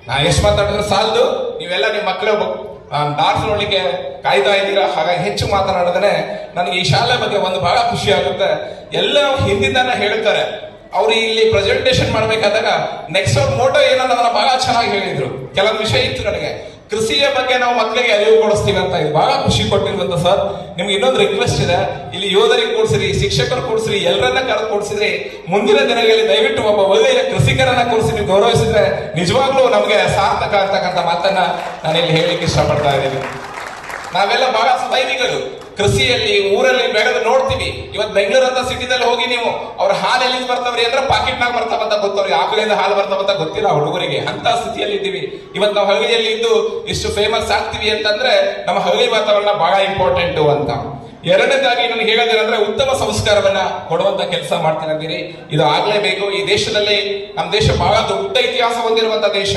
ನಾ ಎಷ್ಟು ಮಾತಾಡಿದ್ರೆ ಸಾಲದು, ನೀವೆಲ್ಲ ನಿಮ್ಮ ಮಕ್ಕಳು ಡಾನ್ಸ್ ನೋಡ್ಲಿಕ್ಕೆ ಕಾಯ್ತಾ ಇದ್ದೀರಾ. ಹಾಗಾಗಿ ಹೆಚ್ಚು ಮಾತನಾಡಿದ್ರೆ ನನಗೆ ಈ ಶಾಲೆ ಬಗ್ಗೆ ಒಂದು ಬಹಳ ಖುಷಿ ಆಗುತ್ತೆ. ಎಲ್ಲ ಹಿಂದಿಂದಾನೆ ಹೇಳ್ತಾರೆ. ಅವ್ರು ಇಲ್ಲಿ ಪ್ರೆಸೆಂಟೇಶನ್ ಮಾಡ್ಬೇಕಾದಾಗ ನೆಕ್ಸ್ಟ್ ಅವ್ರ ಮೋಟೋ ಏನನ್ನೋದನ್ನ ಬಹಳ ಚೆನ್ನಾಗಿ ಹೇಳಿದ್ರು. ಕೆಲವೊಂದು ವಿಷಯ ಇತ್ತು ನನಗೆ, ಕೃಷಿಯ ಬಗ್ಗೆ ನಾವು ಮಕ್ಕಳಿಗೆ ಅರಿವು ಕೊಡಿಸ್ತೀವಿ ಅಂತ. ಇದು ಬಹಳ ಖುಷಿ ಕೊಟ್ಟಿರುವಂತ ಸರ್. ನಿಮ್ಗೆ ಇನ್ನೊಂದು ರಿಕ್ವೆಸ್ಟ್ ಇದೆ, ಇಲ್ಲಿ ಯೋಧರಿಗೆ ಕೂಡಿಸ್ರಿ, ಶಿಕ್ಷಕರು ಕೂಡಿಸ್ರಿ, ಎಲ್ಲರನ್ನ ಕರೆದು ಕೂಡಿಸಿದ್ರಿ. ಮುಂದಿನ ದಿನಗಳಲ್ಲಿ ದಯವಿಟ್ಟು ಒಬ್ಬ ಒಳ್ಳೆಯ ಕೃಷಿಕರನ್ನ ಕೂರಿಸಿ ನೀವು ಗೌರವಿಸಿದ್ರೆ ನಿಜವಾಗ್ಲೂ ನಮ್ಗೆ ಸಾರ್ಥಕ ಅಂತಕ್ಕಂಥ ಮಾತನ್ನ ನಾನು ಇಲ್ಲಿ ಹೇಳಲಿಕ್ಕೆ ಇಷ್ಟಪಡ್ತಾ ಇದ್ದೀನಿ. ನಾವೆಲ್ಲ ಬಹಳ ಸೈನಿಕರು, ಕೃಷಿಯಲ್ಲಿ ಊರಲ್ಲಿ ಬೆಳೆದು ನೋಡ್ತೀವಿ. ಇವತ್ತು ಬೆಂಗಳೂರು ಅಂತ ಸಿಟಿದಲ್ಲಿ ಹೋಗಿ ನೀವು ಅವ್ರ ಹಾಲು ಎಲ್ಲಿಂದ ಬರ್ತಾವ್ರಿ ಅಂದ್ರೆ ಪಾಕೆಟ್ನಾಗ ಬರ್ತಾವಂತ ಗೊತ್ತವ್ರಿಗೆ, ಆಕಳಿಂದ ಹಾಲು ಬರ್ತಾವಂತ ಗೊತ್ತಿಲ್ಲ ಹುಡುಗರಿಗೆ. ಅಂತ ಸ್ಥಿತಿಯಲ್ಲಿ ಇದ್ದೀವಿ. ಇವತ್ತು ನಾವು ಹಳ್ಳಿಯಲ್ಲಿ ಇದ್ದು ಇಷ್ಟು ಫೇಮಸ್ ಆಗ್ತೀವಿ ಅಂತಂದ್ರೆ ನಮ್ಮ ಹಳ್ಳಿ ವಾತಾವರಣ ಬಹಳ ಇಂಪಾರ್ಟೆಂಟ್ ಅಂತ. ಎರಡನೇದಾಗಿ ನನಗೆ ಹೇಳೋದೇನಂದ್ರೆ ಉತ್ತಮ ಸಂಸ್ಕಾರವನ್ನ ಕೊಡುವಂತ ಕೆಲಸ ಮಾಡ್ತೀನಿ. ಇದು ಆಗ್ಲೇಬೇಕು. ಈ ದೇಶದಲ್ಲಿ ನಮ್ಮ ದೇಶ ಬಹಳ ದೊಡ್ಡ ಇತಿಹಾಸ ಹೊಂದಿರುವಂತ ದೇಶ.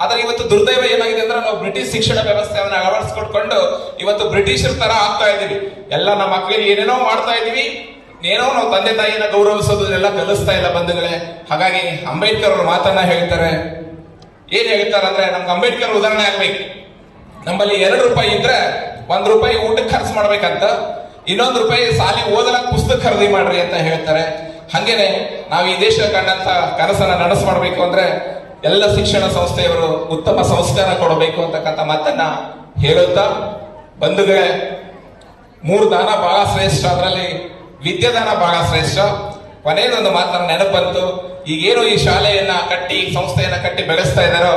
ಆದ್ರೆ ಇವತ್ತು ದುರ್ದೈವ ಏನಾಗಿದೆ ಅಂದ್ರೆ ನಾವು ಬ್ರಿಟಿಷ್ ಶಿಕ್ಷಣ ವ್ಯವಸ್ಥೆಯನ್ನ ಅಳವಡಿಸ್ಕೊಡ್ಕೊಂಡು ಇವತ್ತು ಬ್ರಿಟಿಷರ ತರ ಆಗ್ತಾ ಇದೀವಿ. ಎಲ್ಲ ನಮ್ಮ ಮಕ್ಕಳಿಗೆ ಏನೇನೋ ಮಾಡ್ತಾ ಇದೀವಿ, ಏನೋ ನಾವು ತಂದೆ ತಾಯಿಯನ್ನ ಗೌರವಿಸೋದನ್ನೆಲ್ಲ ಕಲಿಸ್ತಾ ಇಲ್ಲ ಬಂಧುಗಳೇ. ಹಾಗಾಗಿ ಅಂಬೇಡ್ಕರ್ ಅವರು ಮಾತನ್ನ ಹೇಳ್ತಾರೆ. ಏನ್ ಹೇಳ್ತಾರೆ ಅಂದ್ರೆ, ನಮ್ಗೆ ಅಂಬೇಡ್ಕರ್ ಉದಾಹರಣೆ ಆಗ್ಬೇಕು. ನಮ್ಮಲ್ಲಿ ₹2 ಇದ್ರೆ ₹1 ಊಟಕ್ಕೆ ಖರ್ಚು ಮಾಡ್ಬೇಕಂತ, ₹1 ಸಾಲಿ ಓದಲಕ್ ಪುಸ್ತಕ ಖರೀದಿ ಮಾಡ್ರಿ ಅಂತ ಹೇಳ್ತಾರೆ. ಹಂಗೇನೆ ನಾವು ಈ ದೇಶ ಕಂಡಂತ ಕನಸನ್ನ ನನಸು ಮಾಡ್ಬೇಕು ಅಂದ್ರೆ ಎಲ್ಲ ಶಿಕ್ಷಣ ಸಂಸ್ಥೆಯವರು ಉತ್ತಮ ಸಂಸ್ಕಾರ ಕೊಡಬೇಕು ಅಂತಕ್ಕಂಥ ಮಾತನ್ನ ಹೇಳುತ್ತಾ, ಬಂಧುಗಳೇ, 3 ದಾನ ಬಹಳ ಶ್ರೇಷ್ಠ, ಅದರಲ್ಲಿ ವಿದ್ಯಾದಾನ ಬಹಳ ಶ್ರೇಷ್ಠ. ಕೊನೆಯದೊಂದು ಮಾತನ್ನ ನೆನಪಂತು. ಈಗೇನು ಈ ಶಾಲೆಯನ್ನ ಕಟ್ಟಿ ಸಂಸ್ಥೆಯನ್ನ ಕಟ್ಟಿ ಬೆಳೆಸ್ತಾ ಇದ್ದಾರೋ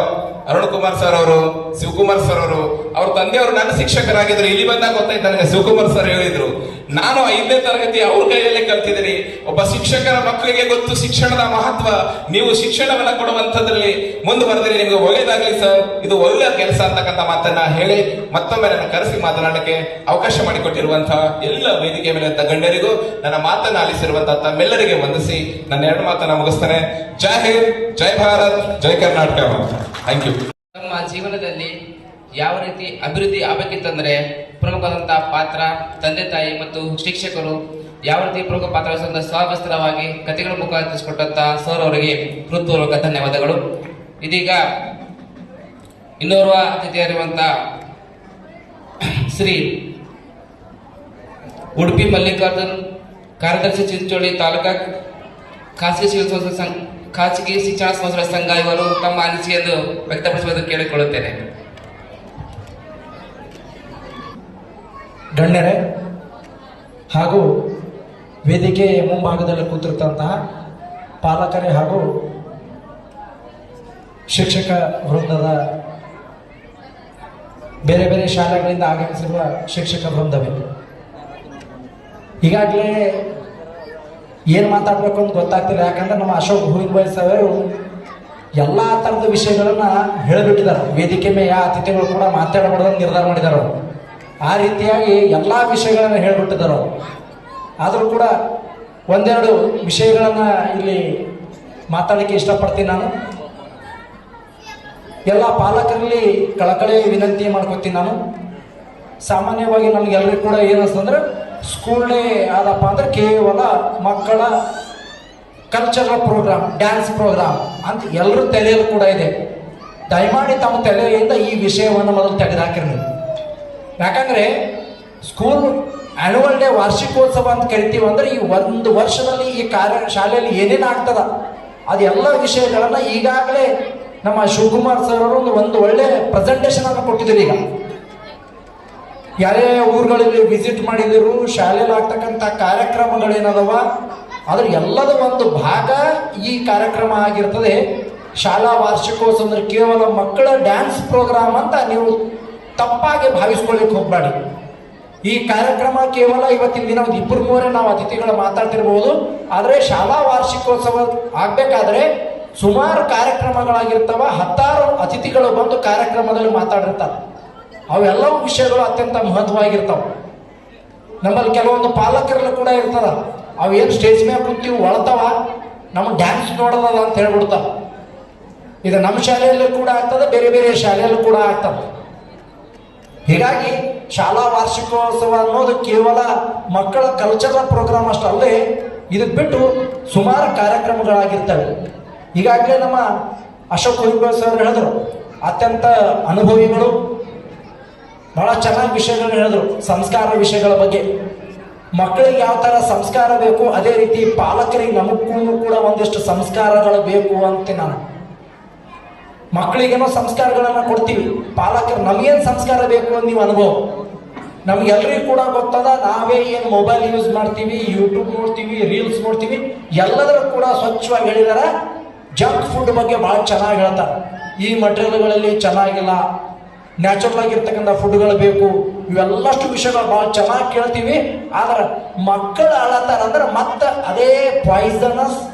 ಅರುಣ್ ಕುಮಾರ್ ಸರ್ ಅವರು, ಶಿವಕುಮಾರ್ ಸರ್ ಅವರು, ಅವ್ರ ತಂದೆಯವರು ನನ್ನ ಶಿಕ್ಷಕರಾಗಿದ್ರು. ಇಲ್ಲಿ ಬಂದಾಗ ಗೊತ್ತಾಯ್ತು ನನಗೆ. ಶಿವಕುಮಾರ್ ಸರ್ ಹೇಳಿದ್ರು, ನಾನು 5ನೇ ತರಗತಿ ಅವ್ರ ಕೈಯಲ್ಲೇ ಕಲ್ತಿದ್ದೀನಿ. ಒಬ್ಬ ಶಿಕ್ಷಕರ ಮಕ್ಕಳಿಗೆ ಗೊತ್ತು ಶಿಕ್ಷಣದ ಮಹತ್ವ. ನೀವು ಶಿಕ್ಷಣವನ್ನ ಕೊಡುವಂಥದ್ರಲ್ಲಿ ಮುಂದುವರೆದ್ರೆ ನಿಮ್ಗೆ ಒಳ್ಳೇದಾಗ್ಲಿ ಸರ್, ಇದು ಒಳ್ಳೆಯ ಕೆಲಸ ಅಂತಕ್ಕಂಥ ಮಾತನ್ನ ಹೇಳಿ ಮತ್ತೊಮ್ಮೆ ನನ್ನ ಕರೆಸಿ ಮಾತನಾಡಕ್ಕೆ ಅವಕಾಶ ಮಾಡಿಕೊಟ್ಟಿರುವಂತಹ ಎಲ್ಲ ವೇದಿಕೆ ಮೇಲೆ ಗಣ್ಯರಿಗೂ ನನ್ನ ಮಾತನ್ನ ಆಲಿಸಿರುವಂತಹ ತಮ್ಮೆಲ್ಲರಿಗೆ ವಂದಿಸಿ ನನ್ನ 2 ಮಾತನ್ನ ಮುಗಿಸ್ತೇನೆ. ಜೈ ಹಿಂದ್, ಜೈ ಭಾರತ್, ಜೈ ಕರ್ನಾಟಕ. Thank you. ನಮ್ಮ ಜೀವನದಲ್ಲಿ ಯಾವ ರೀತಿ ಅಭಿವೃದ್ಧಿ ಆಗಬೇಕಿತ್ತಂದ್ರೆ ಪ್ರಮುಖವಾದಂತಹ ಪಾತ್ರ ತಂದೆ ತಾಯಿ ಮತ್ತು ಶಿಕ್ಷಕರು ಯಾವ ರೀತಿ ಪ್ರಮುಖ ಪಾತ್ರ ವಹಿಸುವಂತ ಸವಿಸ್ತರವಾಗಿ ಕಥೆಗಳ ಮುಖಾಂತರ ತಿಳಿಸಿಕೊಟ್ಟಂತಹ ಸರ್ ಅವರಿಗೆ ಹೃತ್ಪೂರ್ವಕ ಧನ್ಯವಾದಗಳು. ಇದೀಗ ಇನ್ನೋರ್ವ ಅತಿಥಿಯಾಗಿರುವಂತಹ ಶ್ರೀ ಉಡುಪಿ ಮಲ್ಲಿಕಾರ್ಜುನ್, ಕಾರ್ಯದರ್ಶಿ ಚಿಂಚೋಳಿ ತಾಲೂಕಾ ಖಾಸಗಿ ಶಿಕ್ಷಣ ಸಂಸ್ಥೆಗಳ ಸಂಘ, ಇವರು ತಮ್ಮ ಅನಿಸಿಕೆಯನ್ನು ವ್ಯಕ್ತಪಡಿಸುವುದು ಕೇಳಿಕೊಳ್ಳುತ್ತೇನೆ. ಗಣ್ಯರೇ ಹಾಗೂ ವೇದಿಕೆ ಮುಂಭಾಗದಲ್ಲಿ ಕೂತಿರ್ತಂತಹ ಪಾಲಕರೇ ಹಾಗೂ ಶಿಕ್ಷಕ ವೃಂದದ ಬೇರೆ ಬೇರೆ ಶಾಲೆಗಳಿಂದ ಆಗಮಿಸಿರುವ ಶಿಕ್ಷಕ ವೃಂದವೇ, ಈಗಾಗಲೇ ಏನು ಮಾತಾಡಬೇಕು ಅಂತ ಗೊತ್ತಾಗ್ತಿಲ್ಲ. ಯಾಕಂದ್ರೆ ನಮ್ಮ ಅಶೋಕ್ ಹೂವಿನಬಾಯಿ ಅವರು ಎಲ್ಲ ಥರದ ವಿಷಯಗಳನ್ನ ಹೇಳಿಬಿಟ್ಟಿದ್ದಾರೆ. ವೇದಿಕೆ ಮೇಲೆ ಯಾವ ಅತಿಥಿಗಳು ಕೂಡ ಮಾತಾಡಬಾರ್ದು ನಿರ್ಧಾರ ಮಾಡಿದ್ದಾರೆ. ಆ ರೀತಿಯಾಗಿ ಎಲ್ಲ ವಿಷಯಗಳನ್ನು ಹೇಳಿಬಿಟ್ಟಿದ್ದಾರೆ. ಆದರೂ ಕೂಡ ಒಂದೆರಡು ವಿಷಯಗಳನ್ನು ಇಲ್ಲಿ ಮಾತಾಡಲಿಕ್ಕೆ ಇಷ್ಟಪಡ್ತೀನಿ. ನಾನು ಎಲ್ಲ ಪಾಲಕರಲ್ಲಿ ಕಳಕಳಿ ವಿನಂತಿ ಮಾಡ್ಕೊತೀನಿ. ನಾನು ಸಾಮಾನ್ಯವಾಗಿ ನಮಗೆಲ್ಲರಿಗೂ ಕೂಡ ಏನಿಸ್ತಂದ್ರೆ ಸ್ಕೂಲ್ ಡೇ ಆದಪ್ಪ ಅಂದ್ರೆ ಕೇವಲ ಮಕ್ಕಳ ಕಲ್ಚರಲ್ ಪ್ರೋಗ್ರಾಮ್, ಡ್ಯಾನ್ಸ್ ಪ್ರೋಗ್ರಾಮ್ ಅಂತ ಎಲ್ಲರೂ ತಲೆಯಲ್ಲಿ ಕೂಡ ಇದೆ. ದಯಮಾಡಿ ತಮ್ಮ ತಲೆಯಿಂದ ಈ ವಿಷಯವನ್ನು ಮೊದಲು ತೆಗೆದುಹಾಕಿರಿ ನೀವು. ಯಾಕಂದರೆ ಸ್ಕೂಲ್ ಆ್ಯನ್ಯುವಲ್ ಡೇ, ವಾರ್ಷಿಕೋತ್ಸವ ಅಂತ ಕರಿತೀವಿ ಅಂದ್ರೆ ಈ ಒಂದು ವರ್ಷದಲ್ಲಿ ಈ ಶಾಲೆಯಲ್ಲಿ ಏನೇನು ಆಗ್ತದ ಅದೆಲ್ಲ ವಿಷಯಗಳನ್ನು ಈಗಾಗಲೇ ನಮ್ಮ ಶಿವಕುಮಾರ್ ಸರ್ ಅವರು ಒಂದು ಒಳ್ಳೆ ಪ್ರೆಸೆಂಟೇಷನ್ ಅನ್ನು ಕೊಟ್ಟಿದ್ರು. ಈಗ ಯಾರೇ ಊರುಗಳಲ್ಲಿ ವಿಸಿಟ್ ಮಾಡಿದ್ರು, ಶಾಲೆಯಲ್ಲಿ ಆಗ್ತಕ್ಕಂಥ ಕಾರ್ಯಕ್ರಮಗಳೇನದವ ಅದ್ರ ಎಲ್ಲದ ಒಂದು ಭಾಗ ಈ ಕಾರ್ಯಕ್ರಮ ಆಗಿರ್ತದೆ. ಶಾಲಾ ವಾರ್ಷಿಕೋತ್ಸವ ಅಂದ್ರೆ ಕೇವಲ ಮಕ್ಕಳ ಡ್ಯಾನ್ಸ್ ಪ್ರೋಗ್ರಾಮ್ ಅಂತ ನೀವು ತಪ್ಪಾಗಿ ಭಾವಿಸ್ಕೊಳ್ಳಿಕ್ಕೆ ಹೋಗ್ಬೇಡಿ. ಈ ಕಾರ್ಯಕ್ರಮ ಕೇವಲ ಇವತ್ತಿನ ದಿನ ಒಂದು 2-3 ನಾವು ಅತಿಥಿಗಳು ಮಾತಾಡ್ತಿರ್ಬೋದು. ಆದರೆ ಶಾಲಾ ವಾರ್ಷಿಕೋತ್ಸವ ಆಗ್ಬೇಕಾದ್ರೆ ಸುಮಾರು ಕಾರ್ಯಕ್ರಮಗಳಾಗಿರ್ತಾವ. 10 ಅತಿಥಿಗಳು ಬಂದು ಕಾರ್ಯಕ್ರಮದಲ್ಲಿ ಮಾತಾಡಿರ್ತಾರೆ. ಅವೆಲ್ಲವೂ ವಿಷಯಗಳು ಅತ್ಯಂತ ಮಹತ್ವವಾಗಿರ್ತಾವೆ. ನಮ್ಮಲ್ಲಿ ಕೆಲವೊಂದು ಪಾಲಕರಲ್ಲಿ ಕೂಡ ಇರ್ತದ, ಅವೇನು ಸ್ಟೇಜ್ ಮೇಲೆ ಕೂತೀವಿ ಒಳತಾವ, ನಮಗೆ ಡ್ಯಾನ್ಸ್ ನೋಡೋದದ ಅಂತ ಹೇಳ್ಬಿಡ್ತಾವ. ಇದು ನಮ್ಮ ಶಾಲೆಯಲ್ಲೂ ಕೂಡ ಆಗ್ತದೆ, ಬೇರೆ ಬೇರೆ ಶಾಲೆಯಲ್ಲೂ ಕೂಡ ಆಗ್ತದೆ. ಹೀಗಾಗಿ ಶಾಲಾ ವಾರ್ಷಿಕೋತ್ಸವ ಅನ್ನೋದು ಕೇವಲ ಮಕ್ಕಳ ಕಲ್ಚರಲ್ ಪ್ರೋಗ್ರಾಮ್ ಅಷ್ಟಲ್ಲದೆ ಇದಕ್ಕೆ ಬಿಟ್ಟು ಸುಮಾರು ಕಾರ್ಯಕ್ರಮಗಳಾಗಿರ್ತವೆ. ಈಗಾಗಲೇ ನಮ್ಮ ಅಶೋಕ್ ಹೂವಿನಬಾಯಿ ಸರ್ ಹೇಳಿದ್ರು, ಅತ್ಯಂತ ಅನುಭವಿಗಳು, ಬಹಳ ಚೆನ್ನಾಗಿ ವಿಷಯಗಳನ್ನ ಹೇಳಿದ್ರು. ಸಂಸ್ಕಾರ ವಿಷಯಗಳ ಬಗ್ಗೆ ಮಕ್ಕಳಿಗೆ ಯಾವ ಥರ ಸಂಸ್ಕಾರ ಬೇಕು, ಅದೇ ರೀತಿ ಪಾಲಕರಿಗೆ ನಮಗೂ ಕೂಡ ಒಂದಿಷ್ಟು ಸಂಸ್ಕಾರಗಳು ಬೇಕು ಅಂತ ನಾನು ಮಕ್ಕಳಿಗೇನೋ ಸಂಸ್ಕಾರಗಳನ್ನು ಕೊಡ್ತೀವಿ. ಪಾಲಕರು ನಮಗೇನು ಸಂಸ್ಕಾರ ಬೇಕು ಅಂತ ನೀವು ಅನುಭವ. ನಮ್ಗೆಲ್ಲರಿಗೂ ಕೂಡ ಗೊತ್ತದ, ನಾವೇ ಏನು ಮೊಬೈಲ್ ಯೂಸ್ ಮಾಡ್ತೀವಿ, ಯೂಟ್ಯೂಬ್ ನೋಡ್ತೀವಿ, ರೀಲ್ಸ್ ನೋಡ್ತೀವಿ, ಎಲ್ಲದರೂ ಕೂಡ ಸ್ವಚ್ಛವಾಗಿ ಹೇಳಿದಾರೆ. ಜಂಕ್ ಫುಡ್ ಬಗ್ಗೆ ಭಾಳ ಚೆನ್ನಾಗಿ ಹೇಳ್ತಾರೆ. ಈ ಮಟೀರಿಯಲ್ಗಳಲ್ಲಿ ಚೆನ್ನಾಗಿಲ್ಲ, ನ್ಯಾಚುರಲ್ ಆಗಿರ್ತಕ್ಕಂಥ ಫುಡ್ಗಳು ಬೇಕು, ಇವೆಲ್ಲಷ್ಟು ವಿಷಯಗಳು ಭಾಳ ಚೆನ್ನಾಗಿ ಕೇಳ್ತೀವಿ. ಆದ್ರೆ ಮಕ್ಕಳು ಅಳತಾರಂದ್ರೆ ಮತ್ತೆ ಅದೇ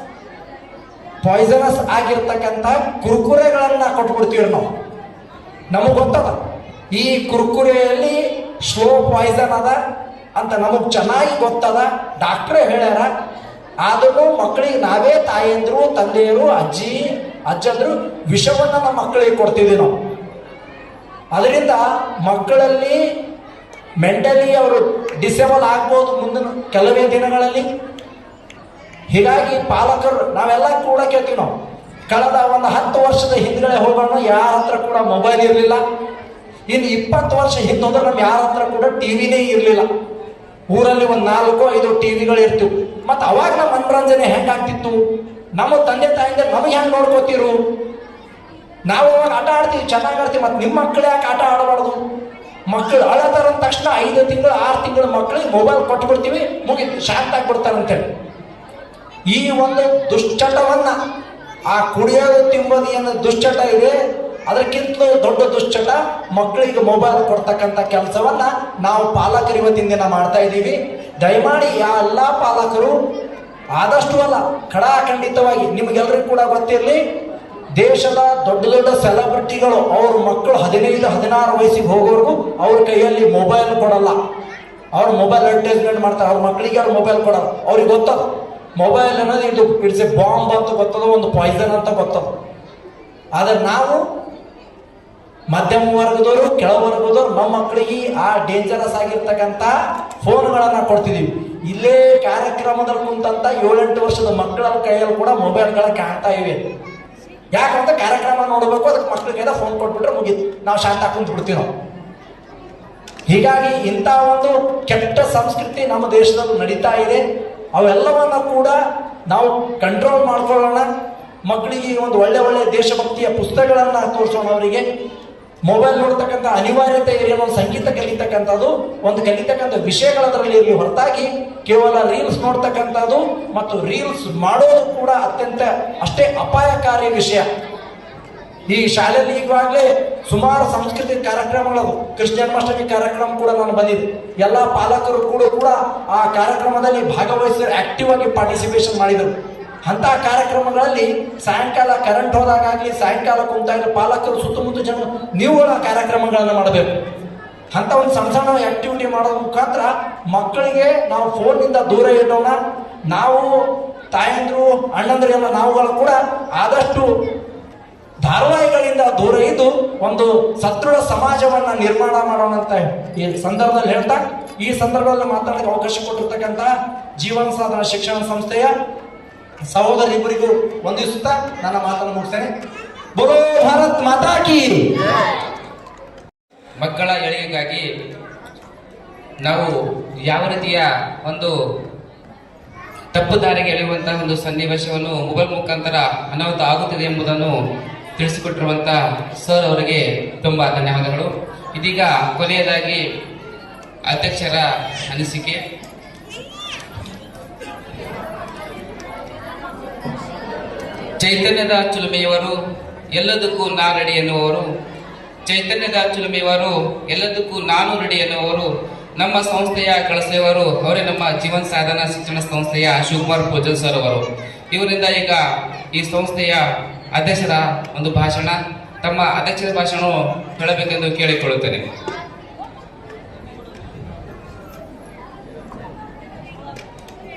ಪಾಯ್ಸನಸ್ ಆಗಿರ್ತಕ್ಕಂಥ ಕುರ್ಕುರೆಗಳನ್ನ ಕೊಟ್ಬಿಡ್ತೀವಿ ನಾವು. ನಮಗೆ ಗೊತ್ತದ ಈ ಕುರ್ಕುರೆಯಲ್ಲಿ ಸ್ಲೋ ಪಾಯ್ಸನ್ ಅದ, ಅಂತ ನಮಗೆ ಚೆನ್ನಾಗಿ ಗೊತ್ತದ, ಡಾಕ್ಟ್ರೇ ಹೇಳ್ಯಾರ. ಆದರೂ ಮಕ್ಕಳಿಗೆ ನಾವೇ ತಾಯಂದ್ರು, ತಂದೆಯರು, ಅಜ್ಜಂದ್ರು ವಿಷವನ್ನು ನಮ್ಮ ಮಕ್ಕಳಿಗೆ ಕೊಡ್ತಿದ್ದೀವಿ ನಾವು. ಅದರಿಂದ ಮಕ್ಕಳಲ್ಲಿ ಮೆಂಟಲಿ ಅವರು ಡಿಸೇಬಲ್ ಆಗ್ಬೋದು ಮುಂದಿನ ಕೆಲವೇ ದಿನಗಳಲ್ಲಿ. ಹೀಗಾಗಿ ಪಾಲಕರು ನಾವೆಲ್ಲ ಕೂಡ ಕೇಳ್ತೀವಿ. ನಾವು ಕಳೆದ ಒಂದು 10 ವರ್ಷದ ಹಿಂದ್ಗಡೆ ಹೋಗೋಣ, ಯಾರ ಹತ್ರ ಕೂಡ ಮೊಬೈಲ್ ಇರಲಿಲ್ಲ. ಇನ್ನು 20 ವರ್ಷ ಹಿಂದೆ ಹೋದ್ರೆ ನಮ್ಗೆ ಯಾರ ಹತ್ರ ಕೂಡ ಟಿವಿನೇ ಇರಲಿಲ್ಲ. ಊರಲ್ಲಿ ಒಂದು 4-5 ಟಿವಿಗಳು ಇರ್ತಿವು. ಮತ್ತು ಅವಾಗ ನಮ್ಮ ಮನೋರಂಜನೆ ಹೆಂಗಾಗ್ತಿತ್ತು, ನಮ್ಮ ತಂದೆ ತಾಯಿಂದ ನಮಗೆ ಹೆಂಗೆ ನೋಡ್ಕೋತಿರು. ನಾವು ಅವಾಗ ಆಟ ಆಡ್ತೀವಿ, ಚೆನ್ನಾಗಿ ಆಡ್ತೀವಿ. ಮತ್ತು ನಿಮ್ಮ ಮಕ್ಕಳು ಯಾಕೆ ಆಟ ಆಡಬಾರ್ದು? ಮಕ್ಕಳು ಅಳತಾರ ಅಂದ ತಕ್ಷಣ 5 ತಿಂಗಳು 6 ತಿಂಗಳು ಮಕ್ಕಳಿಗೆ ಮೊಬೈಲ್ ಕೊಟ್ಬಿಡ್ತೀವಿ, ಮುಗಿತು, ಶಾಂತ ಆಗ್ಬಿಡ್ತಾರಂತೇಳಿ. ಈ ಒಂದು ದುಶ್ಚಟವನ್ನ, ಆ ಕುಡಿಯೋದು ತಿಂಬೋದು ಏನು ದುಶ್ಚಟ ಇದೆ, ಅದಕ್ಕಿಂತಲೂ ದೊಡ್ಡ ದುಶ್ಚಟ ಮಕ್ಕಳಿಗೆ ಮೊಬೈಲ್ ಕೊಡ್ತಕ್ಕಂಥ ಕೆಲಸವನ್ನ ನಾವು ಪಾಲಕರು ಇವತ್ತಿನ ದಿನ ಮಾಡ್ತಾ ಇದ್ದೀವಿ. ದಯಮಾಡಿ ಎಲ್ಲ ಪಾಲಕರು ಆದಷ್ಟು ಅಲ್ಲ, ಖಡಾಖಂಡಿತವಾಗಿ ನಿಮಗೆಲ್ಲರಿಗೂ ಕೂಡ ಗೊತ್ತಿರಲಿ, ದೇಶದ ದೊಡ್ಡ ದೊಡ್ಡ ಸೆಲೆಬ್ರಿಟಿಗಳು ಅವ್ರ ಮಕ್ಕಳು 15-16 ವಯಸ್ಸಿಗೆ ಹೋಗೋರ್ಗು ಅವ್ರ ಕೈಯಲ್ಲಿ ಮೊಬೈಲ್ ಕೊಡಲ್ಲ. ಅವ್ರು ಮೊಬೈಲ್ ಅಡ್ವರ್ಟೈಸ್ಮೆಂಟ್ ಮಾಡ್ತಾರೆ, ಅವ್ರ ಮಕ್ಕಳಿಗೆ ಅವ್ರು ಮೊಬೈಲ್ ಕೊಡಲ್ಲ. ಅವ್ರಿಗೆ ಗೊತ್ತದ ಮೊಬೈಲ್ ಅನ್ನೋದು ಇದು ಇಟ್ಸ್ ಎ ಬಾಂಬ್ ಅಂತ ಗೊತ್ತದ, ಒಂದು ಪಾಯ್ಸನ್ ಅಂತ ಗೊತ್ತದ. ಆದರೆ ನಾವು ಮಧ್ಯಮ ವರ್ಗದವರು, ಕೆಳವರ್ಗದವರು ನಮ್ಮ ಮಕ್ಕಳಿಗೆ ಆ ಡೇಂಜರಸ್ ಆಗಿರ್ತಕ್ಕಂಥ ಫೋನ್ಗಳನ್ನು ಕೊಡ್ತಿದ್ದೀವಿ. ಇಲ್ಲೇ ಕಾರ್ಯಕ್ರಮದಲ್ಲಿ ಕುಂತಂತ 7-8 ವರ್ಷದ ಮಕ್ಕಳ ಕೈಯಲ್ಲಿ ಕೂಡ ಮೊಬೈಲ್ಗಳ ಕಾಣ್ತಾ ಇವೆ. ಯಾಕಂತ ಕಾರ್ಯಕ್ರಮ ನೋಡಬೇಕು, ಅದಕ್ಕೆ ಮಕ್ಕಳ ಕೈದ ಫೋನ್ ಕೊಟ್ಬಿಟ್ರೆ ಮುಗೀತು, ನಾವು ಶಾಂತ ಕುಂತು ಬಿಡ್ತೀವಿ ನಾವು. ಹೀಗಾಗಿ ಇಂಥ ಒಂದು ಕೆಟ್ಟ ಸಂಸ್ಕೃತಿ ನಮ್ಮ ದೇಶದಲ್ಲಿ ನಡೀತಾ ಇದೆ. ಅವೆಲ್ಲವನ್ನ ಕೂಡ ನಾವು ಕಂಟ್ರೋಲ್ ಮಾಡ್ಕೊಳ್ಳೋಣ. ಮಕ್ಕಳಿಗೆ ಒಂದು ಒಳ್ಳೆ ದೇಶಭಕ್ತಿಯ ಪುಸ್ತಕಗಳನ್ನ ತೋರಿಸೋಣ. ಅವರಿಗೆ ಮೊಬೈಲ್ ನೋಡ್ತಕ್ಕಂಥ ಅನಿವಾರ್ಯತೆ ಇರಲಿ, ಒಂದು ಸಂಗೀತ ಕಲಿತಕ್ಕಂಥದ್ದು, ಒಂದು ಕಲಿತಕ್ಕಂಥ ವಿಷಯಗಳದರಲ್ಲಿ ಇರಲಿ ಹೊರತಾಗಿ ಕೇವಲ ರೀಲ್ಸ್ ನೋಡ್ತಕ್ಕಂಥದ್ದು ಮತ್ತು ರೀಲ್ಸ್ ಮಾಡೋದು ಕೂಡ ಅತ್ಯಂತ ಅಷ್ಟೇ ಅಪಾಯಕಾರಿ ವಿಷಯ. ಈ ಶಾಲೆಯಲ್ಲಿ ಈಗಾಗಲೇ ಸುಮಾರು ಸಾಂಸ್ಕೃತಿಕ ಕಾರ್ಯಕ್ರಮಗಳು, ಕೃಷ್ಣ ಜನ್ಮಾಷ್ಟಮಿ ಕಾರ್ಯಕ್ರಮ ಕೂಡ ನಾನು ಬಂದಿದ್ದೆ. ಎಲ್ಲ ಪಾಲಕರು ಕೂಡ ಆ ಕಾರ್ಯಕ್ರಮದಲ್ಲಿ ಭಾಗವಹಿಸಿ ಆಕ್ಟಿವ್ ಆಗಿ ಪಾರ್ಟಿಸಿಪೇಷನ್ ಮಾಡಿದರು. ಅಂತಹ ಕಾರ್ಯಕ್ರಮಗಳಲ್ಲಿ ಸಾಯಂಕಾಲ ಕರೆಂಟ್ ಹೋದಾಗಲಿ, ಸಾಯಂಕಾಲ ಕುಂತಾಗ ಪಾಲಕರು ಸುತ್ತಮುತ್ತ ಜನ ನೀವುಗಳ ಕಾರ್ಯಕ್ರಮಗಳನ್ನು ಮಾಡಬೇಕು. ಅಂತ ಒಂದು ಸಣ್ಣ ಆಕ್ಟಿವಿಟಿ ಮಾಡೋದ್ರ ಮುಖಾಂತರ ಮಕ್ಕಳಿಗೆ ನಾವು ಫೋನ್ನಿಂದ ದೂರ ಇಡೋಣ. ನಾವು ತಾಯಂದ್ರು, ಅಣ್ಣಂದ್ರು ಎಲ್ಲ ನಾವುಗಳು ಕೂಡ ಆದಷ್ಟು ಧಾರಾವಾಹಿಗಳಿಂದ ದೂರ ಇದ್ದು ಒಂದು ಸದೃಢ ಸಮಾಜವನ್ನ ನಿರ್ಮಾಣ ಮಾಡೋಣ ಅಂತ ಈ ಸಂದರ್ಭದಲ್ಲಿ ಹೇಳ್ತಾ, ಈ ಸಂದರ್ಭದಲ್ಲಿ ಮಾತಾಡೋಕೆ ಅವಕಾಶ ಕೊಟ್ಟಿರ್ತಕ್ಕಂಥ ಜೀವನ ಸಾಧನ ಶಿಕ್ಷಣ ಸಂಸ್ಥೆಯ ಸಹೋದರಿಬ್ಬರಿಗೂ ವಂದಿಸುತ್ತಾ ನನ್ನ ಮಾತನ್ನು ಮುಗಿಸ್ತೇನೆ. ಬೋಲೋ ಭಾರತ್ ಮಾತಾ ಕಿ. ಮಕ್ಕಳ ಏಳಿಗೆಗಾಗಿ ನಾವು ಯಾವ ರೀತಿಯ ಒಂದು ತಪ್ಪು ದಾರಿಗೆ ಎಳೆಯುವಂತಹ ಒಂದು ಸನ್ನಿವೇಶವನ್ನು ಮೊಬೈಲ್ ಮುಖಾಂತರ ಅನಾಹುತ ಆಗುತ್ತಿದೆ ಎಂಬುದನ್ನು ತಿಳಿಸಿಕೊಟ್ಟಿರುವಂಥ ಸರ್ ಅವರಿಗೆ ತುಂಬಾ ಧನ್ಯವಾದಗಳು. ಇದೀಗ ಕೊನೆಯದಾಗಿ ಅಧ್ಯಕ್ಷರ ಅನಿಸಿಕೆ. ಚೈತನ್ಯದ ಚಿಲುಮೆಯವರು ಎಲ್ಲದಕ್ಕೂ ನಾ ರೆಡಿ ಎನ್ನುವರು, ಚೈತನ್ಯದ ಚಿಲುಮೆಯವರು ಎಲ್ಲದಕ್ಕೂ ನಾನು ರೆಡಿ ಎನ್ನುವರು ನಮ್ಮ ಸಂಸ್ಥೆಯ ಕಳಸೆಯವರು. ಅವರೇ ನಮ್ಮ ಜೀವನ ಸಾಧನ ಶಿಕ್ಷಣ ಸಂಸ್ಥೆಯ ಶಿವಕುಮಾರ್ ಪೂಜಲ್ ಸರ್ ಅವರು. ಇವರಿಂದ ಈಗ ಈ ಸಂಸ್ಥೆಯ ಅಧ್ಯಕ್ಷರ ಒಂದು ಭಾಷಣ, ತಮ್ಮ ಅಧ್ಯಕ್ಷರ ಭಾಷಣ ಹೇಳಬೇಕೆಂದು ಕೇಳಿಕೊಳ್ಳುತ್ತೇನೆ.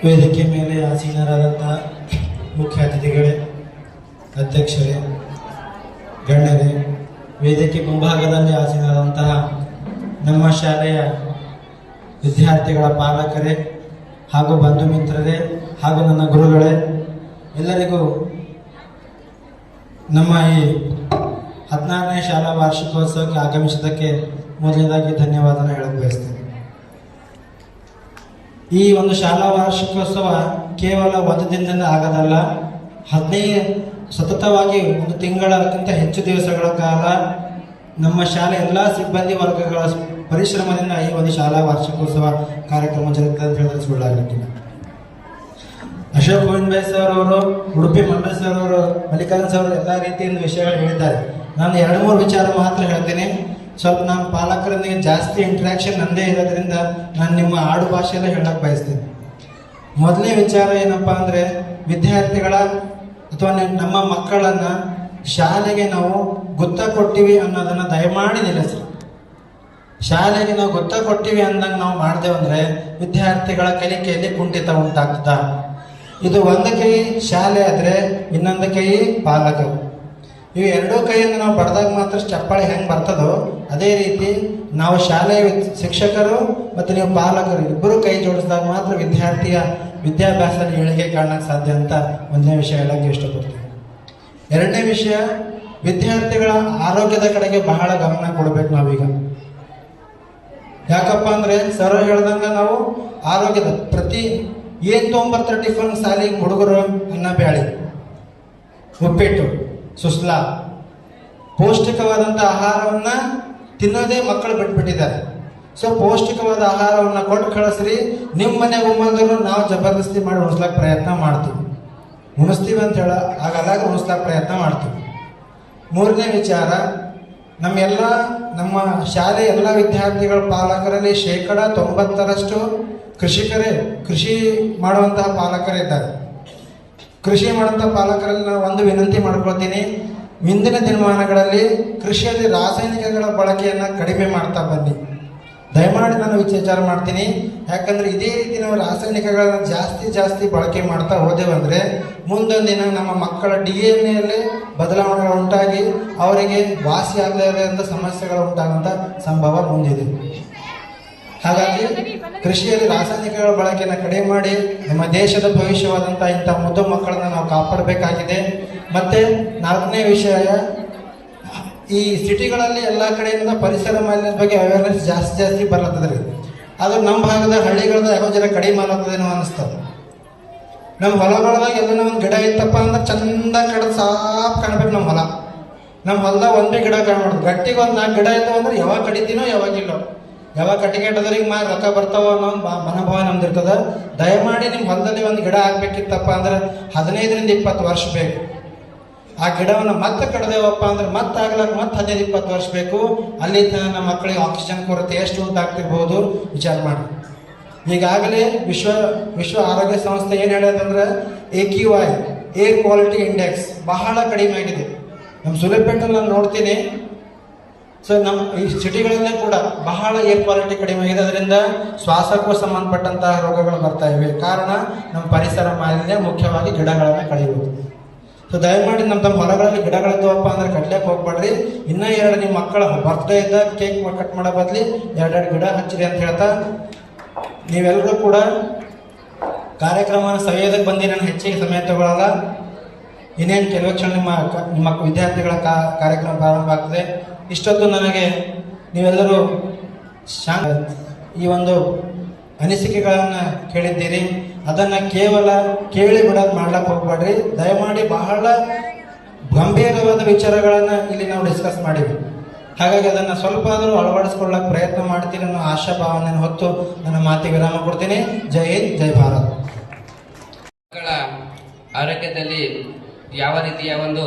ವೇದಿಕೆ ಮೇಲೆ ಆಸೀನರಾದಂತಹ ಮುಖ್ಯ ಅತಿಥಿಗಳೇ, ಅಧ್ಯಕ್ಷರೇ, ಗಣ್ಯರೇ, ವೇದಿಕೆ ಮುಂಭಾಗದಲ್ಲಿ ಆಸೀನರಾದಂತಹ ನಮ್ಮ ಶಾಲೆಯ ವಿದ್ಯಾರ್ಥಿಗಳ ಪಾಲಕರೇ ಹಾಗೂ ಬಂಧು ಮಿತ್ರರೇ ಹಾಗೂ ನನ್ನ ಗುರುಗಳೇ, ಎಲ್ಲರಿಗೂ ನಮ್ಮ ಈ 16ನೇ ಶಾಲಾ ವಾರ್ಷಿಕೋತ್ಸವಕ್ಕೆ ಆಗಮಿಸಿದ್ದಕ್ಕೆ ಮೊದಲನೇದಾಗಿ ಧನ್ಯವಾದನ ಹೇಳಕ್ಕೆ ಬಯಸ್ತೇನೆ. ಈ ಒಂದು ಶಾಲಾ ವಾರ್ಷಿಕೋತ್ಸವ ಕೇವಲ ಒಂದು ದಿನದಿಂದ ಆಗೋದಲ್ಲ, 15 ಸತತವಾಗಿ 1 ತಿಂಗಳಕ್ಕಿಂತ ಹೆಚ್ಚು ದಿವಸಗಳ ಕಾಲ ನಮ್ಮ ಶಾಲೆ ಎಲ್ಲ ಸಿಬ್ಬಂದಿ ವರ್ಗಗಳ ಪರಿಶ್ರಮದಿಂದ ಈ ಒಂದು ಶಾಲಾ ವಾರ್ಷಿಕೋತ್ಸವ ಕಾರ್ಯಕ್ರಮ ಜರುಗುತ್ತದೆ ಅಂತ ಹೇಳಿದ್ರೆ ಸುಳ್ಳಾಗಲಿಕ್ಕಿಲ್ಲ. ಅಶೋಕ್ ಗೋವಿಂದ್ ಭಾಯ್ ಸರ್ ಅವರು, ಉಡುಪಿ ಮಂಡಲ ಸರ್ ಅವರು, ಮಲ್ಲಿಕಾರ್ಜುನ್ ಸರ್ ಅವರು ಎಲ್ಲ ರೀತಿಯಿಂದ ವಿಷಯಗಳು ಹೇಳಿದ್ದಾರೆ. ನಾನು 2-3 ವಿಚಾರ ಮಾತ್ರ ಹೇಳ್ತೇನೆ. ಸ್ವಲ್ಪ ನಮ್ಮ ಪಾಲಕರೊಂದಿಗೆ ಜಾಸ್ತಿ ಇಂಟ್ರಾಕ್ಷನ್ ನಂದೇ ಇರೋದ್ರಿಂದ ನಾನು ನಿಮ್ಮ ಆಡು ಭಾಷೆಯಲ್ಲೇ ಹೇಳಕ್ಕೆ ಬಯಸ್ತೇನೆ. ಮೊದಲನೇ ವಿಚಾರ ಏನಪ್ಪ ಅಂದರೆ, ವಿದ್ಯಾರ್ಥಿಗಳ ಅಥವಾ ನಮ್ಮ ಮಕ್ಕಳನ್ನು ಶಾಲೆಗೆ ನಾವು ಗುತ್ತ ಕೊಟ್ಟಿವಿ ಅನ್ನೋದನ್ನು ದಯಮಾಡಿ ನಿಲ್ಲಿಸಿ. ಶಾಲೆಗೆ ನಾವು ಗೊತ್ತ ಕೊಟ್ಟಿವಿ ಅಂದಂಗೆ ನಾವು ಮಾಡ್ದೇವು ಅಂದರೆ ವಿದ್ಯಾರ್ಥಿಗಳ ಕಲಿಕೆಯಲ್ಲಿ ಕುಂಠಿತ ಉಂಟಾಗ್ತದ. ಇದು ಒಂದು ಕೈ ಶಾಲೆ ಆದರೆ ಇನ್ನೊಂದು ಕೈ ಪಾಲಕರು. ಇವು ಎರಡೂ ಕೈಯಿಂದ ನಾವು ಬಡ್ದಾಗ ಮಾತ್ರ ಚಪ್ಪಾಳೆ ಹೆಂಗೆ ಬರ್ತದೋ ಅದೇ ರೀತಿ ನಾವು ಶಾಲೆಯ ಶಿಕ್ಷಕರು ಮತ್ತು ನೀವು ಪಾಲಕರು ಇಬ್ಬರು ಕೈ ಜೋಡಿಸಿದಾಗ ಮಾತ್ರ ವಿದ್ಯಾರ್ಥಿಯ ವಿದ್ಯಾಭ್ಯಾಸದಲ್ಲಿ ಏಳಿಗೆ ಕಾಣಕ್ಕೆ ಸಾಧ್ಯ ಅಂತ ಒಂದನೇ ವಿಷಯ ಹೇಳಕ್ಕೆ ಇಷ್ಟಪಡ್ತೀನಿ. ಎರಡನೇ ವಿಷಯ, ವಿದ್ಯಾರ್ಥಿಗಳ ಆರೋಗ್ಯದ ಕಡೆಗೆ ಬಹಳ ಗಮನ ಕೊಡಬೇಕು ನಾವೀಗ. ಯಾಕಪ್ಪ ಅಂದರೆ ಸರ್ ಹೇಳ್ದಂಗೆ ನಾವು ಆರೋಗ್ಯದ ಪ್ರತಿ ಏನು ತೊಗೊಂಬರ್ತಾರೆ ಟಿಫನ್ ಸಾಲಿಗೆ ಹುಡುಗರು ಅನ್ನ ಬ್ಯಾಳಿ, ಉಪ್ಪಿಟ್ಟು, ಸುಸ್ಲಾ, ಪೌಷ್ಟಿಕವಾದಂಥ ಆಹಾರವನ್ನು ತಿನ್ನೋದೇ ಮಕ್ಕಳು ಬಿಟ್ಬಿಟ್ಟಿದ್ದಾರೆ. ಸೊ ಪೌಷ್ಟಿಕವಾದ ಆಹಾರವನ್ನು ಕೊಟ್ಟು ಕಳಿಸ್ರಿ. ನಿಮ್ಮ ಮನೆ ಉಮ್ಮಂದ್ರು ನಾವು ಜಬರ್ದಸ್ತಿ ಮಾಡಿ ಉಣಿಸ್ಲಕ್ಕೆ ಪ್ರಯತ್ನ ಮಾಡ್ತೀವಿ. ಉಣಿಸ್ತೀವಿ ಅಂತ ಆಗಲ್ಲ, ಉಣಿಸ್ಲಕ್ಕೆ ಪ್ರಯತ್ನ ಮಾಡ್ತೀವಿ. ಮೂರನೇ ವಿಚಾರ, ನಮ್ಮ ಶಾಲೆ ಎಲ್ಲ ವಿದ್ಯಾರ್ಥಿಗಳ ಪಾಲಕರಲ್ಲಿ 90% ಕೃಷಿಕರೇ, ಕೃಷಿ ಮಾಡುವಂತಹ ಪಾಲಕರೇ ಇದ್ದಾರೆ. ಕೃಷಿ ಮಾಡುವಂಥ ಪಾಲಕರಲ್ಲಿ ನಾನು ಒಂದು ವಿನಂತಿ ಮಾಡ್ಕೊಳ್ತೀನಿ, ಮುಂದಿನ ದಿನಮಾನಗಳಲ್ಲಿ ಕೃಷಿಯಲ್ಲಿ ರಾಸಾಯನಿಕಗಳ ಬಳಕೆಯನ್ನು ಕಡಿಮೆ ಮಾಡ್ತಾ ಬನ್ನಿ. ದಯಮಾಡಿ ನಾನು ವಿಚಾರ ಮಾಡ್ತೀನಿ. ಯಾಕಂದರೆ ಇದೇ ರೀತಿ ನಾವು ರಾಸಾಯನಿಕಗಳನ್ನು ಜಾಸ್ತಿ ಬಳಕೆ ಮಾಡ್ತಾ ಹೋದೆವಂದರೆ ಮುಂದೊಂದು ದಿನ ನಮ್ಮ ಮಕ್ಕಳ DNA ಬದಲಾವಣೆಗಳು ಉಂಟಾಗಿ ಅವರಿಗೆ ವಾಸಿ ಆಗದಂಥ ಸಮಸ್ಯೆಗಳು ಉಂಟಾಗುವಂಥ ಸಂಭವ ಮುಂದಿದೆ. ಹಾಗಾಗಿ ಕೃಷಿಯಲ್ಲಿ ರಾಸಾಯನಿಕಗಳ ಬಳಕೆಯನ್ನು ಕಡಿಮೆ ಮಾಡಿ ನಮ್ಮ ದೇಶದ ಭವಿಷ್ಯವಾದಂಥ ಇಂಥ ಮುದ್ದು ಮಕ್ಕಳನ್ನು ನಾವು ಕಾಪಾಡಬೇಕಾಗಿದೆ. ಮತ್ತು ನಾಲ್ಕನೇ ವಿಷಯ, ಈ ಸಿಟಿಗಳಲ್ಲಿ ಎಲ್ಲ ಕಡೆಯಿಂದ ಪರಿಸರ ಮಾಲಿನ್ಯದ ಬಗ್ಗೆ ಅವೇರ್ನೆಸ್ ಜಾಸ್ತಿ ಬರ್ಲತ್ತದ ರೀ. ಅದು ನಮ್ಮ ಭಾಗದ ಹಳ್ಳಿಗಳದ ಯಾವ ಜನ ಕಡಿಮೆ ಆಗ್ಲತ್ತದೇನೋ ಅನ್ನಿಸ್ತದೆ. ನಮ್ಮ ಹೊಲಗಳದಾಗ ಎಲ್ಲನ ಒಂದು ಗಿಡ ಇತ್ತಪ್ಪ ಅಂದ್ರೆ ಚಂದ ಕಡ್ದು ಸಾಫ್ ಕಾಣ್ಬೇಕು. ನಮ್ಮ ಹೊಲದಾಗ ಒಂದೇ ಗಿಡ ಕಾಣ್ಬಾರ್ದು. ಗಟ್ಟಿಗೆ ಒಂದು 4 ಗಿಡ ಇದ್ದವು ಅಂದ್ರೆ ಯಾವಾಗ ಕಡಿತೀನೋ ಯಾವಾಗಿಲ್ಲೋ, ಯಾವಾಗ ಕಟ್ಟಿಗೆ ಇಟ್ಟದ್ರಿಗೆ ರೊಕ್ಕ ಬರ್ತಾವ ಅನ್ನೋ ಒಂದು ಮನೋಭಾವ ನಮ್ದಿರ್ತದೆ. ದಯಮಾಡಿ ನಿಮ್ಮ ಹೊಲದಲ್ಲಿ ಒಂದು ಗಿಡ ಹಾಕ್ಬೇಕಿತ್ತಪ್ಪ ಅಂದ್ರೆ 15ರಿಂದ 20 ವರ್ಷ ಬೇಕು. ಆ ಗಿಡವನ್ನು ಮತ್ತೆ ಕಡ್ದೇವಪ್ಪ ಅಂದ್ರೆ ಮತ್ತೆ ಆಗ್ಲಕ್ಕೆ ಮತ್ತೆ 15-20 ವರ್ಷ ಬೇಕು. ಅಲ್ಲಿ ನಮ್ಮ ಮಕ್ಕಳಿಗೆ ಆಕ್ಸಿಜನ್ ಕೊರತೆ ಎಷ್ಟು ಉಂಟಾಗ್ತಿರ್ಬೋದು ವಿಚಾರ ಮಾಡಿ. ಈಗಾಗಲೇ ವಿಶ್ವ ಆರೋಗ್ಯ ಸಂಸ್ಥೆ ಏನು ಹೇಳೋದಂದ್ರೆ AQI, ಏರ್ ಕ್ವಾಲಿಟಿ ಇಂಡೆಕ್ಸ್ ಬಹಳ ಕಡಿಮೆ ಆಗಿದೆ. ನಮ್ಮ ಸುಲೇಪೇಟಲ್ಲಿ ನಾನು ನೋಡ್ತೀನಿ. ಸೊ ನಮ್ಮ ಈ ಸಿಟಿಗಳಲ್ಲೇ ಕೂಡ ಬಹಳ ಏರ್ ಕ್ವಾಲಿಟಿ ಕಡಿಮೆ ಆಗಿದೆ. ಅದರಿಂದ ಶ್ವಾಸಕ್ಕೂ ಸಂಬಂಧಪಟ್ಟಂತಹ ರೋಗಗಳು ಬರ್ತಾ ಇವೆ. ಕಾರಣ ನಮ್ಮ ಪರಿಸರ ಮಾಲಿನ್ಯ, ಮುಖ್ಯವಾಗಿ ಗಿಡಗಳನ್ನು ಕಳೆಯುವುದು. ಸೊ ದಯಮಾಡಿ ನಮ್ಮ ಹೊಲಗಳಲ್ಲಿ ಗಿಡಗಳಿದ್ದವಪ್ಪ ಅಂದ್ರೆ ಕಟ್ಲಿಕ್ಕೆ ಹೋಗ್ಬೇಡ್ರಿ. ಇನ್ನೂ 2 ನಿಮ್ಮ ಮಕ್ಕಳ ಬರ್ತ್ಡೇ ಇದ್ದಾಗ ಕೇಕ್ ಕಟ್ ಮಾಡೋ ಬದಲಿ 2 ಗಿಡ ಹಚ್ಚಿರಿ ಅಂತ ಹೇಳ್ತಾ, ನೀವೆಲ್ಲರೂ ಕೂಡ ಕಾರ್ಯಕ್ರಮನ ಸವಿಯೋದಕ್ಕೆ ಬಂದು ನಾನು ಹೆಚ್ಚಿಗೆ ಸಮಯ ತಗೊಳ್ಳಲ್ಲ. ಇನ್ನೇನು ಕೆಲವು ಕ್ಷಣ ನಿಮ್ಮ ವಿದ್ಯಾರ್ಥಿಗಳ ಕಾರ್ಯಕ್ರಮ ಪ್ರಾರಂಭ ಆಗ್ತದೆ. ಇಷ್ಟೊತ್ತು ನನಗೆ ನೀವೆಲ್ಲರೂ ಈ ಒಂದು ಅನಿಸಿಕೆಗಳನ್ನು ಕೇಳಿದ್ದೀರಿ. ಅದನ್ನು ಕೇವಲ ಕೇಳಿ ಬಿಡೋದು ಮಾಡ್ಲಿಕ್ಕೆ ಹೋಗ್ಬೇಡ್ರಿ. ದಯಮಾಡಿ ಬಹಳ ಗಂಭೀರವಾದ ವಿಚಾರಗಳನ್ನು ಇಲ್ಲಿ ನಾವು ಡಿಸ್ಕಸ್ ಮಾಡಿವಿ. ಹಾಗಾಗಿ ಅದನ್ನು ಸ್ವಲ್ಪ ಆದರೂ ಅಳವಡಿಸ್ಕೊಳ್ಳೋಕೆ ಪ್ರಯತ್ನ ಮಾಡ್ತೀನಿ ಅನ್ನೋ ಆಶಾಭಾವನೆಯನ್ನು ಹೊತ್ತು ನನ್ನ ಮಾತಿಗೆ ವಿರಾಮ ಕೊಡ್ತೀನಿ. ಜೈ ಹಿಂದ್, ಜೈ ಭಾರತ್. ಮಕ್ಕಳ ಆರೋಗ್ಯದಲ್ಲಿ ಯಾವ ರೀತಿಯ ಒಂದು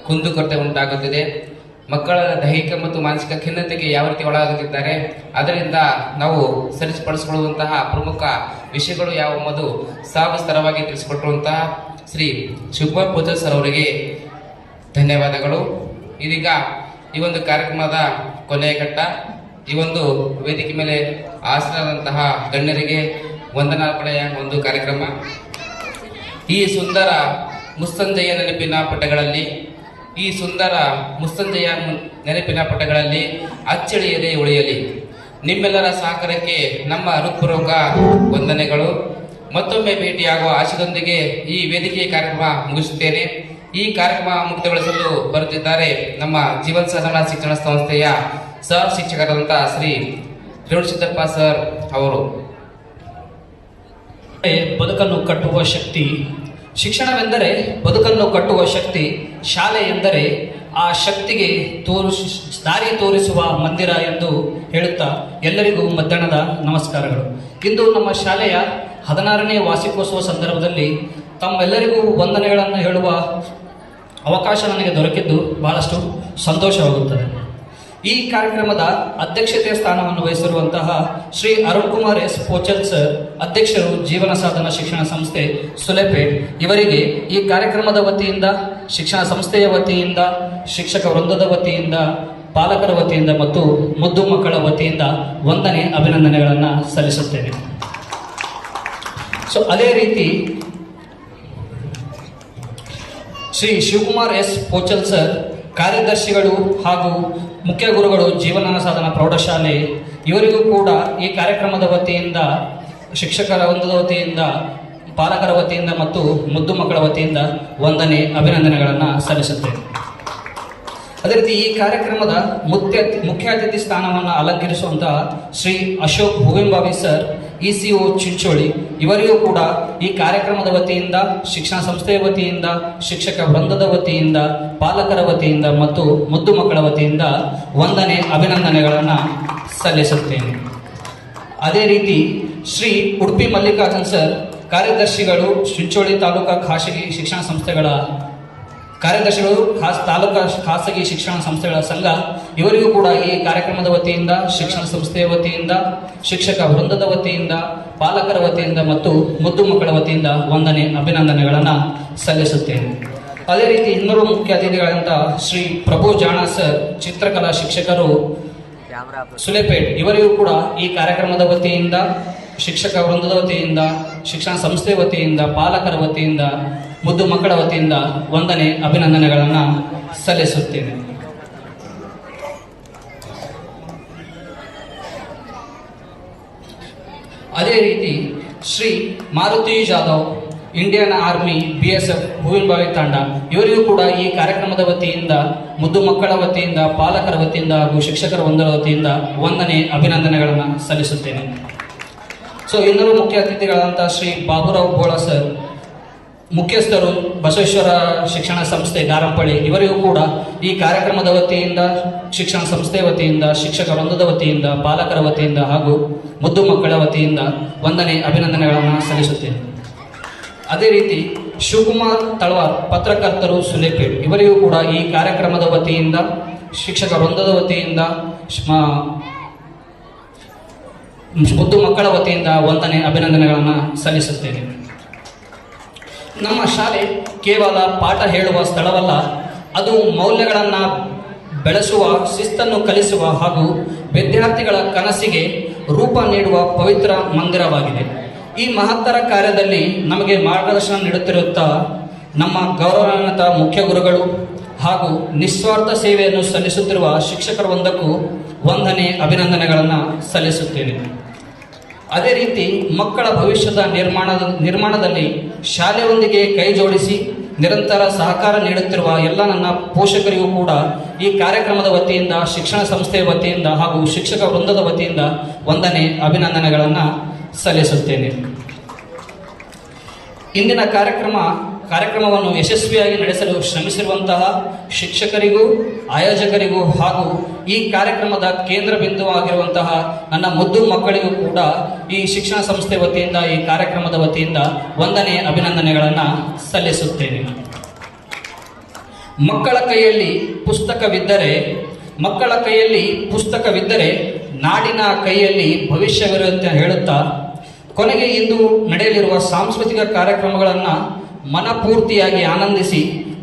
ಕುಂದುಕೊರತೆ ಉಂಟಾಗುತ್ತಿದೆ, ಮಕ್ಕಳ ದೈಹಿಕ ಮತ್ತು ಮಾನಸಿಕ ಖಿನ್ನತೆಗೆ ಯಾವ ರೀತಿ ಒಳಗಾಗುತ್ತಿದ್ದಾರೆ, ಅದರಿಂದ ನಾವು ಸರಿಪಡಿಸಿಕೊಳ್ಳುವಂತಹ ಪ್ರಮುಖ ವಿಷಯಗಳು ಯಾವ ಎಂಬುದು ಸವಿಸ್ತರವಾಗಿ ತಿಳಿಸಿಕೊಟ್ಟಿರುವಂತಹ ಶ್ರೀ ಶಿವಕುಮಾರ್ ಪೂಜಾರಿ ಸರ್ ಅವರಿಗೆ ಧನ್ಯವಾದಗಳು. ಇದೀಗ ಈ ಒಂದು ಕಾರ್ಯಕ್ರಮದ ಕೊನೆಯ ಘಟ್ಟ. ಈ ಒಂದು ವೇದಿಕೆ ಮೇಲೆ ಆಸನದಂತಹ ಗಣ್ಯರಿಗೆ ವಂದನಾರ್ಪಣೆಯ ಒಂದು ಕಾರ್ಯಕ್ರಮ. ಈ ಸುಂದರ ಮುಸ್ಸಂಜೆಯ ನೆನಪಿನ ಪಟಗಳಲ್ಲಿ ಅಚ್ಚಳಿಯದೆ ಉಳಿಯಲಿ. ನಿಮ್ಮೆಲ್ಲರ ಸಹಕಾರಕ್ಕೆ ನಮ್ಮ ಹೃತ್ಪೂರ್ವಕ ವಂದನೆಗಳು. ಮತ್ತೊಮ್ಮೆ ಭೇಟಿಯಾಗುವ ಆಶಯದೊಂದಿಗೆ ಈ ವೇದಿಕೆಯ ಕಾರ್ಯಕ್ರಮ ಮುಗಿಸುತ್ತೇನೆ. ಈ ಕಾರ್ಯಕ್ರಮ ಮುಕ್ತಗೊಳಿಸಲು ಬರುತ್ತಿದ್ದಾರೆ ನಮ್ಮ ಜೀವನ ಸಾಧನಾ ಶಿಕ್ಷಣ ಸಂಸ್ಥೆಯ ಸಹ ಶಿಕ್ಷಕರಾದಂತಹ ಶ್ರೀ ರೇವಣಸಿದ್ದಪ್ಪ ಸರ್ ಅವರು. ಬದುಕನ್ನು ಕಟ್ಟುವ ಶಕ್ತಿ ಶಿಕ್ಷಣವೆಂದರೆ ಬದುಕನ್ನು ಕಟ್ಟುವ ಶಕ್ತಿ. ಶಾಲೆ ಎಂದರೆ ಆ ಶಕ್ತಿಗೆ ದಾರಿ ತೋರಿಸುವ ಮಂದಿರ ಎಂದು ಹೇಳುತ್ತಾ ಎಲ್ಲರಿಗೂ ಮಧ್ಯಾಹ್ನದ ನಮಸ್ಕಾರಗಳು. ಇಂದು ನಮ್ಮ ಶಾಲೆಯ 16ನೇ ವಾರ್ಷಿಕೋತ್ಸವ ಸಂದರ್ಭದಲ್ಲಿ ತಮ್ಮೆಲ್ಲರಿಗೂ ವಂದನೆಗಳನ್ನು ಹೇಳುವ ಅವಕಾಶ ನನಗೆ ದೊರಕಿದ್ದು ಬಹಳಷ್ಟು ಸಂತೋಷವಾಗುತ್ತದೆ. ಈ ಕಾರ್ಯಕ್ರಮದ ಅಧ್ಯಕ್ಷತೆಯ ಸ್ಥಾನವನ್ನು ವಹಿಸಿರುವಂತಹ ಶ್ರೀ ಅರುಣ್ ಕುಮಾರ್ ಎಸ್ ಪೋಚಲ್ ಸರ್, ಅಧ್ಯಕ್ಷರು ಜೀವನ ಸಾಧನ ಶಿಕ್ಷಣ ಸಂಸ್ಥೆ ಸುಲೇಪೇಟ್, ಇವರಿಗೆ ಈ ಕಾರ್ಯಕ್ರಮದ ವತಿಯಿಂದ, ಶಿಕ್ಷಣ ಸಂಸ್ಥೆಯ ವತಿಯಿಂದ, ಶಿಕ್ಷಕ ವೃಂದದ ವತಿಯಿಂದ ಪಾಲಕರ ವತಿಯಿಂದ ಮತ್ತು ಮುದ್ದು ಮಕ್ಕಳ ವತಿಯಿಂದ ವಂದನೆ ಅಭಿನಂದನೆಗಳನ್ನು ಸಲ್ಲಿಸುತ್ತೇನೆ. ಸೊ ಅದೇ ರೀತಿ ಶ್ರೀ ಶಿವಕುಮಾರ್ ಎಸ್ ಪೋಚಲ್ ಸರ್, ಕಾರ್ಯದರ್ಶಿಗಳು ಹಾಗೂ ಮುಖ್ಯ ಗುರುಗಳು ಜೀವನ ಸಾಧನ ಪ್ರೌಢಶಾಲೆ, ಇವರಿಗೂ ಕೂಡ ಈ ಕಾರ್ಯಕ್ರಮದ ವತಿಯಿಂದ, ಶಿಕ್ಷಕರ ವೃಂದದ ವತಿಯಿಂದ, ಪಾಲಕರ ವತಿಯಿಂದ ಮತ್ತು ಮುದ್ದು ಮಕ್ಕಳ ವತಿಯಿಂದ ವಂದನೆ ಅಭಿನಂದನೆಗಳನ್ನು ಸಲ್ಲಿಸುತ್ತೇನೆ. ಅದೇ ರೀತಿ ಈ ಕಾರ್ಯಕ್ರಮದ ಮುಖ್ಯ ಅತಿಥಿ ಸ್ಥಾನವನ್ನು ಅಲಂಕರಿಸುವಂತಹ ಶ್ರೀ ಅಶೋಕ್ ಹೂವೆಂಬಾವಿ ಸರ್, ECO ಚಿಂಚೋಳಿ, ಇವರಿಗೂ ಕೂಡ ಈ ಕಾರ್ಯಕ್ರಮದ ವತಿಯಿಂದ, ಶಿಕ್ಷಣ ಸಂಸ್ಥೆಯ ವತಿಯಿಂದ, ಶಿಕ್ಷಕ ವೃಂದದ ವತಿಯಿಂದ, ಪಾಲಕರ ವತಿಯಿಂದ ಮತ್ತು ಮುದ್ದು ಮಕ್ಕಳ ವತಿಯಿಂದ ವಂದನೆ ಅಭಿನಂದನೆಗಳನ್ನು ಸಲ್ಲಿಸುತ್ತೇನೆ. ಅದೇ ರೀತಿ ಶ್ರೀ ಉಡುಪಿ ಮಲ್ಲಿಕಾರ್ಜುನ್ ಸರ್, ಕಾರ್ಯದರ್ಶಿಗಳು, ಚಿಂಚೋಳಿ ತಾಲೂಕಾ ಖಾಸಗಿ ಶಿಕ್ಷಣ ಸಂಸ್ಥೆಗಳ ಕಾರ್ಯದರ್ಶಿಗಳು, ತಾಲೂಕಾ ಖಾಸಗಿ ಶಿಕ್ಷಣ ಸಂಸ್ಥೆಗಳ ಸಂಘ, ಇವರಿಗೂ ಕೂಡ ಈ ಕಾರ್ಯಕ್ರಮದ ವತಿಯಿಂದ, ಶಿಕ್ಷಣ ಸಂಸ್ಥೆಯ ವತಿಯಿಂದ, ಶಿಕ್ಷಕ ವೃಂದದ ವತಿಯಿಂದ, ಪಾಲಕರ ವತಿಯಿಂದ ಮತ್ತು ಮುದ್ದು ಮಕ್ಕಳ ವತಿಯಿಂದ ವಂದನೆ ಅಭಿನಂದನೆಗಳನ್ನು ಸಲ್ಲಿಸುತ್ತೇನೆ. ಅದೇ ರೀತಿ ಇನ್ನೂರು ಮುಖ್ಯ ಅತಿಥಿಗಳಂತ ಶ್ರೀ ಪ್ರಭು ಜಾಣ ಸರ್, ಚಿತ್ರಕಲಾ ಶಿಕ್ಷಕರು, ಸುಲೇಪೇಟ್, ಇವರಿಗೂ ಕೂಡ ಈ ಕಾರ್ಯಕ್ರಮದ ವತಿಯಿಂದ, ಶಿಕ್ಷಕ ವೃಂದದ ವತಿಯಿಂದ, ಶಿಕ್ಷಣ ಸಂಸ್ಥೆ ವತಿಯಿಂದ, ಪಾಲಕರ ವತಿಯಿಂದ, ಮುದ್ದು ಮಕ್ಕಳ ವತಿಯಿಂದ ವಂದನೆ ಅಭಿನಂದನೆಗಳನ್ನು ಸಲ್ಲಿಸುತ್ತೇನೆ. ಅದೇ ರೀತಿ Shri Maruti Jadhav, Indian army, BSF ಹೂವಿನಬಾವಿ ತಂಡ, ಇವರಿಗೂ ಕೂಡ ಈ ಕಾರ್ಯಕ್ರಮದ ವತಿಯಿಂದ, ಮುದ್ದು ಮಕ್ಕಳ ವತಿಯಿಂದ, ಪಾಲಕರ ವತಿಯಿಂದ ಹಾಗೂ ಶಿಕ್ಷಕರ ವೃಂದದ ವತಿಯಿಂದ ವಂದನೆ ಅಭಿನಂದನೆಗಳನ್ನು ಸಲ್ಲಿಸುತ್ತೇನೆ. ಸೊ ಇನ್ನೂರು ಮುಖ್ಯ ಅತಿಥಿಗಳಂತ ಶ್ರೀ ಬಾಬುರಾವ್ ಬೋಳ ಸರ್, ಮುಖ್ಯಸ್ಥರು, ಬಸವೇಶ್ವರ ಶಿಕ್ಷಣ ಸಂಸ್ಥೆ ಗಾರಂಪಳ್ಳಿ, ಇವರಿಗೂ ಕೂಡ ಈ ಕಾರ್ಯಕ್ರಮದ ವತಿಯಿಂದ, ಶಿಕ್ಷಣ ಸಂಸ್ಥೆ ವತಿಯಿಂದ, ಶಿಕ್ಷಕ ವೃಂದದ ವತಿಯಿಂದ, ಪಾಲಕರ ವತಿಯಿಂದ ಹಾಗೂ ಮುದ್ದು ಮಕ್ಕಳ ವತಿಯಿಂದ ವಂದನೆ ಅಭಿನಂದನೆಗಳನ್ನು ಸಲ್ಲಿಸುತ್ತೇನೆ. ಅದೇ ರೀತಿ ಶಿವಕುಮಾರ್ ತಳವಾರ್, ಪತ್ರಕರ್ತರು, ಸುಲೇಪೇಟ್, ಇವರಿಗೂ ಕೂಡ ಈ ಕಾರ್ಯಕ್ರಮದ ವತಿಯಿಂದ, ಶಿಕ್ಷಕ ವೃಂದದ ವತಿಯಿಂದ, ಮುದ್ದು ಮಕ್ಕಳ ವತಿಯಿಂದ ವಂದನೆ ಅಭಿನಂದನೆಗಳನ್ನು ಸಲ್ಲಿಸುತ್ತೇನೆ. ನಮ್ಮ ಶಾಲೆ ಕೇವಲ ಪಾಠ ಹೇಳುವ ಸ್ಥಳವಲ್ಲ, ಅದು ಮೌಲ್ಯಗಳನ್ನು ಬೆಳೆಸುವ, ಶಿಸ್ತನ್ನು ಕಲಿಸುವ ಹಾಗೂ ವಿದ್ಯಾರ್ಥಿಗಳ ಕನಸಿಗೆ ರೂಪ ನೀಡುವ ಪವಿತ್ರ ಮಂದಿರವಾಗಿದೆ. ಈ ಮಹತ್ತರ ಕಾರ್ಯದಲ್ಲಿ ನಮಗೆ ಮಾರ್ಗದರ್ಶನ ನೀಡುತ್ತಿರುತ್ತಾ ನಮ್ಮ ಗೌರವಾನ್ವಿತ ಮುಖ್ಯ ಗುರುಗಳು ಹಾಗೂ ನಿಸ್ವಾರ್ಥ ಸೇವೆಯನ್ನು ಸಲ್ಲಿಸುತ್ತಿರುವ ಶಿಕ್ಷಕರ ವೃಂದಕ್ಕೂ ವಂದನೆ ಅಭಿನಂದನೆಗಳನ್ನು ಸಲ್ಲಿಸುತ್ತೇನೆ. ಅದೇ ರೀತಿ ಮಕ್ಕಳ ಭವಿಷ್ಯದ ನಿರ್ಮಾಣದಲ್ಲಿ ಶಾಲೆಯೊಂದಿಗೆ ಕೈ ಜೋಡಿಸಿ ನಿರಂತರ ಸಹಕಾರ ನೀಡುತ್ತಿರುವ ಎಲ್ಲ ನನ್ನ ಪೋಷಕರಿಗೂ ಕೂಡ ಈ ಕಾರ್ಯಕ್ರಮದ ವತಿಯಿಂದ, ಶಿಕ್ಷಣ ಸಂಸ್ಥೆಯ ವತಿಯಿಂದ ಹಾಗೂ ಶಿಕ್ಷಕ ವೃಂದದ ವತಿಯಿಂದ ವಂದನೆ ಅಭಿನಂದನೆಗಳನ್ನು ಸಲ್ಲಿಸುತ್ತೇನೆ. ಇಂದಿನ ಕಾರ್ಯಕ್ರಮವನ್ನು ಯಶಸ್ವಿಯಾಗಿ ನಡೆಸಲು ಶ್ರಮಿಸಿರುವಂತಹ ಶಿಕ್ಷಕರಿಗೂ, ಆಯೋಜಕರಿಗೂ ಹಾಗೂ ಈ ಕಾರ್ಯಕ್ರಮದ ಕೇಂದ್ರ ಬಿಂದುವಾಗಿರುವಂತಹ ನನ್ನ ಮುದ್ದು ಮಕ್ಕಳಿಗೂ ಕೂಡ ಈ ಶಿಕ್ಷಣ ಸಂಸ್ಥೆ ವತಿಯಿಂದ, ಈ ಕಾರ್ಯಕ್ರಮದ ವತಿಯಿಂದ ವಂದನೆ ಅಭಿನಂದನೆಗಳನ್ನು ಸಲ್ಲಿಸುತ್ತೇನೆ. ಮಕ್ಕಳ ಕೈಯಲ್ಲಿ ಪುಸ್ತಕವಿದ್ದರೆ ನಾಡಿನ ಕೈಯಲ್ಲಿ ಭವಿಷ್ಯವಿರುತ್ತೆ ಹೇಳುತ್ತಾ, ಕೊನೆಗೆ ಇಂದು ನಡೆಯಲಿರುವ ಸಾಂಸ್ಕೃತಿಕ ಕಾರ್ಯಕ್ರಮಗಳನ್ನು ಮನಪೂರ್ತಿಯಾಗಿ ಆನಂದಿಸಿ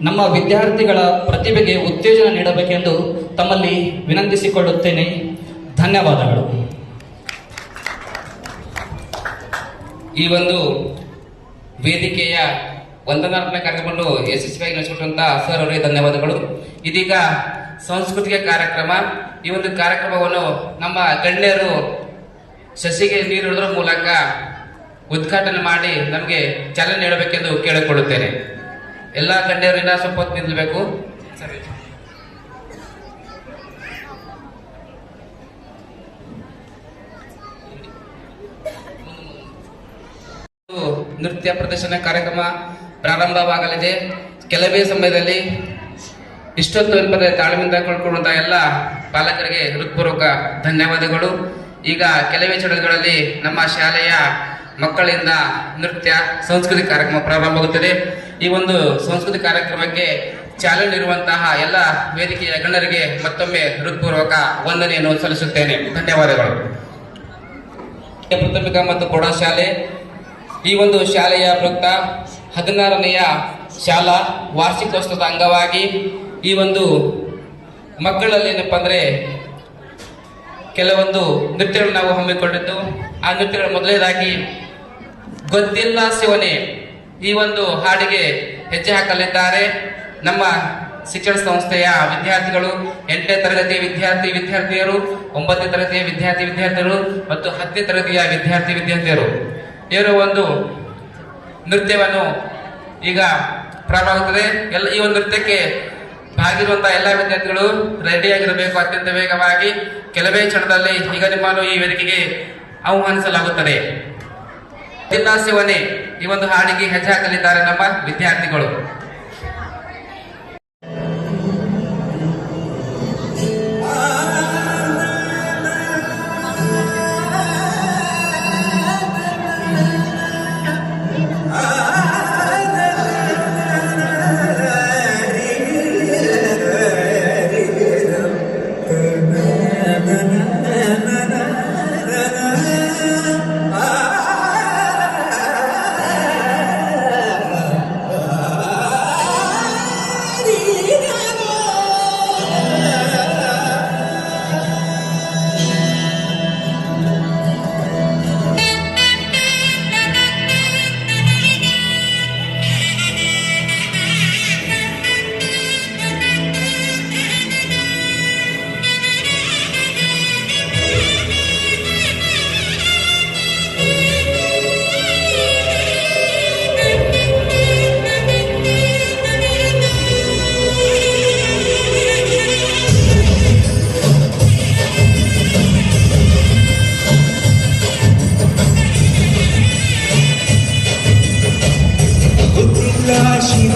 ನಮ್ಮ ವಿದ್ಯಾರ್ಥಿಗಳ ಪ್ರತಿಭೆಗೆ ಉತ್ತೇಜನ ನೀಡಬೇಕೆಂದು ತಮ್ಮಲ್ಲಿ ವಿನಂತಿಸಿಕೊಳ್ಳುತ್ತೇನೆ. ಧನ್ಯವಾದಗಳು. ಈ ಒಂದು ವೇದಿಕೆಯ ವಂದನಾರ್ಪಣೆ ಕಾರ್ಯಕ್ರಮವನ್ನು ಯಶಸ್ವಿಯಾಗಿ ನಡೆಸಿಕೊಟ್ಟಂತಹ ಸರ್ ಅವರಿಗೆ ಧನ್ಯವಾದಗಳು. ಇದೀಗ ಸಾಂಸ್ಕೃತಿಕ ಕಾರ್ಯಕ್ರಮ. ಈ ಒಂದು ಕಾರ್ಯಕ್ರಮವನ್ನು ನಮ್ಮ ಗಣ್ಯರು ಸಸಿಗೆ ನೀರುವುದರ ಮೂಲಕ ಉದ್ಘಾಟನೆ ಮಾಡಿ ನಮಗೆ ಚಾಲನೆ ನೀಡಬೇಕೆಂದು ಕೇಳಿಕೊಳ್ಳುತ್ತೇನೆ. ಎಲ್ಲ ಗಣ್ಯರು ಇನ್ನ ಸ್ವಲ್ಪ ಹೊತ್ತು ನಿಲ್ಲಬೇಕು. ನೃತ್ಯ ಪ್ರದರ್ಶನ ಕಾರ್ಯಕ್ರಮ ಪ್ರಾರಂಭವಾಗಲಿದೆ. ಕೆಲವೇ ಸಮಯದಲ್ಲಿ ಇಷ್ಟೊತ್ತು ತಾಳ್ಮೆಯಿಂದ ಕಳ್ಕೊಳ್ಳುವಂತಹ ಎಲ್ಲ ಪಾಲಕರಿಗೆ ಹೃತ್ಪೂರ್ವಕ ಧನ್ಯವಾದಗಳು. ಈಗ ಕೆಲವೇ ಕ್ಷಣಗಳಲ್ಲಿ ನಮ್ಮ ಶಾಲೆಯ ಮಕ್ಕಳಿಂದ ನೃತ್ಯ ಸಾಂಸ್ಕೃತಿಕ ಕಾರ್ಯಕ್ರಮ ಪ್ರಾರಂಭವಾಗುತ್ತದೆ. ಈ ಒಂದು ಸಾಂಸ್ಕೃತಿಕ ಕಾರ್ಯಕ್ರಮಕ್ಕೆ ಚಾಲನೆ ಇರುವಂತಹ ಎಲ್ಲ ವೇದಿಕೆಯ ಗಣ್ಯರಿಗೆ ಮತ್ತೊಮ್ಮೆ ಹೃತ್ಪೂರ್ವಕ ವಂದನೆಯನ್ನು ಸಲ್ಲಿಸುತ್ತೇನೆ. ಧನ್ಯವಾದಗಳು. ಪ್ರಾಥಮಿಕ ಮತ್ತು ಪ್ರೌಢಶಾಲೆ ಈ ಒಂದು ಶಾಲೆಯ ಪ್ರಯುಕ್ತ 16ನೆಯ ಶಾಲಾ ವಾರ್ಷಿಕೋತ್ಸವದ ಅಂಗವಾಗಿ ಈ ಒಂದು ಮಕ್ಕಳಲ್ಲಿ ಏನಪ್ಪ ಅಂದರೆ ಕೆಲವೊಂದು ನೃತ್ಯಗಳು ನಾವು ಹಮ್ಮಿಕೊಂಡಿದ್ದು. ಆ ನೃತ್ಯಗಳು ಮೊದಲನೇದಾಗಿ ಗೊತ್ತಿಲ್ಲ ಶಿವನೇ ಈ ಒಂದು ಹಾಡಿಗೆ ಹೆಜ್ಜೆ ಹಾಕಲಿದ್ದಾರೆ ನಮ್ಮ ಶಿಕ್ಷಣ ಸಂಸ್ಥೆಯ ವಿದ್ಯಾರ್ಥಿಗಳು. 8ನೇ ತರಗತಿಯ ವಿದ್ಯಾರ್ಥಿನಿಯರು, 9ನೇ ತರಗತಿಯ ವಿದ್ಯಾರ್ಥಿಗಳು ಮತ್ತು 10ನೇ ತರಗತಿಯ ವಿದ್ಯಾರ್ಥಿನಿಯರು. ಇವರು ಒಂದು ನೃತ್ಯವನ್ನು ಈಗ ಪ್ರಾರಂಭವಾಗುತ್ತದೆ. ಈ ಒಂದು ನೃತ್ಯಕ್ಕೆ ಭಾಗಿರುವಂತಹ ಎಲ್ಲ ವಿದ್ಯಾರ್ಥಿಗಳು ರೆಡಿಯಾಗಿರಬೇಕು. ಅತ್ಯಂತ ವೇಗವಾಗಿ ಕೆಲವೇ ಕ್ಷಣದಲ್ಲಿ ಈಗ ನಿಮ್ಮನ್ನು ಈ ವೇದಿಕೆಗೆ ಆಹ್ವಾನಿಸಲಾಗುತ್ತದೆ. ಜಿಲ್ಲಾ ಶಿವನೇ ಈ ಒಂದು ಹಾಡಿಗೆ ಹೆಜ್ಜೆ ಹಾಕಲಿದ್ದಾರೆ ನಮ್ಮ ವಿದ್ಯಾರ್ಥಿಗಳು. ಶಿವ